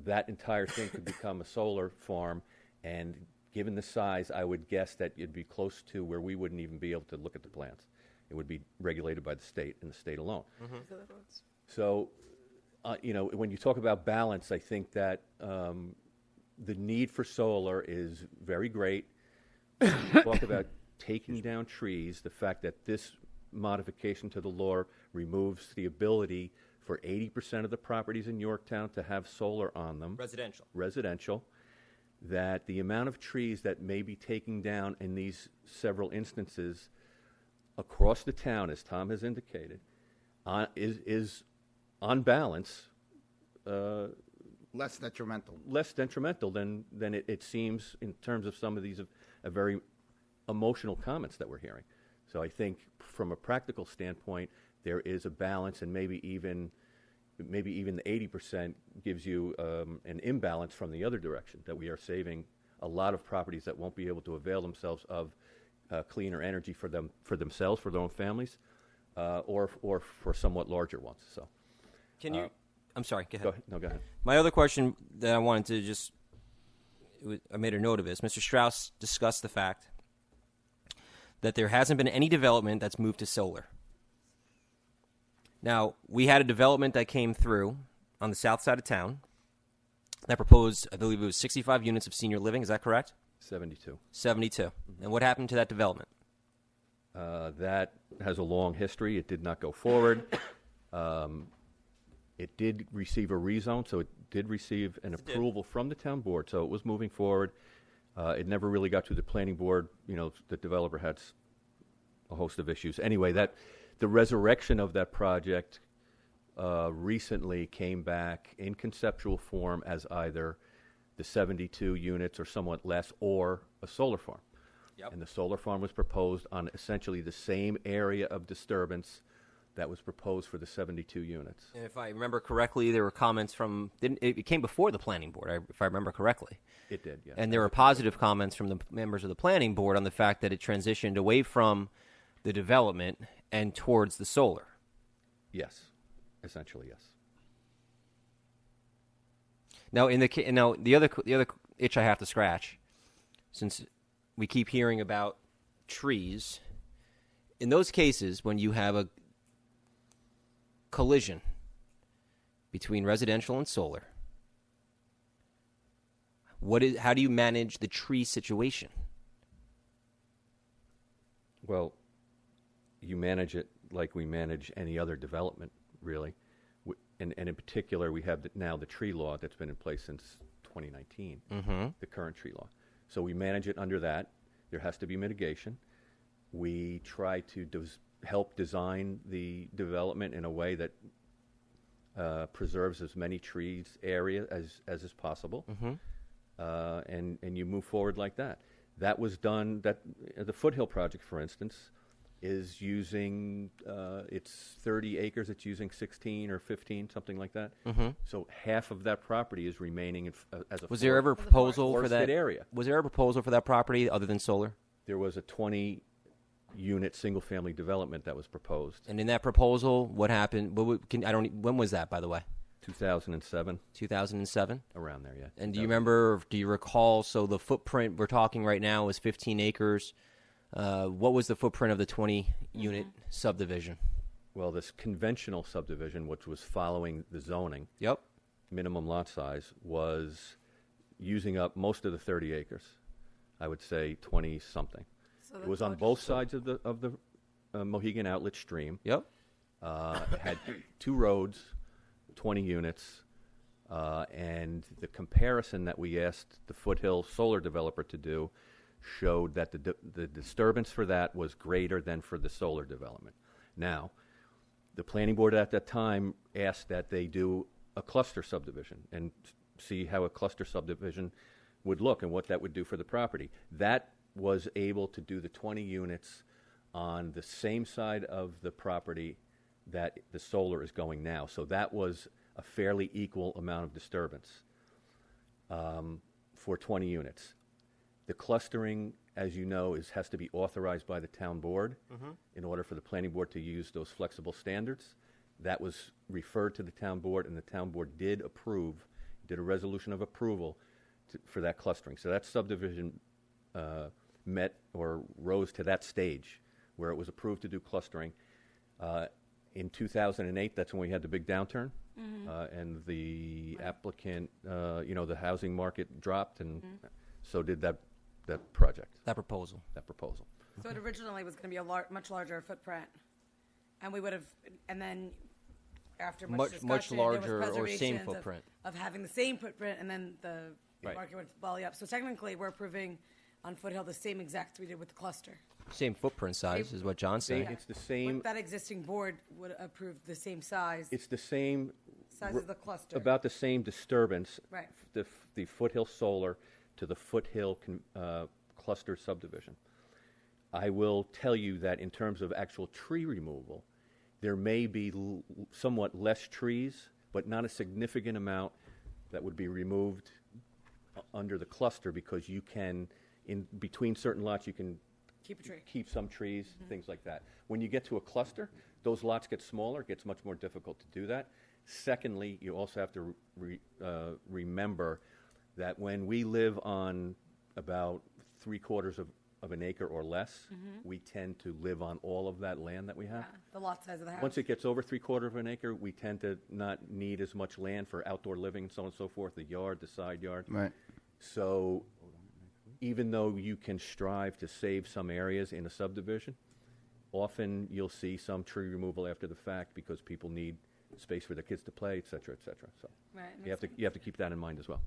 that entire thing could become a solar farm, and given the size, I would guess that it'd be close to where we wouldn't even be able to look at the plans. It would be regulated by the state and the state alone. So, when you talk about balance, I think that the need for solar is very great. Talk about taking down trees, the fact that this modification to the law removes the ability for 80% of the properties in Yorktown to have solar on them. Residential. That the amount of trees that may be taken down in these several instances across the town, as Tom has indicated, is on balance less detrimental. Less detrimental than it seems in terms of some of these very emotional comments that we're hearing. So I think from a practical standpoint, there is a balance, and maybe even the 80% gives you an imbalance from the other direction, that we are saving a lot of properties that won't be able to avail themselves of cleaner energy for themselves, for their own families, or for somewhat larger ones. So, can you? I'm sorry. Go ahead. Go ahead. No, go ahead. My other question that I wanted to I made a note of this. Mr. Strauss discussed the fact that there hasn't been any development that's moved to solar. Now, we had a development that came through on the south side of town that proposed, I believe it was 65 units of senior living. Is that correct? 72. 72. Mm-hmm. And what happened to that development? That has a long history. It did not go forward. It did receive a rezone, so it did receive an approval from the town board, so it was moving forward. It never really got to the planning board. You know, the developer had a host of issues. Anyway, the resurrection of that project recently came back in conceptual form as either the 72 units or somewhat less, or a solar farm. Yep. And the solar farm was proposed on essentially the same area of disturbance that was proposed for the 72 units. And if I remember correctly, there were comments from, it came before the planning board, if I remember correctly. It did, yes. And there were positive comments from the members of the planning board on the fact that it transitioned away from the development and towards the solar. Yes, essentially, yes. Now, the other itch I have to scratch, since we keep hearing about trees, in those cases when you have a collision between residential and solar, how do you manage the tree situation? Well, you manage it like we manage any other development, really. And in particular, we have now the tree law that's been in place since 2019, the current tree law. So we manage it under that. There has to be mitigation. We try to help design the development in a way that preserves as many trees area as is possible, and you move forward like that. That was done. The Foothill project, for instance, is using it's 30 acres. It's using 16 or 15, something like that. So half of that property is remaining as a. Was there ever a proposal for that area? Was there a proposal for that property other than solar? There was a 20-unit single-family development that was proposed. And in that proposal, what happened? When was that, by the way? 2007. 2007? Around there, yeah. And do you recall, so the footprint we're talking right now is 15 acres. What was the footprint of the 20-unit subdivision? Well, this conventional subdivision, which was following the zoning, minimum lot size, was using up most of the 30 acres. I would say 20-something. So it was on both sides of the Mohegan Outlet Stream. Yep. It had 2 roads, 20 units, and the comparison that we asked the Foothill solar developer to do showed that the disturbance for that was greater than for the solar development. Now, the planning board at that time asked that they do a cluster subdivision and see how a cluster subdivision would look and what that would do for the property. That was able to do the 20 units on the same side of the property that the solar is going now. So that was a fairly equal amount of disturbance for 20 units. The clustering, as you know, has to be authorized by the town board in order for the planning board to use those flexible standards. That was referred to the town board, and the town board did a resolution of approval for that clustering. So that subdivision met or rose to that stage where it was approved to do clustering. In 2008, that's when we had the big downturn, and the applicant, the housing market dropped, and so did that project. That proposal. So it originally was going to be a much larger footprint, and we would have, and then after much discussion, much larger there was or same preservations footprint of having the same footprint, and then the market went belly up. So technically, we're approving on Foothill the same exact we did with the cluster. Same footprint size is what John's saying. It's the same. That existing board would approve the same size. It's the same size as the cluster. About the same disturbance. Right. The Foothill Solar to the Foothill cluster subdivision. I will tell you that in terms of actual tree removal, there may be somewhat less trees, but not a significant amount that would be removed under the cluster, because you can, in between certain lots, you can keep some trees, things like that. When you get to a cluster, those lots get smaller. It gets much more difficult to do that. Secondly, you also have to remember that when we live on about 3/4 of an acre or less, we tend to live on all of that land that we have. The lot size of the house. Once it gets over 3/4 of an acre, we tend to not need as much land for outdoor living and so on and so forth, the yard, the side yard. Right. So even though you can strive to save some areas in a subdivision, often you'll see some tree removal after the fact because people need space for their kids to play, et cetera, et cetera. So Right, you have to keep that in mind as well.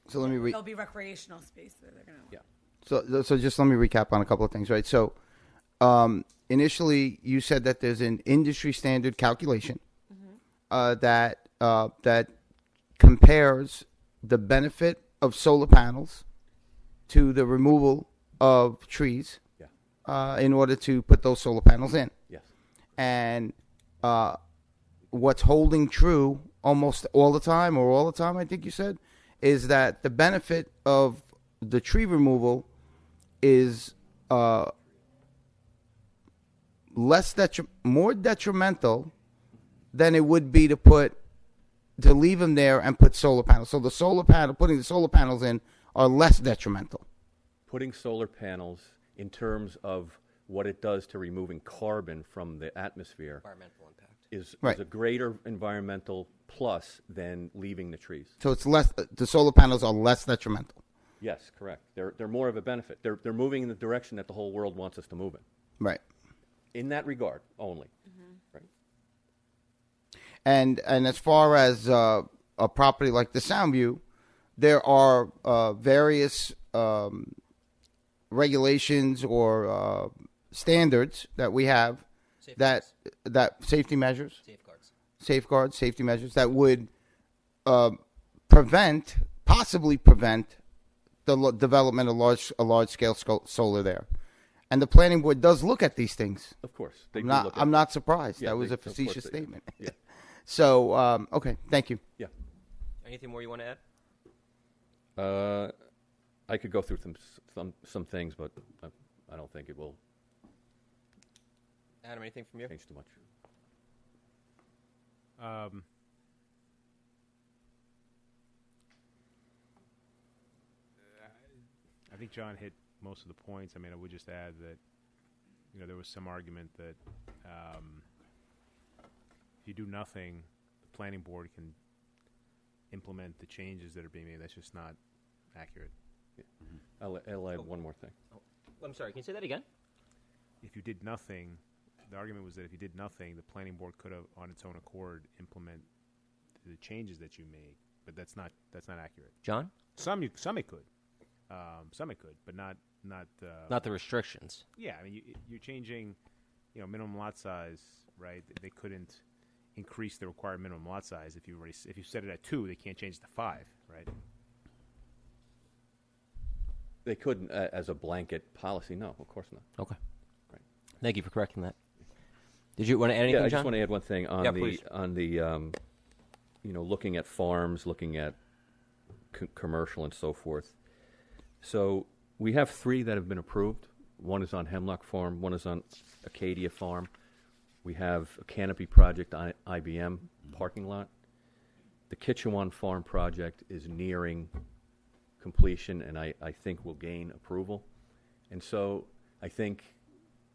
So let me There'll be recreational space that they're going to. Yeah. So just let me recap on a couple of things, right? So initially, you said that there's an industry standard calculation that compares the benefit of solar panels to the removal of trees in order to put those solar panels in. Yes. And what's holding true almost all the time, I think you said, is that the benefit of the tree removal is more detrimental than it would be to leave them there and put solar panels. So putting the solar panels in are less detrimental. Putting solar panels in terms of what it does to removing carbon from the atmosphere is a greater environmental plus than leaving the trees. So it's less. The solar panels are less detrimental. Yes, correct. They're more of a benefit. They're moving in the direction that the whole world wants us to move in. Right. In that regard only. Right. And as far as a property like the Soundview, there are various regulations or standards that we have that safety measures, safety measures that would possibly prevent the development of a large scale solar there. And the planning board does look at these things. Of course. I'm not surprised. Yeah, that was a facetious statement. Yeah. So, okay, thank you. Yeah. Anything more you want to add? I could go through some things, but I don't think it will Adam, anything from you? change too much. I think John hit most of the points. I mean, I would just add that, there was some argument that if you do nothing, the planning board can implement the changes that are being made. That's just not accurate. Yeah. I'll add one more thing. Oh, I'm sorry, can you say that again? If you did nothing, the argument was that if you did nothing, the planning board could have, on its own accord, implement the changes that you made. But that's not accurate. John? Some it could. Some it could, but not the restrictions. Yeah, I mean, you're changing, minimum lot size, right? They couldn't increase the required minimum lot size if you set it at 2, they can't change it to 5, right? They couldn't as a blanket policy. No, of course not. Okay. Right. Thank you for correcting that. Did you want to add anything, Yeah, I John? just want to add one thing on please. Looking at farms, looking at commercial and so forth. So we have 3 that have been approved. One is on Hemlock Farm. One is on Acadia Farm. We have a canopy project on IBM parking lot. The Kitchewan Farm project is nearing completion, and I think will gain approval. And so I think,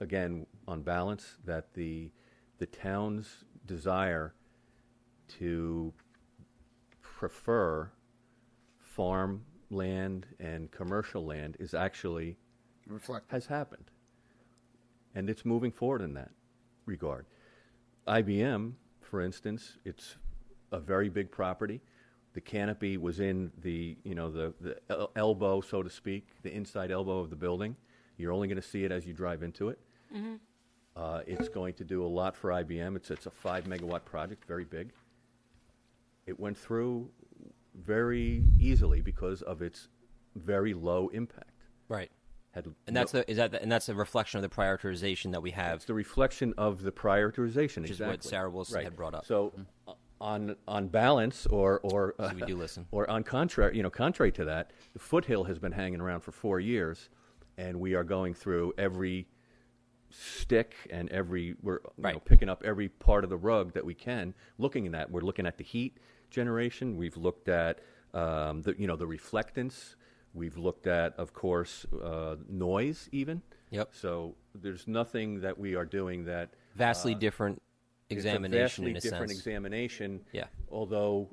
again, on balance, that the town's desire to prefer farm land and commercial land is actually has happened, and it's moving forward in that regard. IBM, for instance, it's a very big property. The canopy was in the elbow, so to speak, the inside elbow of the building. You're only going to see it as you drive into it. Mm-hmm. It's going to do a lot for IBM. It's a 5-megawatt project, very big. It went through very easily because of its very low impact. Right. And that's a reflection of the prioritization that we have. It's the reflection of the prioritization, which exactly. is what Sarah Wilson right. had brought up. So, on balance, or so we do listen, or on contrary to that, the foothill has been hanging around for 4 years, and we are going through every stick and we're picking up every part of the rug that we can. Looking at that, we're looking at the heat generation. We've looked at the reflectance We've looked at, of course, noise even. Yep. So there's nothing that we are doing that vastly different examination. It's a vastly different sense. examination. Yeah. Although,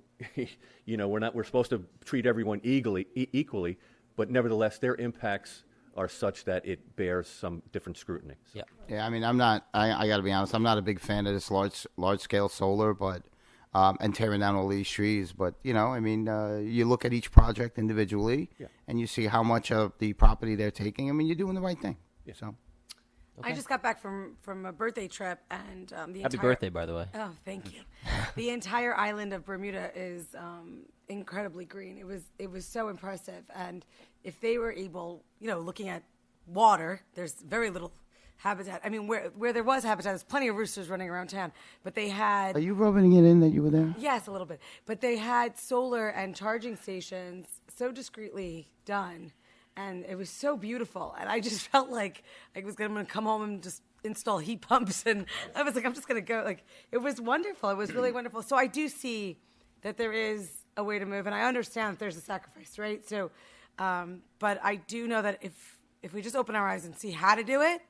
we're supposed to treat everyone equally, but nevertheless, their impacts are such that it bears some different scrutiny. So. Yeah. Yeah, I mean, I'm not. I got to be honest. I'm not a big fan of this large scale solar, but and tearing down all these trees. But you look at each project individually, and you see how much of the property they're taking. I mean, you're doing the right thing. Yeah. So. I just got back from a birthday trip, and Happy birthday, by the way. Oh, thank you. The entire island of Bermuda is incredibly green. It was so impressive, and if they were able, looking at water, there's very little habitat. I mean, where there was habitat, there's plenty of roosters running around town, but they had. Are you rubbing it in that you were there? Yes, a little bit, but they had solar and charging stations so discreetly done. And it was so beautiful. And I just felt like I was going to come home and just install heat pumps. And I was like, I'm just going to go. Like, it was wonderful. It was really wonderful. So I do see that there is a way to move. And I understand that there's a sacrifice, right? So, but I do know that if we just open our eyes and see how to do it,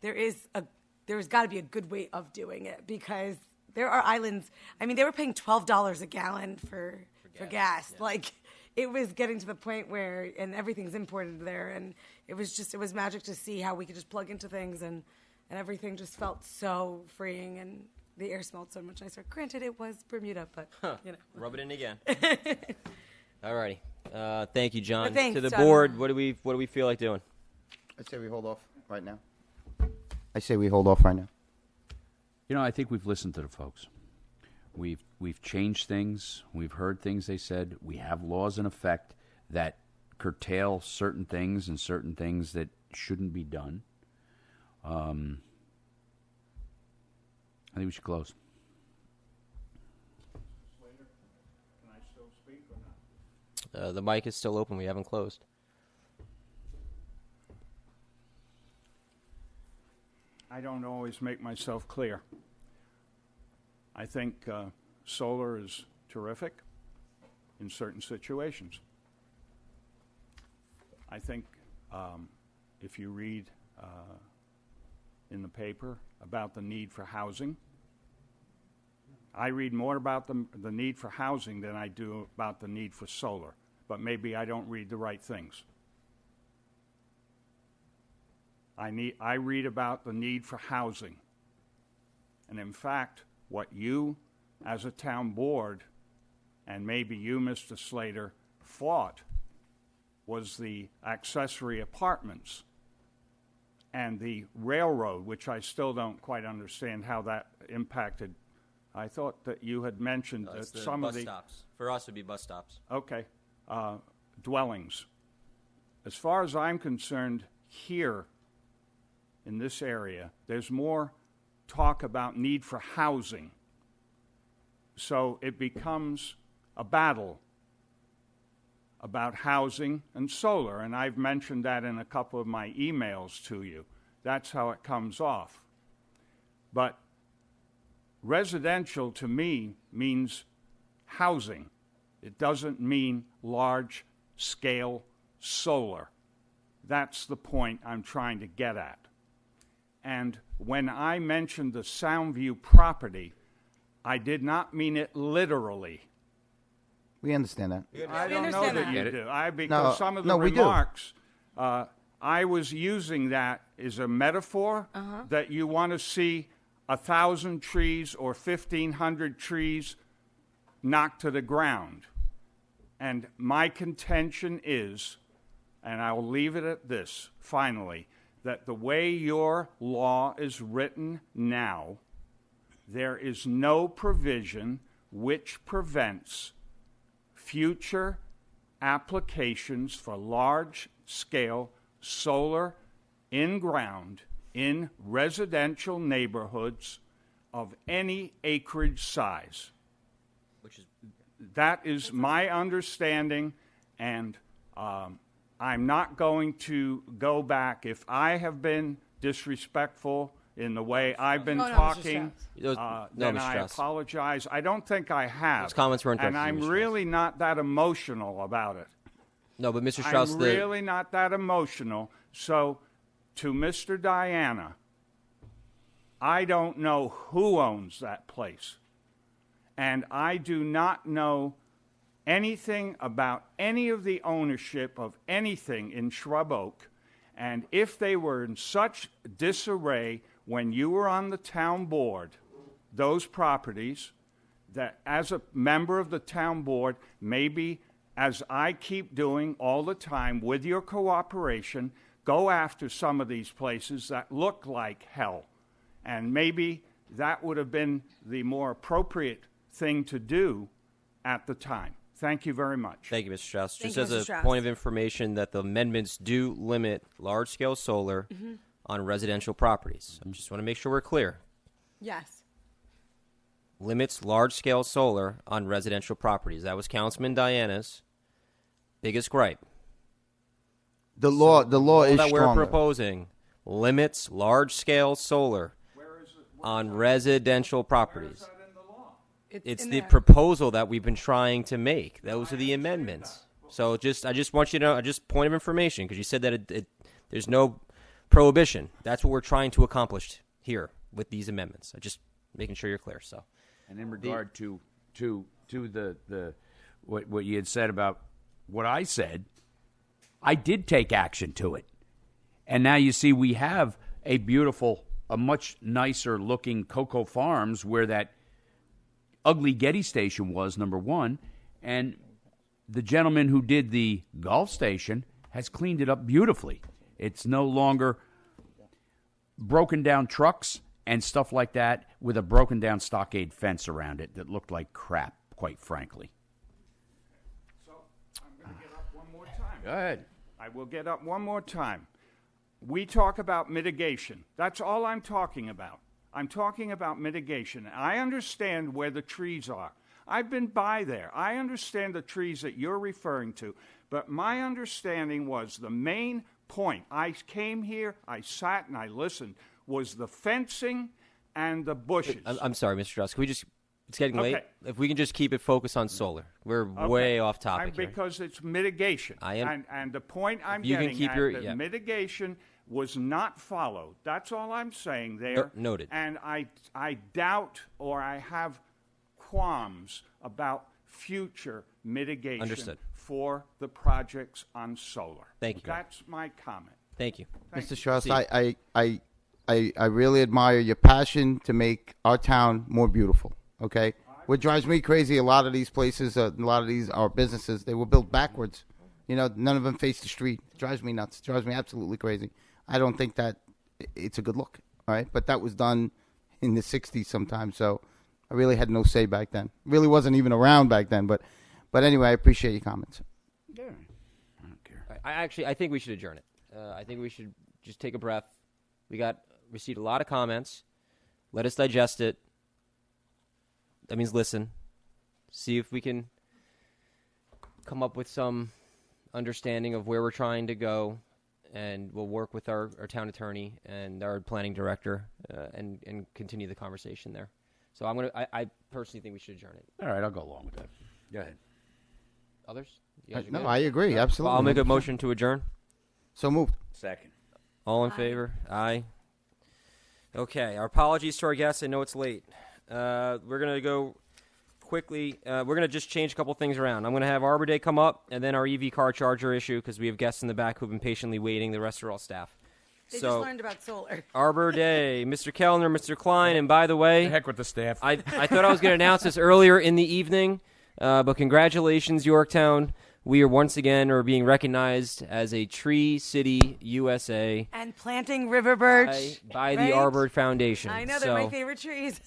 there's got to be a good way of doing it. Because there are islands. I mean, they were paying $12 a gallon for gas. Yeah. Like, it was getting to the point where, and everything's imported there, and it was magic to see how we could just plug into things, and everything just felt so freeing, and the air smelled so much nicer. Granted, it was Bermuda, but, Rub it in again. All righty. Thank you, John. Thanks, to the John. board, what do we feel like doing? I say we hold off right now. I think we've listened to the folks. We've changed things. We've heard things they said. We have laws in effect that curtail certain things and certain things that shouldn't be done. I think we should close. Can I still speak or not? The mic is still open. We haven't closed. I don't always make myself clear. I think solar is terrific in certain situations. I think if you read in the paper about the need for housing, I read more about the need for housing than I do about the need for solar, but maybe I don't read the right things. I read about the need for housing. And in fact, what you, as a town board, and maybe you, Mr. Slater, fought was the accessory apartments and the railroad, which I still don't quite understand how that impacted. I thought that you had mentioned that some of the... stops. For us, it would be bus stops. Okay. Dwellings. As far as I'm concerned, here in this area, there's more talk about need for housing. So it becomes a battle about housing and solar, and I've mentioned that in a couple of my emails to you. That's how it comes off. But residential to me means housing. It doesn't mean large-scale solar. That's the point I'm trying to get at. And when I mentioned the Soundview property, I did not mean it literally. We understand that. I don't know that you do. Because No, some of the no, we do. remarks, I was using that as a metaphor that you want to see 1,000 trees or 1,500 trees knocked to the ground. And my contention is, and I will leave it at this, finally, that the way your law is written now, there is no provision which prevents future applications for large-scale solar in-ground in residential neighborhoods of any acreage size. That is my understanding, and I'm not going to go back. If I have been disrespectful in the way I've been talking, then I apologize. I don't think I have. Those comments weren't and directed to I'm Mr. really not that emotional about it. No, but Mr. Strauss, I'm really not that emotional. So, to Mr. Diana, I don't know who owns that place. And I do not know anything about any of the ownership of anything in Shrub Oak. And if they were in such disarray when you were on the town board, those properties, that as a member of the town board, maybe as I keep doing all the time with your cooperation, go after some of these places that look like hell. And maybe that would have been the more appropriate thing to do at the time. Thank you very much. Thank you, Mr. Strauss. Thank Just you, as Mr. a Strauss. point of information, that the amendments do limit large-scale solar on residential properties. I just want to make sure we're clear. Yes. Limits large-scale solar on residential properties. That was Councilman Diana's biggest gripe. The law is that we're stronger. proposing limits large-scale solar on residential properties. It's in the there. proposal that we've been trying to make. Those are the amendments. So I just want you to know, just point of information, because you said that there's no prohibition. That's what we're trying to accomplish here with these amendments. I'm just making sure you're clear. So, and in regard to the what you had said about what I said, I did take action to it, and now you see we have a much nicer looking Cocoa Farms where that ugly Getty station was, number one, and the gentleman who did the golf station has cleaned it up beautifully. It's no longer broken down trucks and stuff like that with a broken down stockade fence around it that looked like crap, quite frankly. So I'm going to get up one more time. Go ahead. I will get up one more time. We talk about mitigation. That's all I'm talking about. I'm talking about mitigation. I understand where the trees are. I've been by there. I understand the trees that you're referring to. But my understanding was the main point. I came here, I sat and I listened, was the fencing and the bushes. I'm sorry, Mr. Strauss. Can we just? It's getting late. Okay. If we can just keep it focused on solar, we're way off topic here. Because it's mitigation. I am. And the point I'm you can getting keep at, your- that yeah. mitigation was not followed. That's all I'm saying there. Noted. And I doubt, or I have qualms about future mitigation Understood. for the projects on solar. Thank you. That's my comment. Thank you. Mr. Strauss, Proceed. I really admire your passion to make our town more beautiful. Okay, what drives me crazy, a lot of these places, a lot of these are businesses. They were built backwards. You know, none of them face the street. It drives me nuts. It drives me absolutely crazy. I don't think that it's a good look. All right, but that was done in the '60s sometime. So I really had no say back then. Really wasn't even around back then. But anyway, I appreciate your comments. Yeah, I don't care. I think we should adjourn it. I think we should just take a breath. We received a lot of comments. Let us digest it. That means listen. See if we can come up with some understanding of where we're trying to go, and we'll work with our town attorney and our planning director and continue the conversation there. So I personally think we should adjourn it. All right, I'll go along with that. Go ahead. Others? You guys are No, good? I agree. Absolutely. I'll make a motion to adjourn. So moved. Second. All in favor? Aye. Okay, our apologies to our guests. I know it's late. We're going to go quickly. We're going to just change a couple things around. I'm going to have Arbor Day come up, and then our EV car charger issue, because we have guests in the back who've been patiently waiting. The rest are all staff. They So, just learned about solar. Arbor Day, Mr. Kellner, Mr. Klein, and by the way, The heck with the staff. I thought I was going to announce this earlier in the evening, but congratulations, Yorktown. We are once again being recognized as a Tree City, USA. And planting river birch. By right? the Arbor Foundation. I know, they're my favorite trees.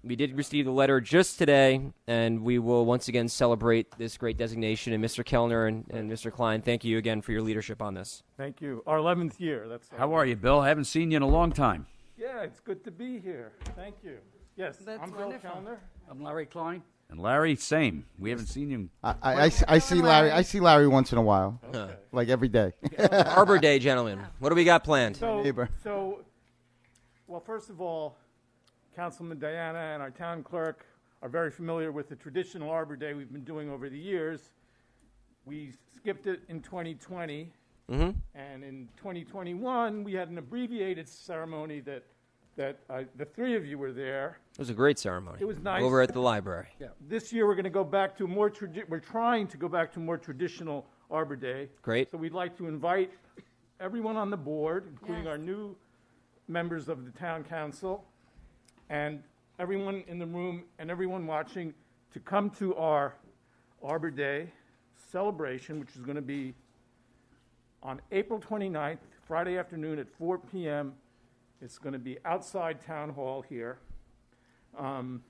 We did receive the letter just today, and we will once again celebrate this great designation. And Mr. Kellner and Mr. Klein, thank you again for your leadership on this. Thank you. Our 11th year. How are you, Bill? I haven't seen you in a long time. Yeah, it's good to be here. Thank you. Yes, That's I'm Bill wonderful. Kellner. I'm Larry Klein. And Larry, same. We haven't seen you. I see Larry. I see Larry once in a while, like every day. Arbor Day, gentlemen. What do we got planned? So, well, first of all, Councilman Diana and our town clerk are very familiar with the traditional Arbor Day we've been doing over the years. We skipped it in 2020, Mm-hmm. and in 2021 we had an abbreviated ceremony that the three of you were there. It was a great ceremony. It was nice. Over at the library. Yeah. This year we're going to go back to more. We're trying to go back to more traditional Arbor Day. Great. So we'd like to invite everyone on the board, including our new members of the town council, and everyone in the room and everyone watching, to come to our Arbor Day celebration, which is going to be on April 29th, Friday afternoon at 4 p.m. It's going to be outside Town Hall here. And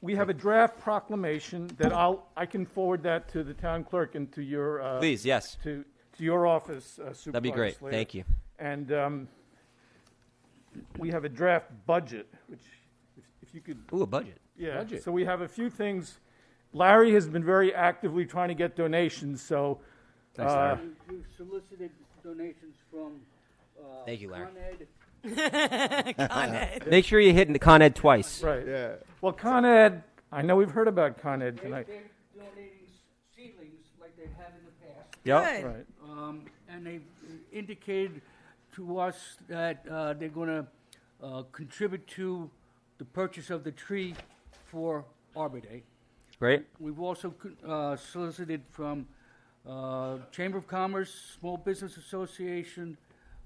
we have a draft proclamation that I can forward that to the town clerk and to your Please, yes, to your office, Supervisor that'd be great. Slater. Thank you. And we have a draft budget, which if you could. Ooh, a budget. Yeah. Budget. So we have a few things. Larry has been very actively trying to get donations. So. Thanks, Larry. We've solicited donations from. Thank you, Larry. Con Ed. Make sure you hit Con Ed twice. Right. Yeah. Well, Con Ed, I know we've heard about Con Ed tonight. They're donating seedlings like they have in the past. Yep. Good. Right. And they've indicated to us that they're going to contribute to the purchase of the tree for Arbor Day. Great. We've also solicited from Chamber of Commerce, Small Business Association,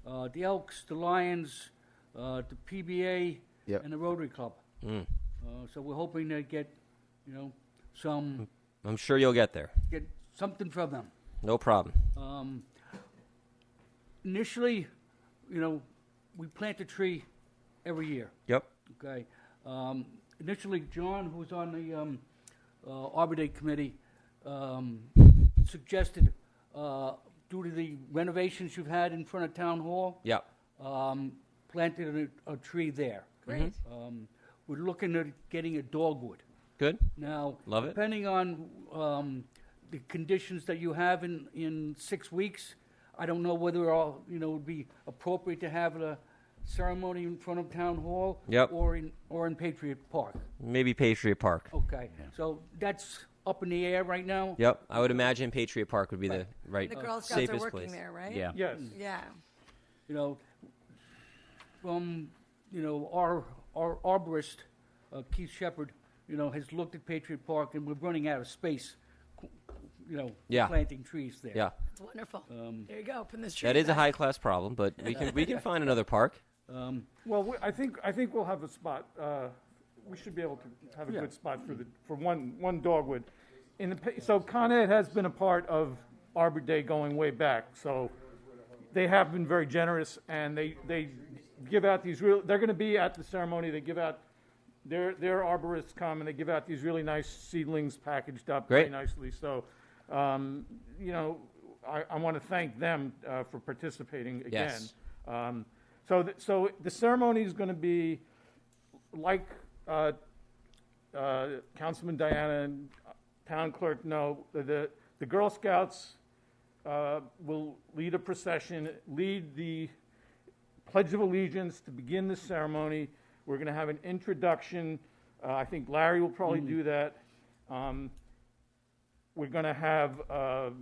the Elks, the Lions, the PBA, Yep. and the Rotary Club. Mm. So we're hoping to get, some I'm sure you'll get there. get something from them. No problem. Initially, we plant a tree every year. Yep. Okay. Initially, John, who's on the Arbor Day committee, suggested, due to the renovations you've had in front of Town Hall, Yep. planted a tree there. Great. We're looking at getting a dogwood. Good. Now, Love it. depending on the conditions that you have in 6 weeks, I don't know whether it would be appropriate to have a ceremony in front of Town Hall. Yep. or in Patriot Park. Maybe Patriot Park. Okay, so that's up in the air right now. Yep. I would imagine Patriot Park would be the right, The Girl Scouts safest are working place. there, right? Yeah. Yes. Yeah. From our arborist, Keith Shepard, has looked at Patriot Park, and we're running out of space. Yeah. Planting trees there. Yeah. It's wonderful. There you go. Put this tree That is a back. high class problem, but we can find another park. Well, I think we'll have a spot. We should be able to have a good spot for one dogwood. So Con Ed has been a part of Arbor Day going way back. So they have been very generous, and they give out these real. They're going to be at the ceremony. They give out their arborists come and they give out these really nice seedlings packaged up very nicely. So I want to thank them for participating again. Yes. So the ceremony is going to be like Councilman Diana and Town Clerk know. The Girl Scouts will lead a procession, lead the Pledge of Allegiance to begin the ceremony. We're going to have an introduction. I think Larry will probably do that. We're going to have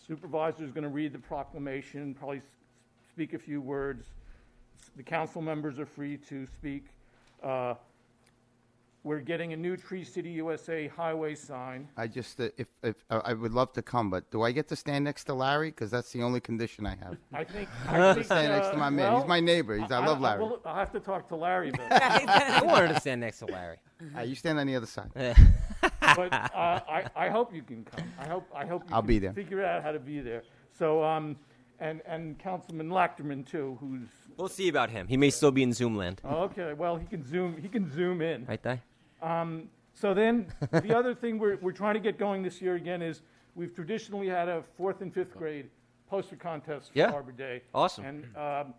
supervisor's going to read the proclamation, probably speak a few words. The council members are free to speak. We're getting a new Tree City USA highway sign. I just, if I would love to come, but do I get to stand next to Larry? Because that's the only condition I have. I think stand next to my man. He's my neighbor. I love Larry. I'll have to talk to Larry. I wanted to stand next to Larry. You stand on the other side. But I hope you can come. I hope you I'll can be there. figure out how to be there. So and Councilman Lachterman too, who's. We'll see about him. He may still be in Zoom land. Okay, well he can zoom in. Right there. So then the other thing we're trying to get going this year again is we've traditionally had a 4th and 5th grade poster contest for Arbor Day. Awesome. And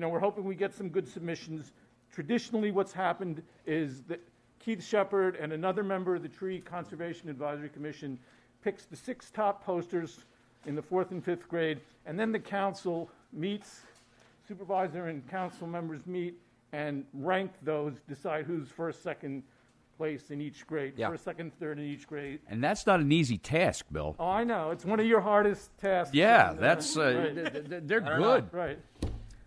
we're hoping we get some good submissions. Traditionally, what's happened is that Keith Shepard and another member of the Tree Conservation Advisory Commission picks the 6 top posters in the 4th and 5th grade, and then the council meets, supervisor and council members meet and rank those, decide who's first, second place in each grade, Yeah. first, second, third in each grade. And that's not an easy task, Bill. Oh, I know. It's one of your hardest tasks. Yeah, and, that's right. they're good. Right.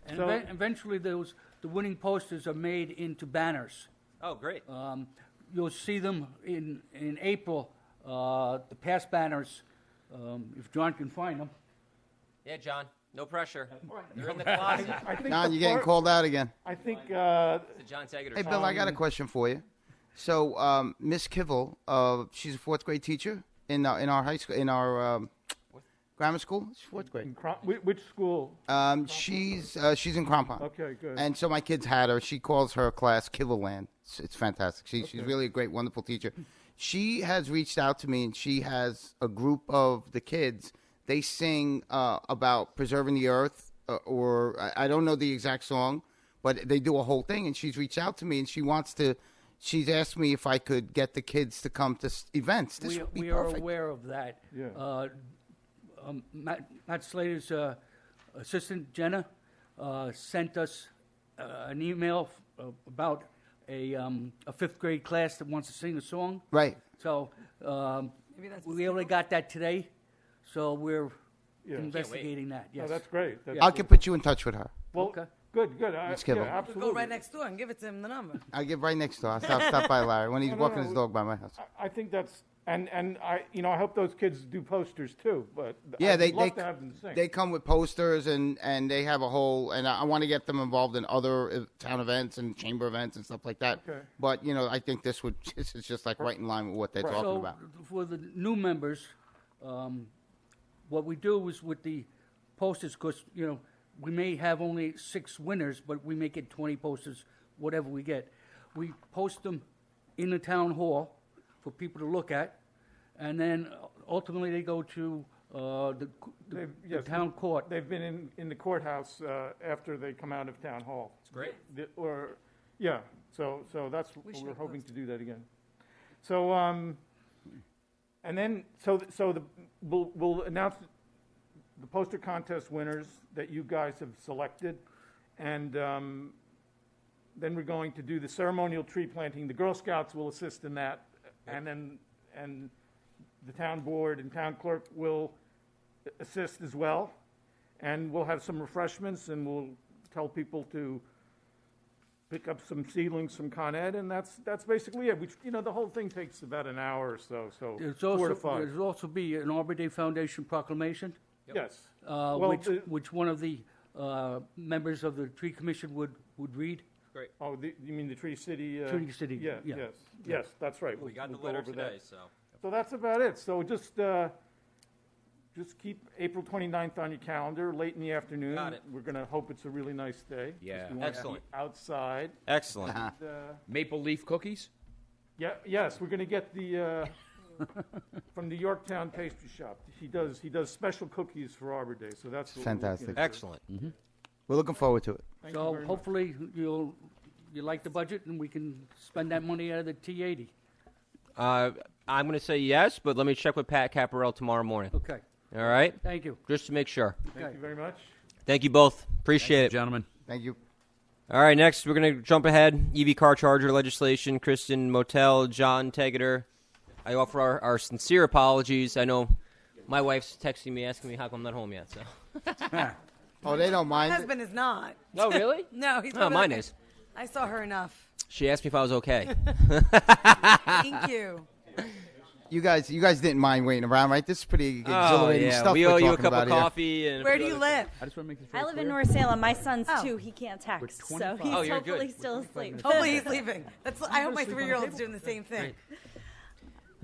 And So- eventually, the winning posters are made into banners. Oh, great. You'll see them in April, the past banners, if John can find them. Yeah, John. No pressure. They're in the closet. I think John, the you're getting part- called out again. I think It's a John Taggart. Hey, Bill, I got a question for you. So, Miss Kivel, she's a fourth grade teacher in our high school, in our grammar school. She's fourth grade. Which school? She's in Crampon. Okay, good. And so my kids had her. She calls her class Kivelland. It's fantastic. She's Okay. really a great, wonderful teacher. She has reached out to me, and she has a group of the kids. They sing about preserving the earth, or I don't know the exact song, but they do a whole thing. And she's reached out to me, and she's asked me if I could get the kids to come to events. This would be We are perfect. aware of that. Yeah. Matt Slater's assistant, Jenna, sent us an email about a fifth grade class that wants to sing a song. Right. So Maybe that's we only got that today, so we're Yeah. investigating that. Oh, Yes. that's great. That's I can put you in touch with her. Well, Okay. good. Let's give him. Absolutely. Go right next door and give it to him the number. I get right next door. I'll stop by Larry when he's No, walking his dog by my house. I think that's and I hope those kids do posters too. But Yeah, I'd they love to have them sing. they come with posters and they have a whole, and I want to get them involved in other town events and chamber events and stuff like that. Okay. But I think this is just like right in line with what they're talking So about. for the new members, what we do is with the posters, because we may have only 6 winners, but we may get 20 posters, whatever we get. We post them in the town hall for people to look at, and then ultimately they go to the town court. They've been in the courthouse after they come out of town hall. It's great. So that's what we're hoping to do that again. So and then we'll announce the poster contest winners that you guys have selected, and then we're going to do the ceremonial tree planting. The Girl Scouts will assist in that, and the town board and town clerk will assist as well, and we'll have some refreshments, and we'll tell people to pick up some seedlings from Con Ed, and that's basically it. Which the whole thing takes about an hour or so. So There's 4 to 5. There's also be an Arbor Day Foundation proclamation. Yes. Which one of the members of the tree commission would read? Great. Oh, you mean the Tree City? Tree City, Yeah, yeah. Yes, that's right. We got the We'll go letter over today, that. so. So that's about it. So just keep April 29th on your calendar, late in the afternoon. Got it. We're going to hope it's a really nice day. Yeah. We want to Excellent. be outside. Excellent. And, Maple leaf cookies? yes, we're going to get the from the Yorktown pastry shop. He does special cookies for Arbor Day, so that's what Fantastic. We're looking Excellent. Mm-hmm. We're looking forward to it. Thank you So very much. hopefully you like the budget and we can spend that money out of the T80. I'm going to say yes, but let me check with Pat Caparel tomorrow morning. Okay. All right? Thank you. Just to make sure. Thank you very much. Thank you both. Appreciate it. Gentlemen. Thank you. All right, next we're going to jump ahead. EV car charger legislation. Kristen Motel, John Tegeter. I offer our sincere apologies. I know my wife's texting me, asking me how come I'm not home yet. So. Oh, they don't My mind. husband is not. Oh, really? No, he's Oh, not. mine is. I saw her enough. She asked me if I was okay. Thank you. You guys didn't mind waiting around, right? This is pretty exhilarating yeah. stuff. We we're owe you a talking cup of about here. coffee. And Where do you live? I just want to make this I very live in clear. North Salem. My son's Oh. 2. He can't text, so 25. he's Oh, you're hopefully good. still asleep. Hopefully he's leaving. I hope my 3-year-old's doing the same thing.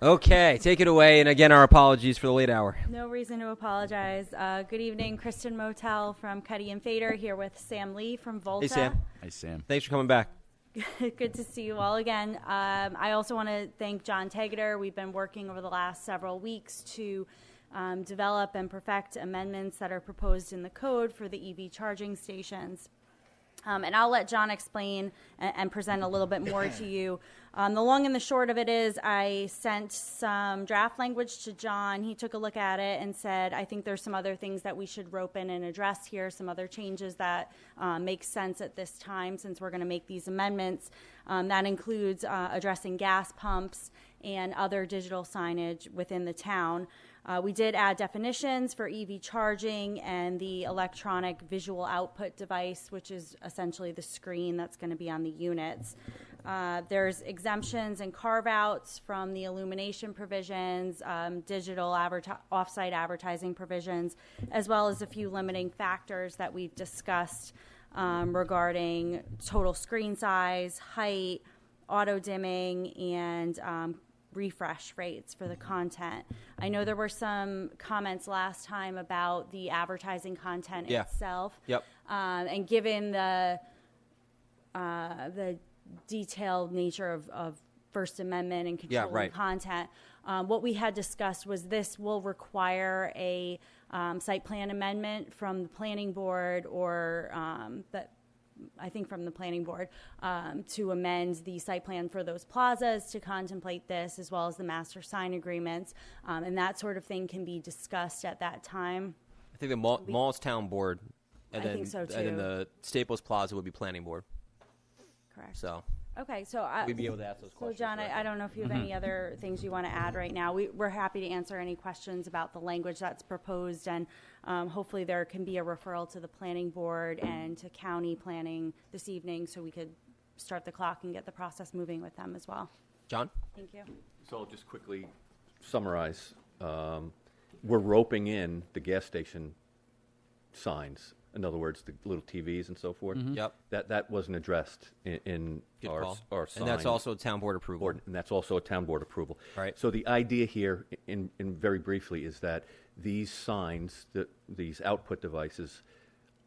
Okay, take it away. And again, our apologies for the late hour. No reason to apologize. Good evening, Kristen Motel from Cuddy and Fader here with Sam Lee from Volta. Hey, Sam. Hi, Sam. Thanks for coming back. Good to see you all again. I also want to thank John Tegeter. We've been working over the last several weeks to develop and perfect amendments that are proposed in the code for the EV charging stations. And I'll let John explain and present a little bit more to you. The long and the short of it is I sent some draft language to John. He took a look at it and said, I think there's some other things that we should rope in and address here, some other changes that make sense at this time since we're going to make these amendments. That includes addressing gas pumps and other digital signage within the town. We did add definitions for EV charging and the electronic visual output device, which is essentially the screen that's going to be on the units. There's exemptions and carve-outs from the illumination provisions, digital off-site advertising provisions, as well as a few limiting factors that we've discussed regarding total screen size, height, auto-dimming, and refresh rates for the content. I know there were some comments last time about the advertising content itself. Yep. And given the detailed nature of First Amendment and controlling content, what we had discussed was this will require a site plan amendment from the planning board or from the planning board to amend the site plan for those plazas to contemplate this, as well as the master sign agreements, and that sort of thing can be discussed at that time. I think the Mall's town board, and then, think so, and then too. the Staples Plaza would be planning board. Correct. So. Okay, so we'd be able to ask those questions. So, John, I don't know if you have any other things you want to add right now. We're happy to answer any questions about the language that's proposed, and hopefully there can be a referral to the planning board and to county planning this evening so we could start the clock and get the process moving with them as well. John? Thank you. So I'll just quickly summarize. We're roping in the gas station signs. In other words, the little TVs and so forth. Mm-hmm. Yep. That wasn't addressed in our sign. And that's also town board approval. And that's also a town board approval. Right. So the idea here, in very briefly, is that these signs, these output devices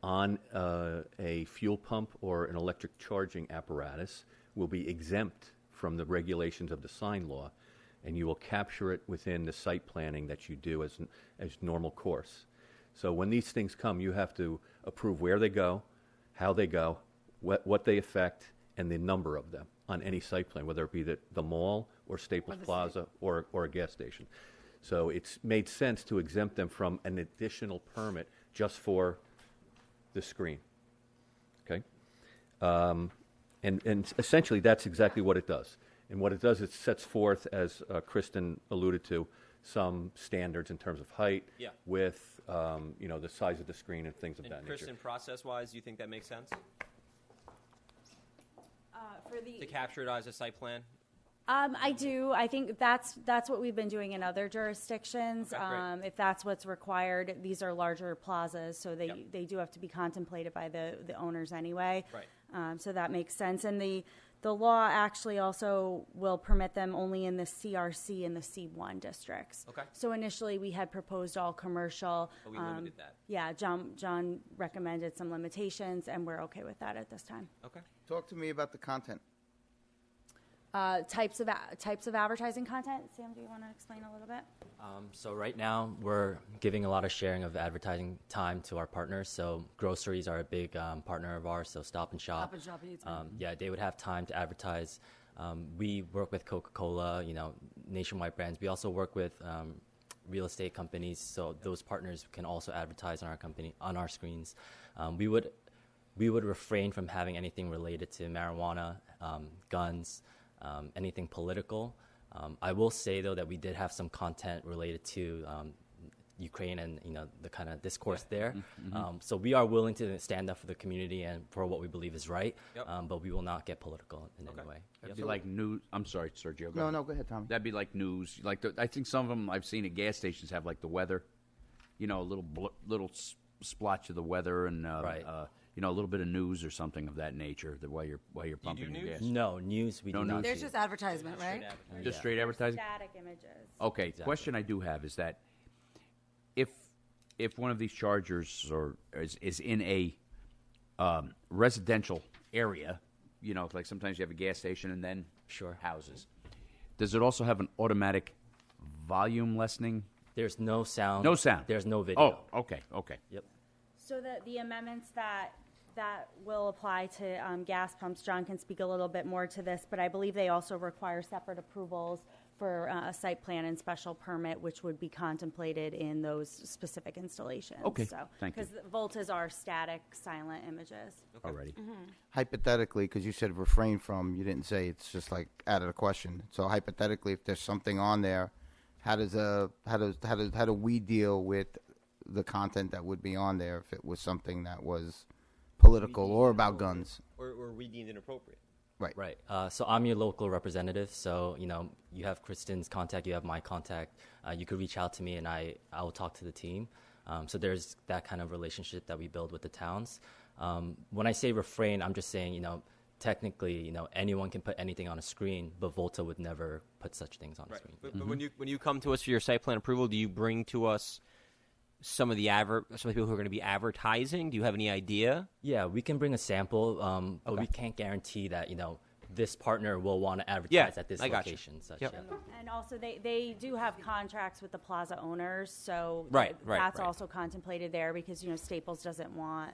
on a fuel pump or an electric charging apparatus will be exempt from the regulations of the sign law, and you will capture it within the site planning that you do as normal course. So when these things come, you have to approve where they go, how they go, what they affect, and the number of them on any site plan, whether it be the mall or Staples Plaza or a gas station. So it's made sense to exempt them from an additional permit just for the screen. Okay? And essentially that's exactly what it does. And what it does, it sets forth, as Kristen alluded to, some standards in terms of height, width, the size of the screen and things of that nature. Kristen, process-wise, do you think that makes sense? To capture it as a site plan? I do. I think that's what we've been doing in other jurisdictions. Okay, if that's what's required, these are larger plazas, so they do have to be contemplated by the owners anyway. Right. So that makes sense. And the law actually also will permit them only in the CRC and the C1 districts. Okay. So initially we had proposed all commercial. But we limited that. Yeah, John recommended some limitations, and we're okay with that at this time. Okay. Talk to me about the content. Types of advertising content. Sam, do you want to explain a little bit? So right now we're giving a lot of sharing of advertising time to our partners. So groceries are a big partner of ours. So Stop and Shop. They would have time to advertise. We work with Coca-Cola, nationwide brands. We also work with real estate companies. So those partners can also advertise on our screens. We would refrain from having anything related to marijuana, guns. Anything political. I will say, though, that we did have some content related to Ukraine and the kind of discourse there. Mm-hmm. So we are willing to stand up for the community and for what we believe is right, but we will not get political in any way. That'd be like news. I'm sorry, Sergio. No, go ahead, Tommy. That'd be like news. I think some of them I've seen at gas stations have like the weather, a little splotch of the weather and a little bit of news or something of that nature. That while you're pumping your gas. No news. We do not. There's just advertisement, right? Just straight advertising. Static images. Okay. Exactly. Question I do have is that if one of these chargers is in a residential area, like sometimes you have a gas station and then houses. Does it also have an automatic volume lessening? There's no sound. No sound. There's no video. Oh, okay. Yep. So the amendments that That will apply to gas pumps. John can speak a little bit more to this, but I believe they also require separate approvals for a site plan and special permit, which would be contemplated in those specific installations. Okay, So, thank you. because Voltas are static, silent images. Already. Hypothetically, because you said refrain from, you didn't say it's just like out of the question. So hypothetically, if there's something on there, how do we deal with the content that would be on there if it was something that was political or about guns? Or we deemed inappropriate. Right. Right. So I'm your local representative. So, you have Kristen's contact, you have my contact. You could reach out to me and I will talk to the team. So there's that kind of relationship that we build with the towns. When I say refrain, I'm just saying, technically, anyone can put anything on a screen, but Volta would never put such things on a screen. But when you come to us for your site plan approval, do you bring to us some of the people who are going to be advertising? Do you have any idea? Yeah, we can bring a sample, but we can't guarantee that, this partner will want to advertise at this location. Such, Yep. And also, they do have contracts with the plaza owners, so Right. that's also contemplated there because, Staples doesn't want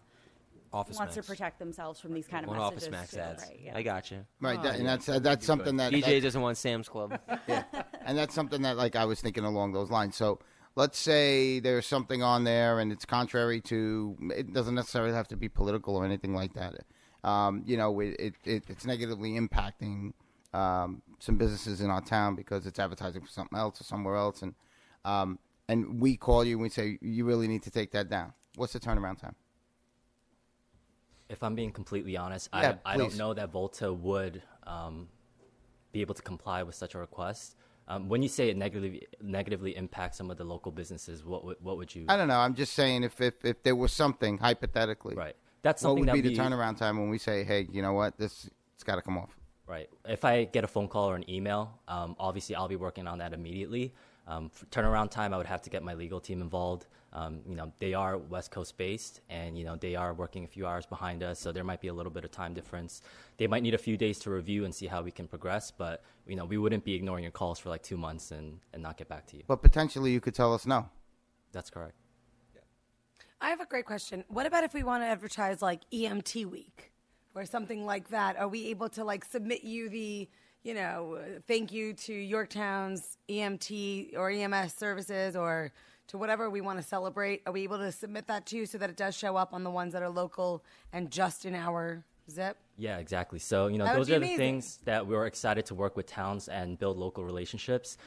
Office wants to Max. protect themselves from these kind of Want messages. Office Max too, ads. right, yeah. I gotcha. Right, and that's something that DJ doesn't want Sam's Club. Yeah, and that's something that I was thinking along those lines. So let's say there's something on there and it's contrary to. It doesn't necessarily have to be political or anything like that. It's negatively impacting some businesses in our town because it's advertising for something else or somewhere else, and we call you and we say you really need to take that down. What's the turnaround time? If I'm being completely honest, Yeah, I don't know that Volta would be able to comply with such a request. When you say it negatively impacts some of the local businesses, what would you? I don't know. I'm just saying if there was something hypothetically, right? That's something what would that be the turnaround time when we say, hey, you know what, it's got to come off. Right. If I get a phone call or an email, obviously I'll be working on that immediately. For turnaround time, I would have to get my legal team involved. They are West Coast based, and they are working a few hours behind us, so there might be a little bit of time difference. They might need a few days to review and see how we can progress, but we wouldn't be ignoring your calls for like 2 months and not get back to you. But potentially you could tell us no. That's correct. I have a great question. What about if we want to advertise like EMT week or something like that? Are we able to like submit you the, thank you to Yorktown's EMT or EMS services or to whatever we want to celebrate? Are we able to submit that to you so that it does show up on the ones that are local and just in our zip? Yeah, exactly. So, those are the things that we're excited to work with towns and build local relationships.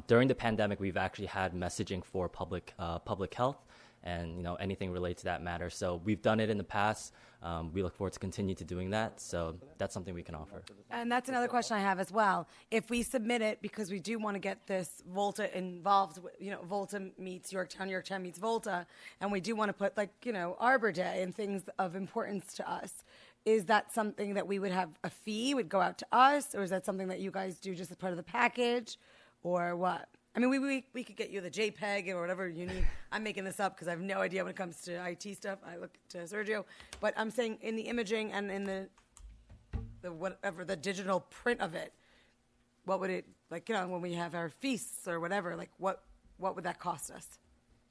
During the pandemic, we've actually had messaging for public health and, anything related to that matter. So we've done it in the past. We look forward to continue to doing that. So that's something we can offer. And that's another question I have as well. If we submit it, because we do want to get this Volta involved, Volta meets Yorktown, Yorktown meets Volta, and we do want to put Arbor Day and things of importance to us, is that something that we would have a fee, would go out to us, or is that something that you guys do just as part of the package, or what? I mean, we could get you the JPEG or whatever you need. I'm making this up because I have no idea when it comes to IT stuff. I look to Sergio. But I'm saying in the imaging and in the whatever, the digital print of it, what would it, when we have our feasts or whatever, what would that cost us?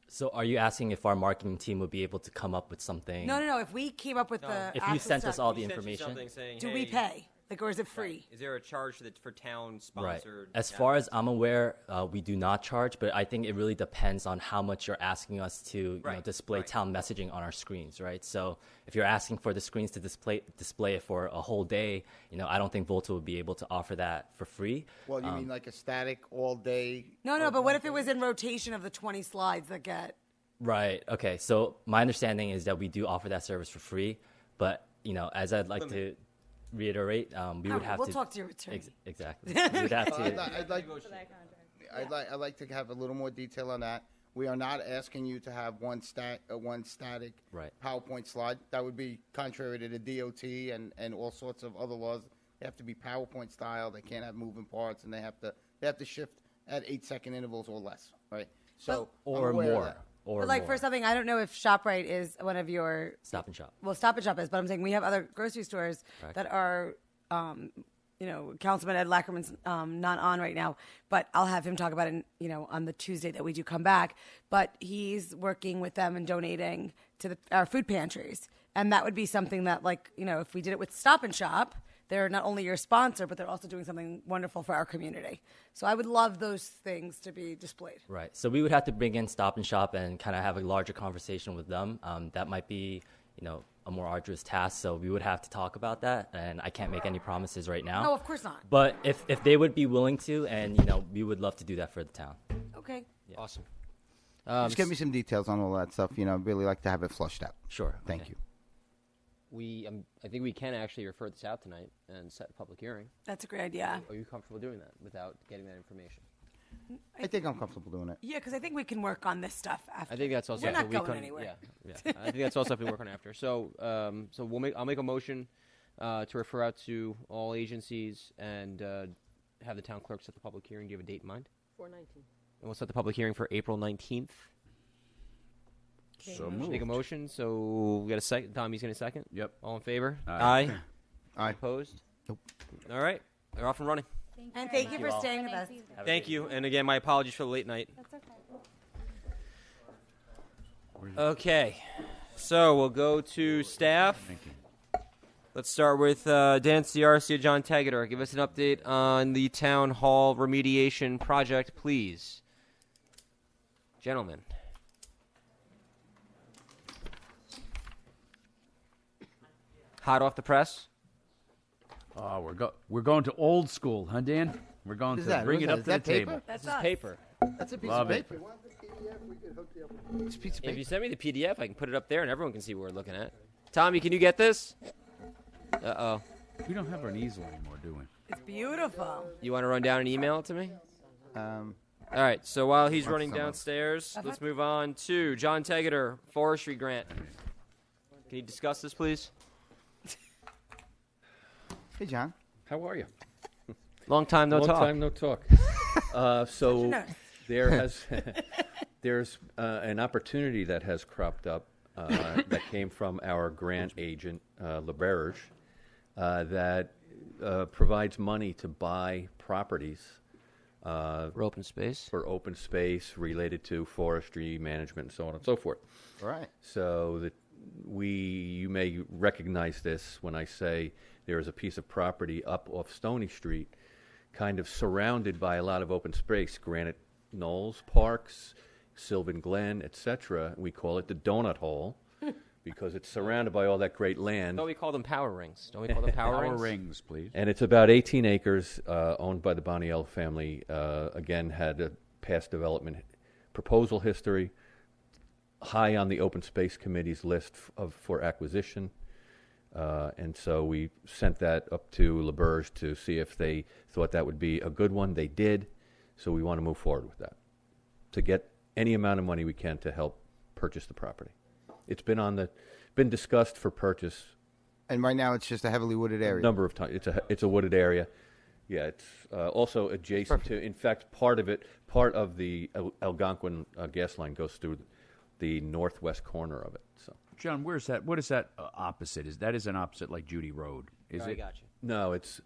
So are you asking if our marketing team would be able to come up with something? No. If we came up with the If you sent us all the information. Do we pay? Or is it free? Is there a charge that's for town Right. sponsored? As far as I'm aware, we do not charge, but I think it really depends on how much you're asking us to display town messaging on our screens, right? So if you're asking for the screens to display it for a whole day, I don't think Volta would be able to offer that for free. Well, you mean like a static all day? No, but what if it was in rotation of the 20 slides that get... Right. Okay. So my understanding is that we do offer that service for free, but, as I'd like to reiterate, we would have we'll to... talk to your attorney. Exactly. We would have to... I'd like to have a little more detail on that. We are not asking you to have one static PowerPoint slide. That would be contrary to the DOT and all sorts of other laws. They have to be PowerPoint style. They can't have moving parts, and they have to shift at 8-second intervals or less, right? So or more. But for something, I don't know if ShopRite is one of your... Stop and Shop. Well, Stop and Shop is, but I'm saying we have other grocery stores that are, Councilman Ed Lackerman's not on right now, but I'll have him talk about it, on the Tuesday that we do come back. But he's working with them and donating to our food pantries. And that would be something that, like, if we did it with Stop and Shop, they're not only your sponsor, but they're also doing something wonderful for our community. So I would love those things to be displayed. Right. So we would have to bring in Stop and Shop and kind of have a larger conversation with them. That might be, a more arduous task. So we would have to talk about that, and I can't make any promises right now. No, of course not. But if they would be willing to, and we would love to do that for the town. Okay. Yeah. Awesome. Just give me some details on all that stuff. I'd really like to have it flushed out. Sure. Thank Okay. you. I think we can actually refer this out tonight and set a public hearing. That's a great idea. Are you comfortable doing that without getting that information? I think I'm comfortable doing it. Yeah, because I think we can work on this stuff after. I think that's also We're not something going anywhere. Yeah. I think that's also something we work on after. So, I'll make a motion to refer out to all agencies and have the town clerk set the public hearing. Do you have a date in mind? 419. And we'll set the public hearing for April 19th. So Make a moved. motion. So we got a second. Tommy's going to second. Yep. All in favor? Aye. Aye. Opposed? Nope. All right. They're off and running. And thank you for all. staying with us. Thank you. And again, my apologies for the late night. That's okay. Okay. So we'll go to staff. Thank you. Let's start with Dan Ciarcia, John Tegeter. Give us an update on the town hall remediation project, please. Gentlemen. Hot off the press? Oh, we're going to old school, huh, Dan? We're going to bring it up to the table. This is paper. That's a piece Love of it. paper. It's a piece of If paper. you send me the PDF, I can put it up there and everyone can see what we're looking at. Tommy, can you get this? Uh-oh. We don't have an easel anymore, do we? It's beautiful. You want to run down and email it to me? Um, All right, so while he's running someone. downstairs, let's move on to John Tegeter, Forestry Grant. Can you discuss this, please? Hey, John. How are you? Long time no Long talk. time no talk. So there's an opportunity that has cropped up that came from our grant agent, LeBerge, that provides money to buy properties For open space? For open space related to forestry management and so on and so forth. Right. So that you may recognize this when I say there is a piece of property up off Stony Street, kind of surrounded by a lot of open space, Granite Knolls Parks, Sylvan Glen, etc. We call it the Donut Hole because it's surrounded by all that great land. Don't we call them power rings? Don't we call them power rings? Please. And it's about 18 acres owned by the Boniel family. Again, had a past development proposal history, high on the Open Space Committee's list for acquisition. And so we sent that up to LeBerge to see if they thought that would be a good one. They did. So we want to move forward with that to get any amount of money we can to help purchase the property. It's been discussed for purchase. And right now it's just a heavily wooded area. Number of times. It's a wooded area. Yeah, it's also adjacent to. In fact, part of the Algonquin gas line goes through the northwest corner of it. So, John, where's that? What is that opposite? That is an opposite like Judy Road, is I it? got you. No, it's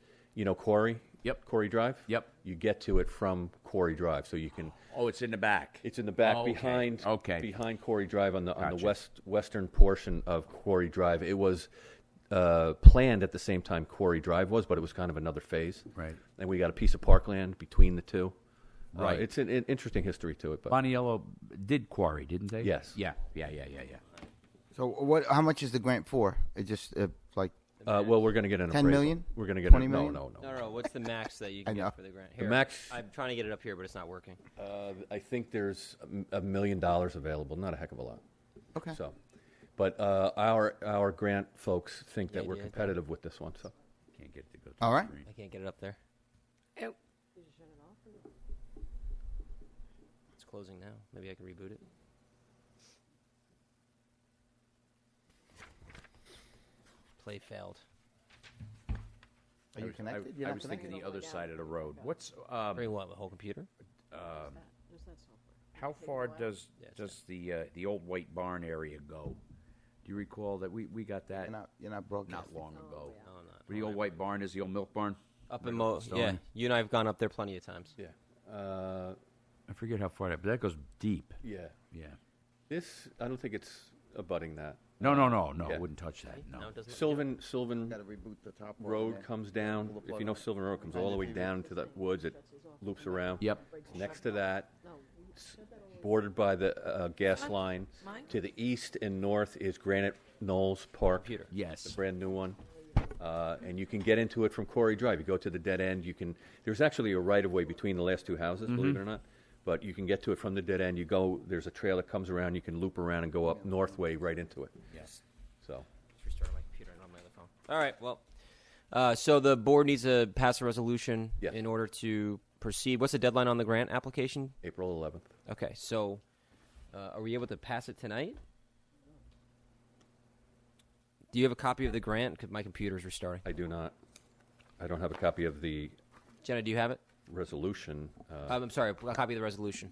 Quarry. Yep. Quarry Drive. Yep. You get to it from Quarry Drive, so you can. Oh, it's in the back. It's in the back Okay. behind Quarry Drive on the Gotcha. western portion of Quarry Drive. It was planned at the same time Quarry Drive was, but it was kind of another phase. Right. And we got a piece of parkland between the two. Right. It's an interesting history to it. But Boniello did Quarry, didn't they? Yes. Yeah. So how much is the grant for? It just like. Well, we're going to get an 10 appraisal. million? We're going to get 20 a, million? No. No. What's the max that you I can know. get for the grant? The Here, max- I'm trying to get it up here, but it's not working. I think there's $1 million available. Not a heck of a lot. Okay. So, but our grant folks think that Yeah, we're yeah. competitive with this one. So Can't get it to go to All the right. screen. I can't get it up there. Ew. It's closing now. Maybe I can reboot it. Play failed. Are you connected? You're I not was connected? thinking the other side of the road. What's Bring what? The whole computer? how far does the old white barn area go? Do you recall that we got that You're not broadcasting. not long ago? No, I'm not. Where the old white barn is the old milk barn. Up Right in off the Stony? yeah. You and I have gone up there plenty of times. yeah, I forget how far that, but that goes deep. yeah. Yeah. This I don't think it's abutting that. No, Yeah. wouldn't touch that. No. Sylvan Gotta reboot the top one, Road yeah. comes down. If you know Sylvan Road comes all the way down to the woods, it loops around. Yep. Next to that, bordered by the gas line. To the east and north is Granite Knolls Park. Yes. The brand new one. And you can get into it from Quarry Drive. You go to the dead end. There's actually a right-of-way between the last two houses, believe it or not. But you can get to it from the dead end. There's a trail that comes around. You can loop around and go up Northway right into it. Yes. So. Just restarted my computer and on my other phone. All right, well, so the board needs to pass a resolution in order to proceed. What's the deadline on the grant application? April 11th. Okay, so are we able to pass it tonight? Do you have a copy of the grant? 'Cause my computer's restarting. I do not. I don't have a copy of the... Jenna, do you have it? Resolution. I'm sorry, a copy of the resolution.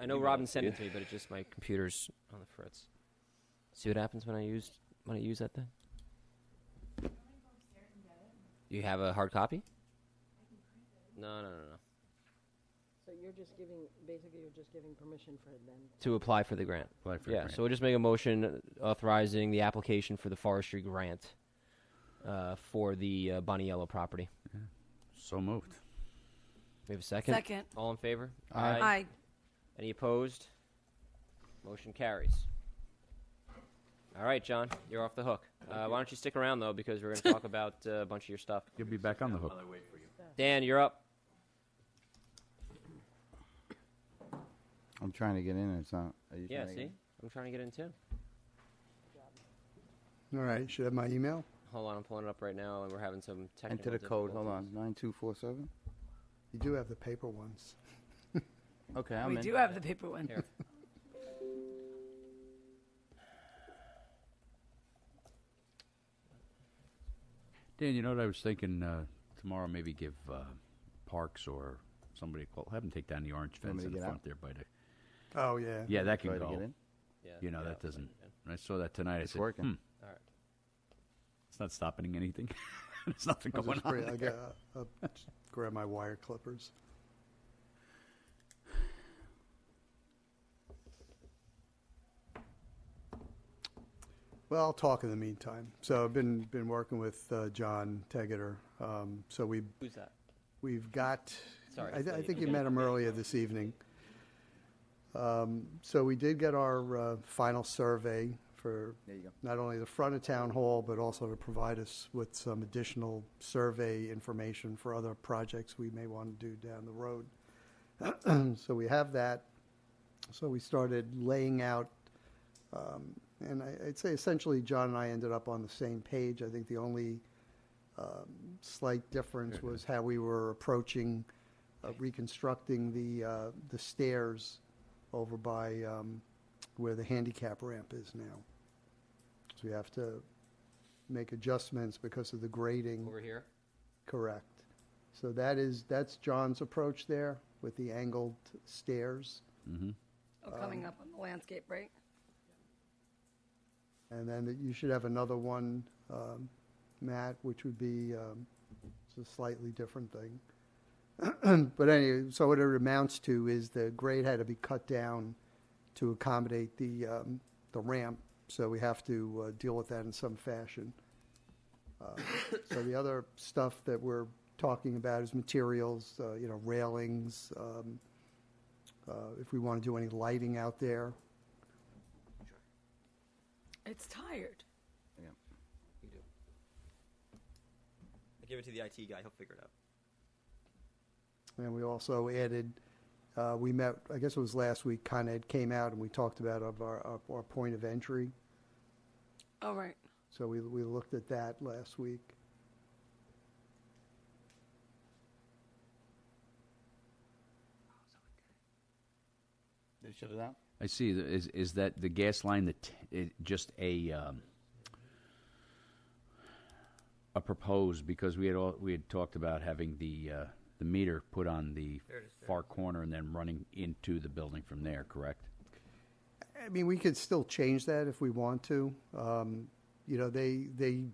I know Robin sent it to me, but it's just my computer's on the fritz. See what happens when I use that thing? Do you have a hard copy? No. So you're just giving permission for them To apply for the grant. Apply for the grant. So we'll just make a motion authorizing the application for the forestry grant for the Boniello property. Yeah. So moved. We have a second? Second. All in favor? Aye. Aye. Any opposed? Motion carries. All right, John, you're off the hook. Why don't you stick around, though, because we're going to talk about a bunch of your stuff. You'll be back on the hook. Dan, you're up. I'm trying to get in. It's not. Are you Yeah, trying to get see? in? I'm trying to get in, too. All right, you should have my email. Hold on, I'm pulling it up right now, and we're having some technical Enter the code. Hold difficulties. on. 9247. You do have the paper ones. Okay, I'm We in. do have the paper one. Here. Dan, you know what I was thinking? Tomorrow, maybe give Parks or somebody a call. Have them take down the orange Want me fence to in the get front out? there by the. Oh, yeah. Yeah, that can Try to go. get in? You know, that doesn't. When I saw that tonight. It's I said, working. All right. It's not stopping anything. There's nothing I'll going just on. I'll there. grab my wire clippers. Well, I'll talk in the meantime. So I've been working with John Tegeter. So Who's that? we've got. Sorry. I think you met him earlier this evening. So we did get our final survey for There you go. not only the front of town hall, but also to provide us with some additional survey information for other projects we may want to do down the road. So we have that. So we started laying out, and I'd say essentially John and I ended up on the same page. I think the only slight difference was how we were approaching reconstructing the stairs over by where the handicap ramp is now. So we have to make adjustments because of the grading. Over here? Correct. So that's John's approach there with the angled stairs. Mm-hmm. Coming up on the landscape, right? And then you should have another one, Matt, which would be it's a slightly different thing. But anyway, so what it amounts to is the grade had to be cut down to accommodate the ramp. So we have to deal with that in some fashion. So the other stuff that we're talking about is materials, railings. If we want to do any lighting out there. It's tired. Yeah. You do. I give it to the IT guy. He'll figure it out. And we also added, we met, I guess it was last week, Con Ed came out and we talked about our point of entry. Oh, right. So we looked at that last week. Did you shut it out? I see. Is that the gas line just a proposed, because we had talked about having the meter put on the far corner and then running into the building from there, correct? I mean, we could still change that if we want to. They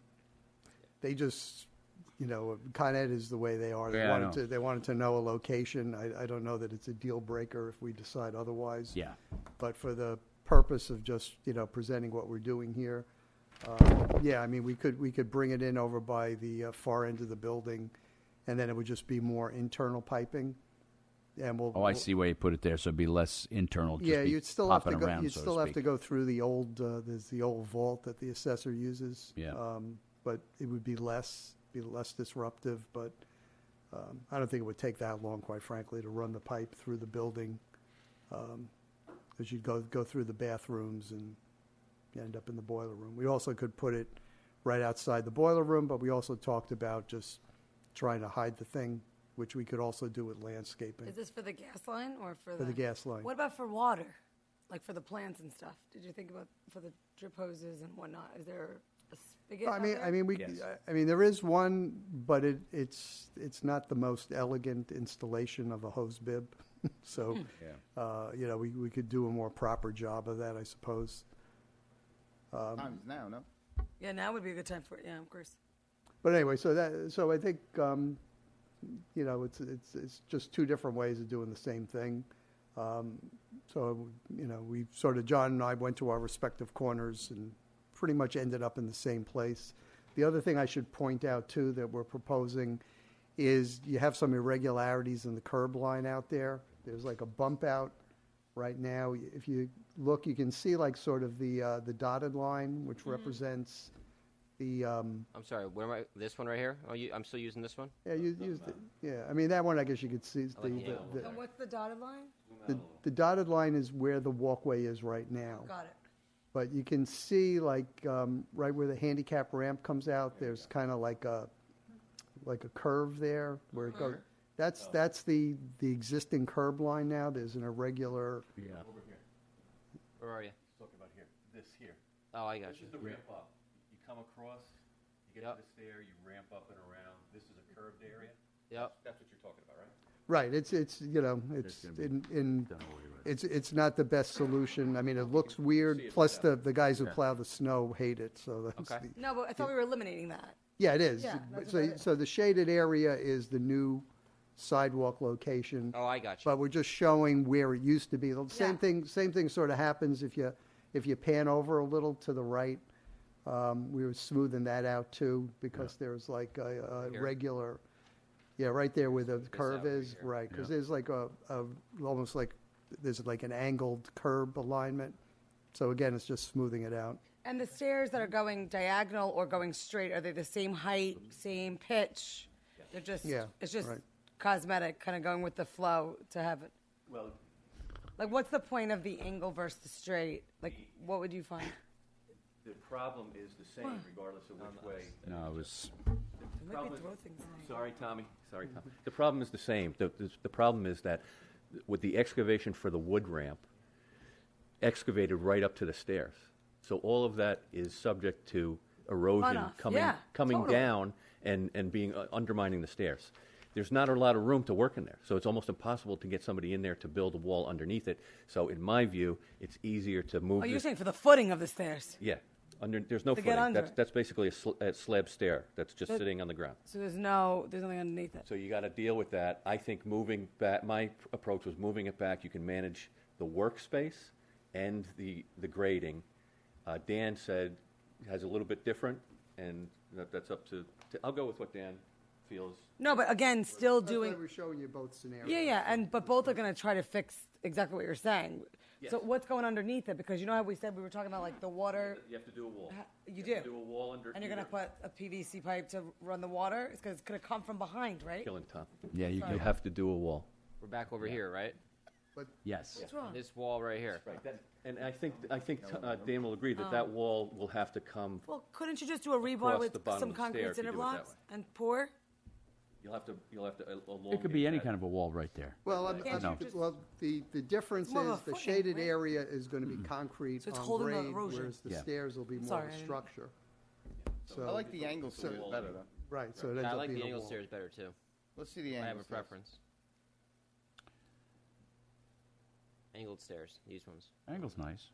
just, Con Ed is the way they are. They wanted to know a location. I don't know that it's a deal breaker if we decide otherwise. Yeah. But for the purpose of just, presenting what we're doing here, yeah, I mean, we could bring it in over by the far end of the building, and then it would just be more internal piping. And I see where you put it there, so it'd be less internal. Just yeah, be you'd still have to popping go. around, You'd so still to have to speak. go through the old. There's the old vault that the assessor uses. Yeah. But it would be less disruptive. But I don't think it would take that long, quite frankly, to run the pipe through the building. Because you'd go through the bathrooms and you end up in the boiler room. We also could put it right outside the boiler room, but we also talked about just trying to hide the thing, which we could also do with landscaping. Is this for the gas line or for For the gas line. What about for water? Like for the plants and stuff? Did you think about for the drip hoses and whatnot? Is there a spigot out there? I mean, there is one, but it's not the most elegant installation of a hose bib. So, we could do a more proper job of that, I suppose. Times now, no? Yeah, now would be a good time for it. Yeah, of course. But anyway, so I think it's just two different ways of doing the same thing. We sort of, John and I went to our respective corners and pretty much ended up in the same place. The other thing I should point out too that we're proposing is you have some irregularities in the curb line out there. There's like a bump out right now. If you look, you can see like sort of the dotted line, which represents the. I'm sorry. Where am I? This one right here? Oh, I'm still using this one. Yeah, you used it. Yeah, I mean that one. I guess you could see is And what's the dotted line? the dotted line is where the walkway is right now. Got it. But you can see like right where the handicap ramp comes out. There's kind of like a curve there where it goes. That's the existing curb line now. There's an irregular. Yeah. Over here. Where are you? Talking about here. This here. Oh, I got This you. is the ramp up. You come across, you get to the stair, you ramp up and around. This is a curved area. Yep. That's what you're talking about, right? Right. It's it's not the best solution. I mean, it looks weird. Plus, the guys who plow the snow hate it. So that's Okay. No, but I thought we were eliminating that. yeah, it is. Yeah, that's what So the shaded area is the new sidewalk location. Oh, I got you. But we're just showing where it used to be. The Yeah. same thing sort of happens if you pan over a little to the right. We were smoothing that out too because there's like a Here? regular, right there where the curve out right is, here. right? Because there's like almost like there's like an angled curb alignment. So again, it's just smoothing it out. And the stairs that are going diagonal or going straight, are they the same height, same pitch? They're just, it's just right. cosmetic, kind of going with the flow to have it. Well, Like, what's the point of the angle versus the straight? Like, what would you find? the problem is the same regardless of which way. No, it was. problem throw things Sorry, Tommy. Sorry, Tom. The problem is the same. The problem is that with the excavation for the wood ramp, excavated right up to the stairs. So all of that is subject to erosion Runoff. coming Yeah, totally. down and being undermining the stairs. There's not a lot of room to work in there, so it's almost impossible to get somebody in there to build a wall underneath it. So in my view, it's easier to move. Oh, you're this- saying for the footing of the stairs? Yeah, there's no To get footing. under That's it. that's basically a slab stair that's just But- sitting on the ground. So there's nothing underneath it. So you got to deal with that. I think moving back, my approach was moving it back. You can manage the workspace and the grading. Dan said has a little bit different, and that's up to. I'll go with what Dan feels. No, but again, still That's doing. why we're showing you both scenarios. Yeah, but both are going to try to fix exactly what you're saying. Yes. So what's going underneath it? Because you know how we said we were talking about like the water. You have to do a wall. You have do. to do a wall under. And you're going to put a PVC pipe to run the water. It's going to come from behind, right? Killing Tom. Yeah, you You have to do a wall. We're back over here, right? But yes. What's wrong? This wall right here. Right. And I think Dan will agree that that wall will have to come. Well, couldn't you just do a rebar Across with the bottom some of the stair concrete if you cinder do it that blocks and pour? You'll have to elongate. It could be any that. kind of a wall right there. Well, No. the difference It's more of is a the footing, shaded right? area is going to be concrete So it's on holding the grade, erosion. whereas the Yeah. stairs will be more Sorry, of I a didn't- structure. So I like the angle stairs better, though. Right, so it ends I up like being the a angled wall. stairs better too. Let's see the I angle have a stairs. preference. Angled stairs, these ones. Angle's nice.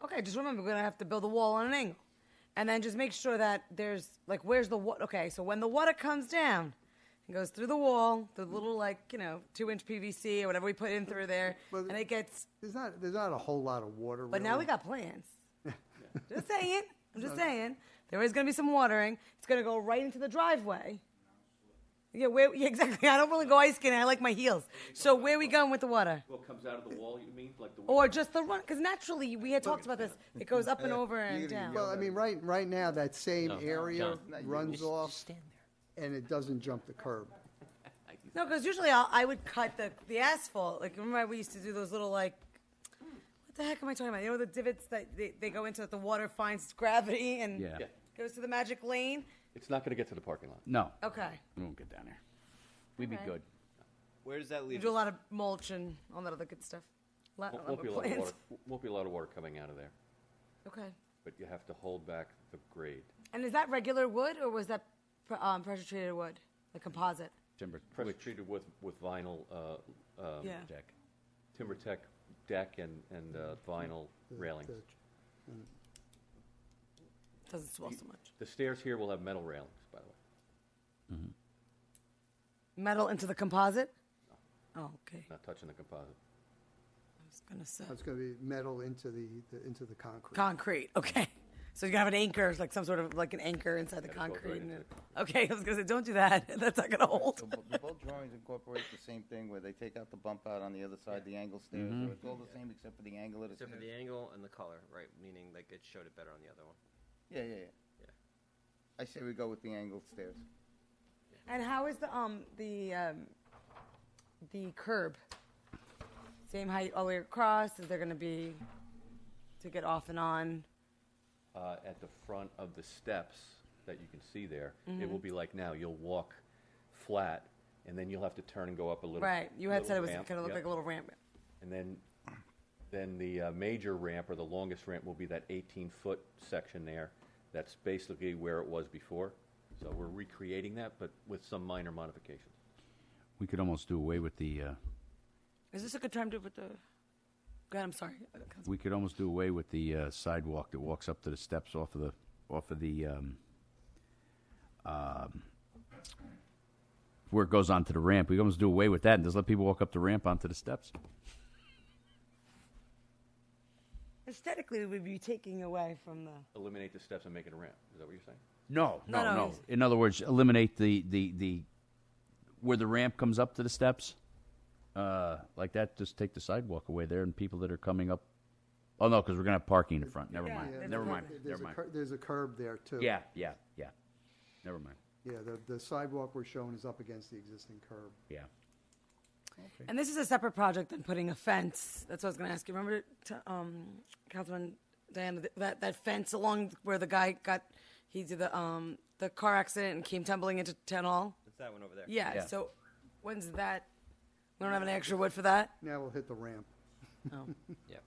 Okay, just remember, we're going to have to build a wall on an angle. And then just make sure that there's, like, where's the water? Okay, so when the water comes down, It goes through the wall, the little 2-inch PVC or whatever we put in through there, and it gets. There's not a whole lot of water. But really. now we got plans. Just saying. I'm just saying. There is going to be some watering. It's going to go right into the driveway. Yeah, exactly. I don't really go ice skating. I like my heels. So where are we going with the water? Well, it comes out of the wall, you mean? Like the Or just the run? Because naturally, we had talked about this. It goes up and over and down. Well, I mean, right now that same area runs off, and it doesn't jump the curb. No, because usually I would cut the asphalt. Like, remember we used to do those little, what the heck am I talking about? You know the divots that they go into that the water finds gravity and goes to the magic lane? It's not going to get to the parking lot. No. Okay. We won't get down there. We'd be Okay. good. Where does that We leave do a us? lot of mulch and all that other good stuff. Won't be a lot of water. Won't be a lot of water coming out of there. Okay. But you have to hold back the grade. And is that regular wood or was that pressure treated wood, like composite? Timber pressure treated with vinyl Yeah. deck, timber tech deck and vinyl railings. Doesn't swell so much. The stairs here will have metal railings, by the way. Metal into the composite? Oh, okay. Not touching the composite. I was gonna say It's going to be metal into the concrete. concrete. Okay. So you have an anchor, like some sort of an anchor inside the concrete. Okay, I was gonna say, don't do that. That's not gonna hold. So both drawings incorporate the same thing where they take out the bump out on the other side, the angle stairs. Mhm. So it's all the same except for the angle of the Except for stairs. the angle and the color, right? Meaning like it showed it better on the other one. Yeah. I say we go with the angled stairs. And how is the curb? Same height all the way across? Is there gonna be to get off and on? At the front of the steps that you can see there, it Mhm. will be like now. You'll walk flat, and then you'll have to turn and go up a little. Right. You had little said it was ramp. gonna look Yep. like a little ramp. And then the major ramp or the longest ramp will be that 18-foot section there. That's basically where it was before. So we're recreating that, but with some minor modifications. We could almost do away with the. Is this a good time to do it with the? Go ahead. I'm sorry. We could almost do away with the sidewalk that walks up to the steps off of the where it goes onto the ramp. We could almost do away with that and just let people walk up the ramp onto the steps. Aesthetically, we'd be taking away from the. Eliminate the steps and make it a ramp. Is that what you're saying? No. In other words, eliminate the where the ramp comes up to the steps. Like that, just take the sidewalk away there, and people that are coming up. Oh no, because we're gonna have parking in the front. Never mind. Never mind. There's a curb there too. Yeah. Never mind. Yeah, the sidewalk we're showing is up against the existing curb. Yeah. And this is a separate project than putting a fence. That's what I was going to ask you. Remember, Councilman Diana, that fence along where the guy he did the car accident and came tumbling into town hall? It's that one over there. Yeah. So when's that? We don't have any extra wood for that? Now we'll hit the ramp. Oh. Yeah.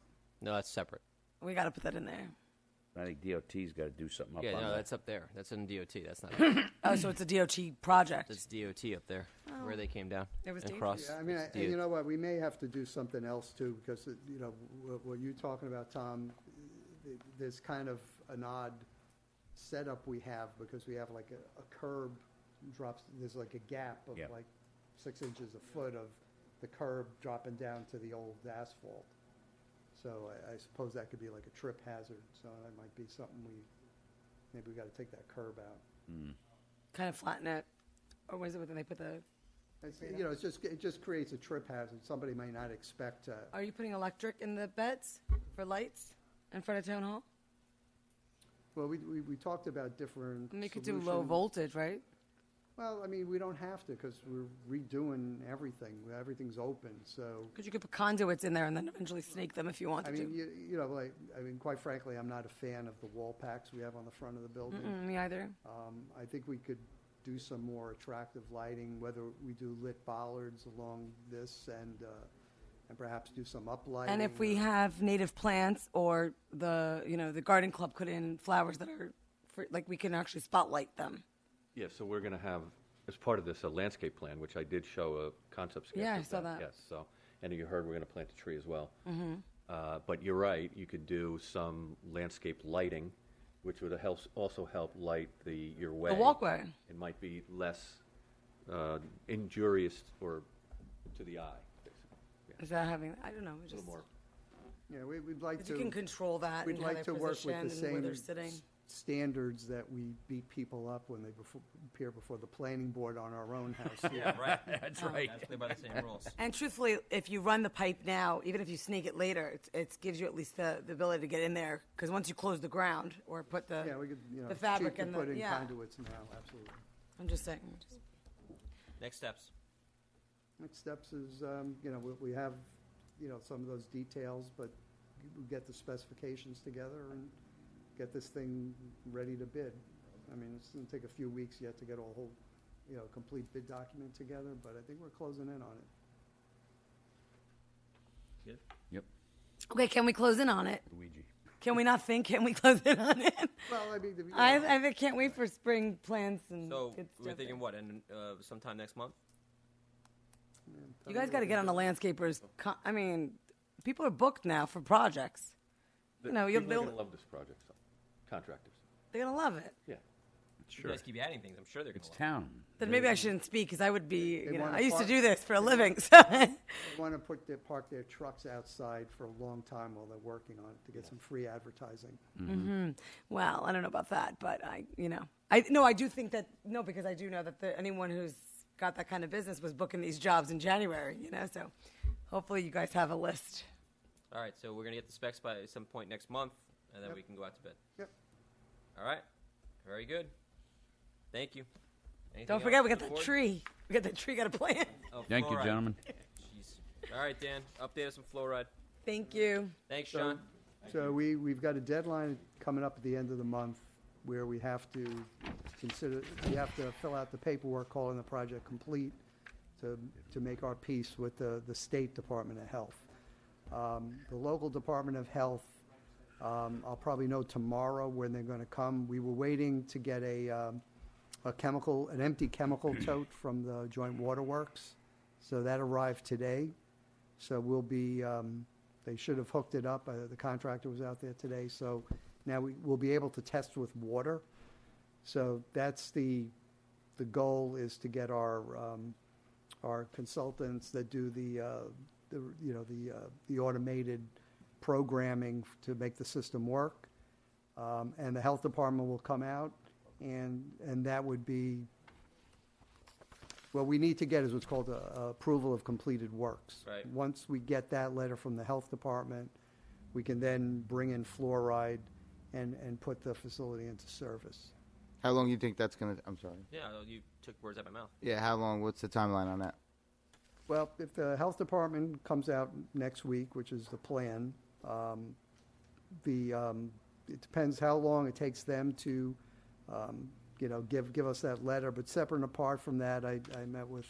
No, that's separate. We got to put that in there. I think DOT's got to do something up Yeah, on no, that. that's up there. That's in DOT. That's not. Oh, so it's a DOT project. That's DOT up there, where they came down It was and dangerous. crossed. Yeah, I mean, It's and you DOT. know what? We may have to do something else too, because what you're talking about, Tom. There's kind of an odd setup we have because we have like a curb drops. There's like a gap of like 6 inches a foot of the curb dropping down to the old asphalt. So I suppose that could be like a trip hazard. So that might be something maybe we got to take that curb out. Kind of flatten it. Or was it when they put the... It just creates a trip hazard. Somebody may not expect. Are you putting electric in the beds for lights in front of town hall? Well, we talked about different. And they could do low solutions. voltage, right? Well, I mean, we don't have to because we're redoing everything. Everything's open, so. Because you could put conduits in there and then eventually snake them if you wanted I mean, to. quite frankly, I'm not a fan of the wall packs we have on the front of the building. Me either. I think we could do some more attractive lighting, whether we do lit bollards along this and perhaps do some uplighting. And if we have native plants or the garden club put in flowers that are, we can actually spotlight them. Yeah, so we're going to have, as part of this, a landscape plan, which I did show a concept sketch. Yeah, of I saw that. Yes, so, and you heard we're going to plant a tree as well. Mm-hmm. But you're right, you could do some landscape lighting, which would also help light your way. The walkway. It might be less injurious or to the eye. Basically. Yeah. Is that having? I don't know. A little more. Yeah, we'd like 'Cause to. you can control that We'd and how like they're to work with the positioned and where they're same sitting. standards that we beat people up when they appear before the planning board on our own house. Yeah, right. That's right. Has to play by the same rules. And truthfully, if you run the pipe now, even if you sneak it later, it gives you at least the ability to get in there. Because once you close the ground or put the Yeah, we could, the fabric cheap to and put the in conduits now, absolutely. I'm just saying. Next steps. Next steps is, we have, some of those details, but we get the specifications together and get this thing ready to bid. I mean, it's going to take a few weeks yet to get a whole, complete bid document together, but I think we're closing in on it. Good. Yep. Okay, can we close in on it? Luigi. Can we not think? Can we close in on it? Well, I mean, I can't wait for spring plans and. So good we're stuff thinking there. what, and sometime next month? You guys got to get on the landscapers. I mean, people are booked now for projects. People you'll are build. going to love this project. Contractors. They're gonna love it. Yeah. You guys keep adding things. I'm sure they're going to. It's town. Then maybe I shouldn't speak because I would be. They wanna I used to park- do this for a living. So. They want to park their trucks outside for a long time while they're working on it to get some free advertising. Mm-hmm. Well, I don't know about that, but I do think that because I do know that anyone who's got that kind of business was booking these jobs in January. So hopefully you guys have a list. All right, so we're going to get the specs by some point next month, and then Yep. we can go out to bid. Yep. All right. Very good. Thank you. Anything Don't else forget, we from got the that board? tree. We got that tree. Got a plan. Oh, Thank you, fluoride. gentlemen. Jeez. All right, Dan. Update us on fluoride. Thank you. Thanks, So- Sean. So we've got a deadline coming up at the end of the month where we have to fill out the paperwork calling the project complete to make our peace with the State Department of Health. The local Department of Health, I'll probably know tomorrow when they're going to come. We were waiting to get an empty chemical tote from the Joint Waterworks. So that arrived today. So we'll be, they should have hooked it up. The contractor was out there today. So now we'll be able to test with water. So that's the goal is to get our consultants that do the automated programming to make the system work. And the health department will come out and that would be, what we need to get is what's called a approval of completed works. Right. Once we get that letter from the health department, we can then bring in fluoride and put the facility into service. How long do you think that's going to, I'm sorry. Yeah, you took words out of my mouth. Yeah, how long, what's the timeline on that? Well, if the health department comes out next week, which is the plan, it depends how long it takes them to, give us that letter. But separate and apart from that, I met with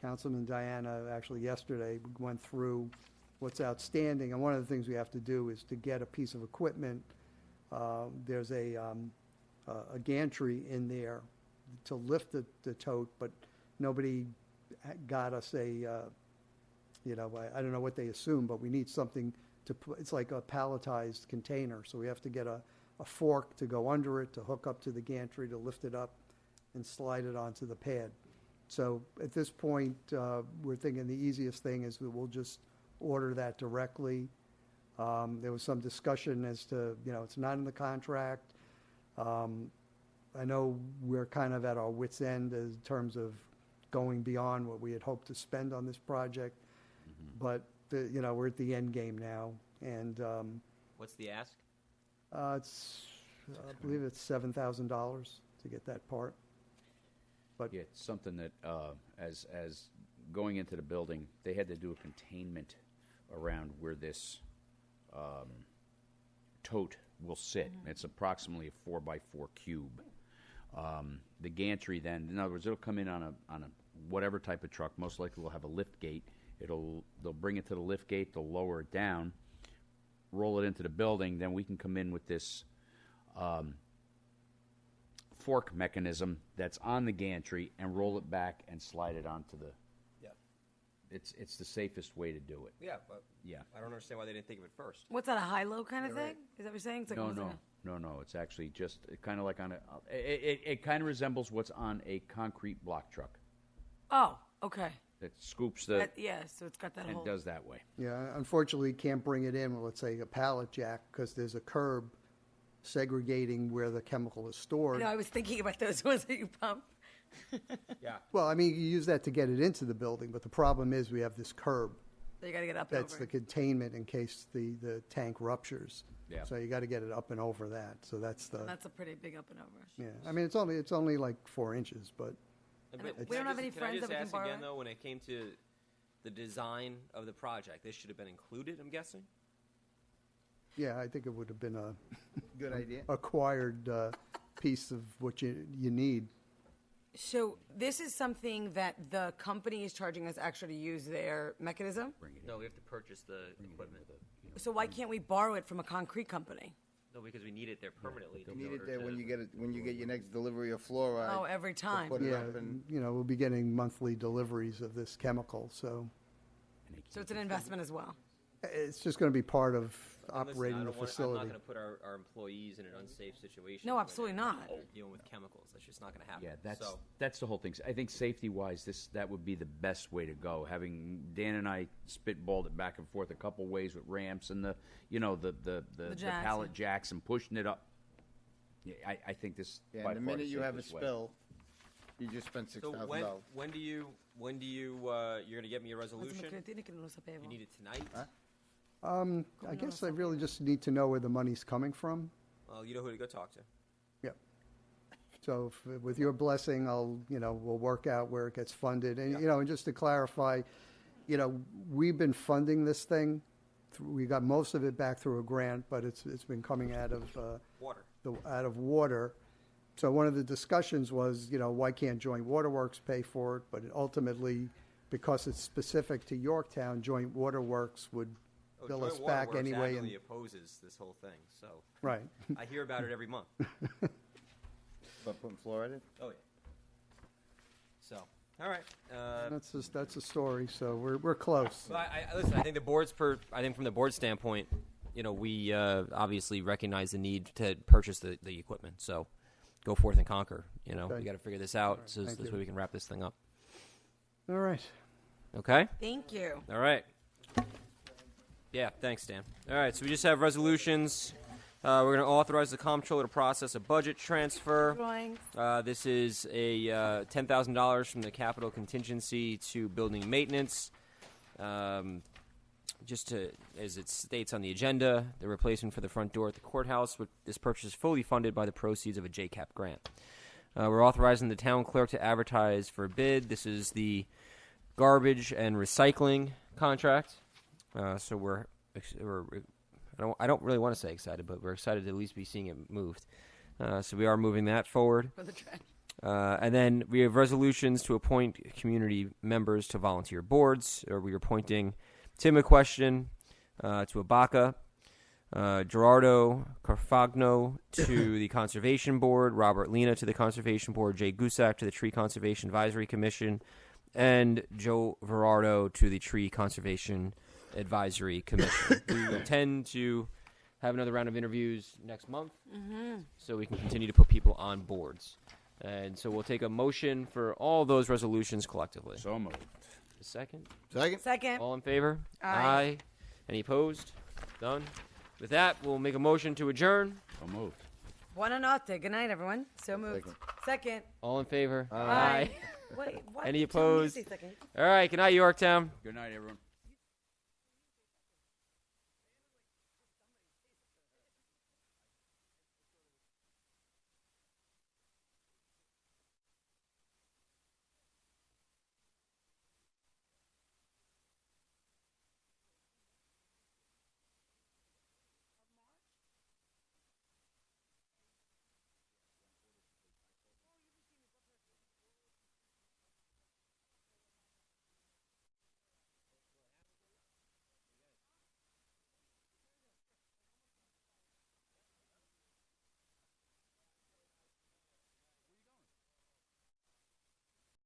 Councilman Diana actually yesterday. We went through what's outstanding, and one of the things we have to do is to get a piece of equipment. There's a gantry in there to lift the tote, but nobody got us I don't know what they assume, but we need something to put, it's like a palletized container, so we have to get a fork to go under it, to hook up to the gantry, to lift it up and slide it onto the pad. So at this point, we're thinking the easiest thing is that we'll just order that directly. There was some discussion as to, it's not in the contract. I know we're kind of at our wit's end in terms of going beyond what we had hoped to spend on this project. But, we're at the end game now. And What's the ask? I believe it's $7,000 to get that part. But Yeah, it's something that, as going into the building, they had to do a containment around where this tote will sit. It's approximately a 4x4 cube. The gantry then, in other words, it'll come in on a whatever type of truck. Most likely will have a lift gate. They'll bring it to the lift gate. They'll lower it down, roll it into the building. Then we can come in with this fork mechanism that's on the gantry and roll it back and slide it onto the. Yeah. It's the safest way to do it. Yeah, but Yeah. I don't understand why they didn't think of it first. What's that, a high-low kind of Yeah, thing? right. Is that what you're saying? It's like No, almost no, like no. It's actually just kind of like on a. It kind of resembles what's on a concrete block truck. Oh, okay. That scoops the So it's got that and whole. does that way. Yeah, unfortunately, you can't bring it in, let's say, a pallet jack, because there's a curb segregating where the chemical is stored. No, I was thinking about those ones that you pump. Yeah. Well, I mean, you use that to get it into the building, but the problem is we have this curb. So you got to get up and That's over. the containment in case the tank ruptures. Yeah. So you got to get it up and over that. So that's the. And that's a pretty big up and over. Yeah. I mean, it's only like 4 inches, but. We don't have any Can I friends just that we can ask borrow again, it? though, when it came to the design of the project, this should have been included, I'm guessing? Yeah, I think it would have been a Good idea. acquired piece of what you need. So this is something that the company is charging us extra to use their mechanism? No, we have to purchase the equipment. So why can't we borrow it from a concrete company? No, because we need it there permanently. You need it there when you get it, when you get your next delivery of fluoride. Oh, every to time. put it Yeah, up and we'll be getting monthly deliveries of this chemical, so So it's an investment as well. it's just going to be part of And listen, operating I the don't wanna- facility. I'm not going to put our employees in an unsafe situation. No, where absolutely they're not. Dealing with chemicals. That's just not going to happen. Yeah, So, that's the whole thing. I think safety-wise, that would be the best way to go. Having Dan and I spitballed it back and forth a couple ways with ramps and the jacks, pallet jacks and pushing it up. Yeah, I think this. yeah, by and the far minute you have a safest way. spill, you just spent so $6,000. when do you you're going to get me a resolution? You need it tonight? I guess I really just need to know where the money's coming from. Well, you know who to go talk to. Yep. So with your blessing, we'll work out where it gets funded. And, and just to clarify, we've been funding this thing. We got most of it back through a grant, but it's been coming out of Water. out of water. So one of the discussions was, why can't Joint Waterworks pay for it? But ultimately, because it's specific to Yorktown, Joint Waterworks would bill Joint us back Waterworks anyway. actively opposes this whole thing, so Right. I hear about it every month. But putting fluoride in? Oh yeah. So, all right. That's a story. So we're close. Well, listen. I think from the board standpoint, we obviously recognize the need to purchase the equipment. So, go forth and conquer. We got to figure this out so thank this you. way we can wrap this thing up. All right. Okay. Thank you. All right. Yeah. Thanks, Dan. All right. So we just have resolutions. We're going to authorize the comptroller to process a budget transfer. This is a $10,000 from the capital contingency to building maintenance. As it states on the agenda, the replacement for the front door at the courthouse. This purchase is fully funded by the proceeds of a JCAP grant. We're authorizing the town clerk to advertise for a bid. This is the garbage and recycling contract. So I don't really want to say excited, but we're excited to at least be seeing it moved. So we are moving that forward. For the trash. And then we have resolutions to appoint community members to volunteer boards. Or we are appointing Tim McQuestion to Abaca, Gerardo Carfagno to the Conservation Board, Robert Lena to the Conservation Board, Jay Gusak to the Tree Conservation Advisory Commission, and Joe Verardo to the Tree Conservation Advisory Commission. We intend to have another round of interviews next month, so we can continue to put people on boards. And so we'll take a motion for all those resolutions collectively. So moved. A second? Second. All in favor? Aye. Any opposed? Done. With that, we'll make a motion to adjourn. So moved. Buona notte. Good night, everyone. So moved. Second. All in favor? Aye. Wait, what? Any Tell me to opposed? say second. All right. Good night, Yorktown. Good night, everyone.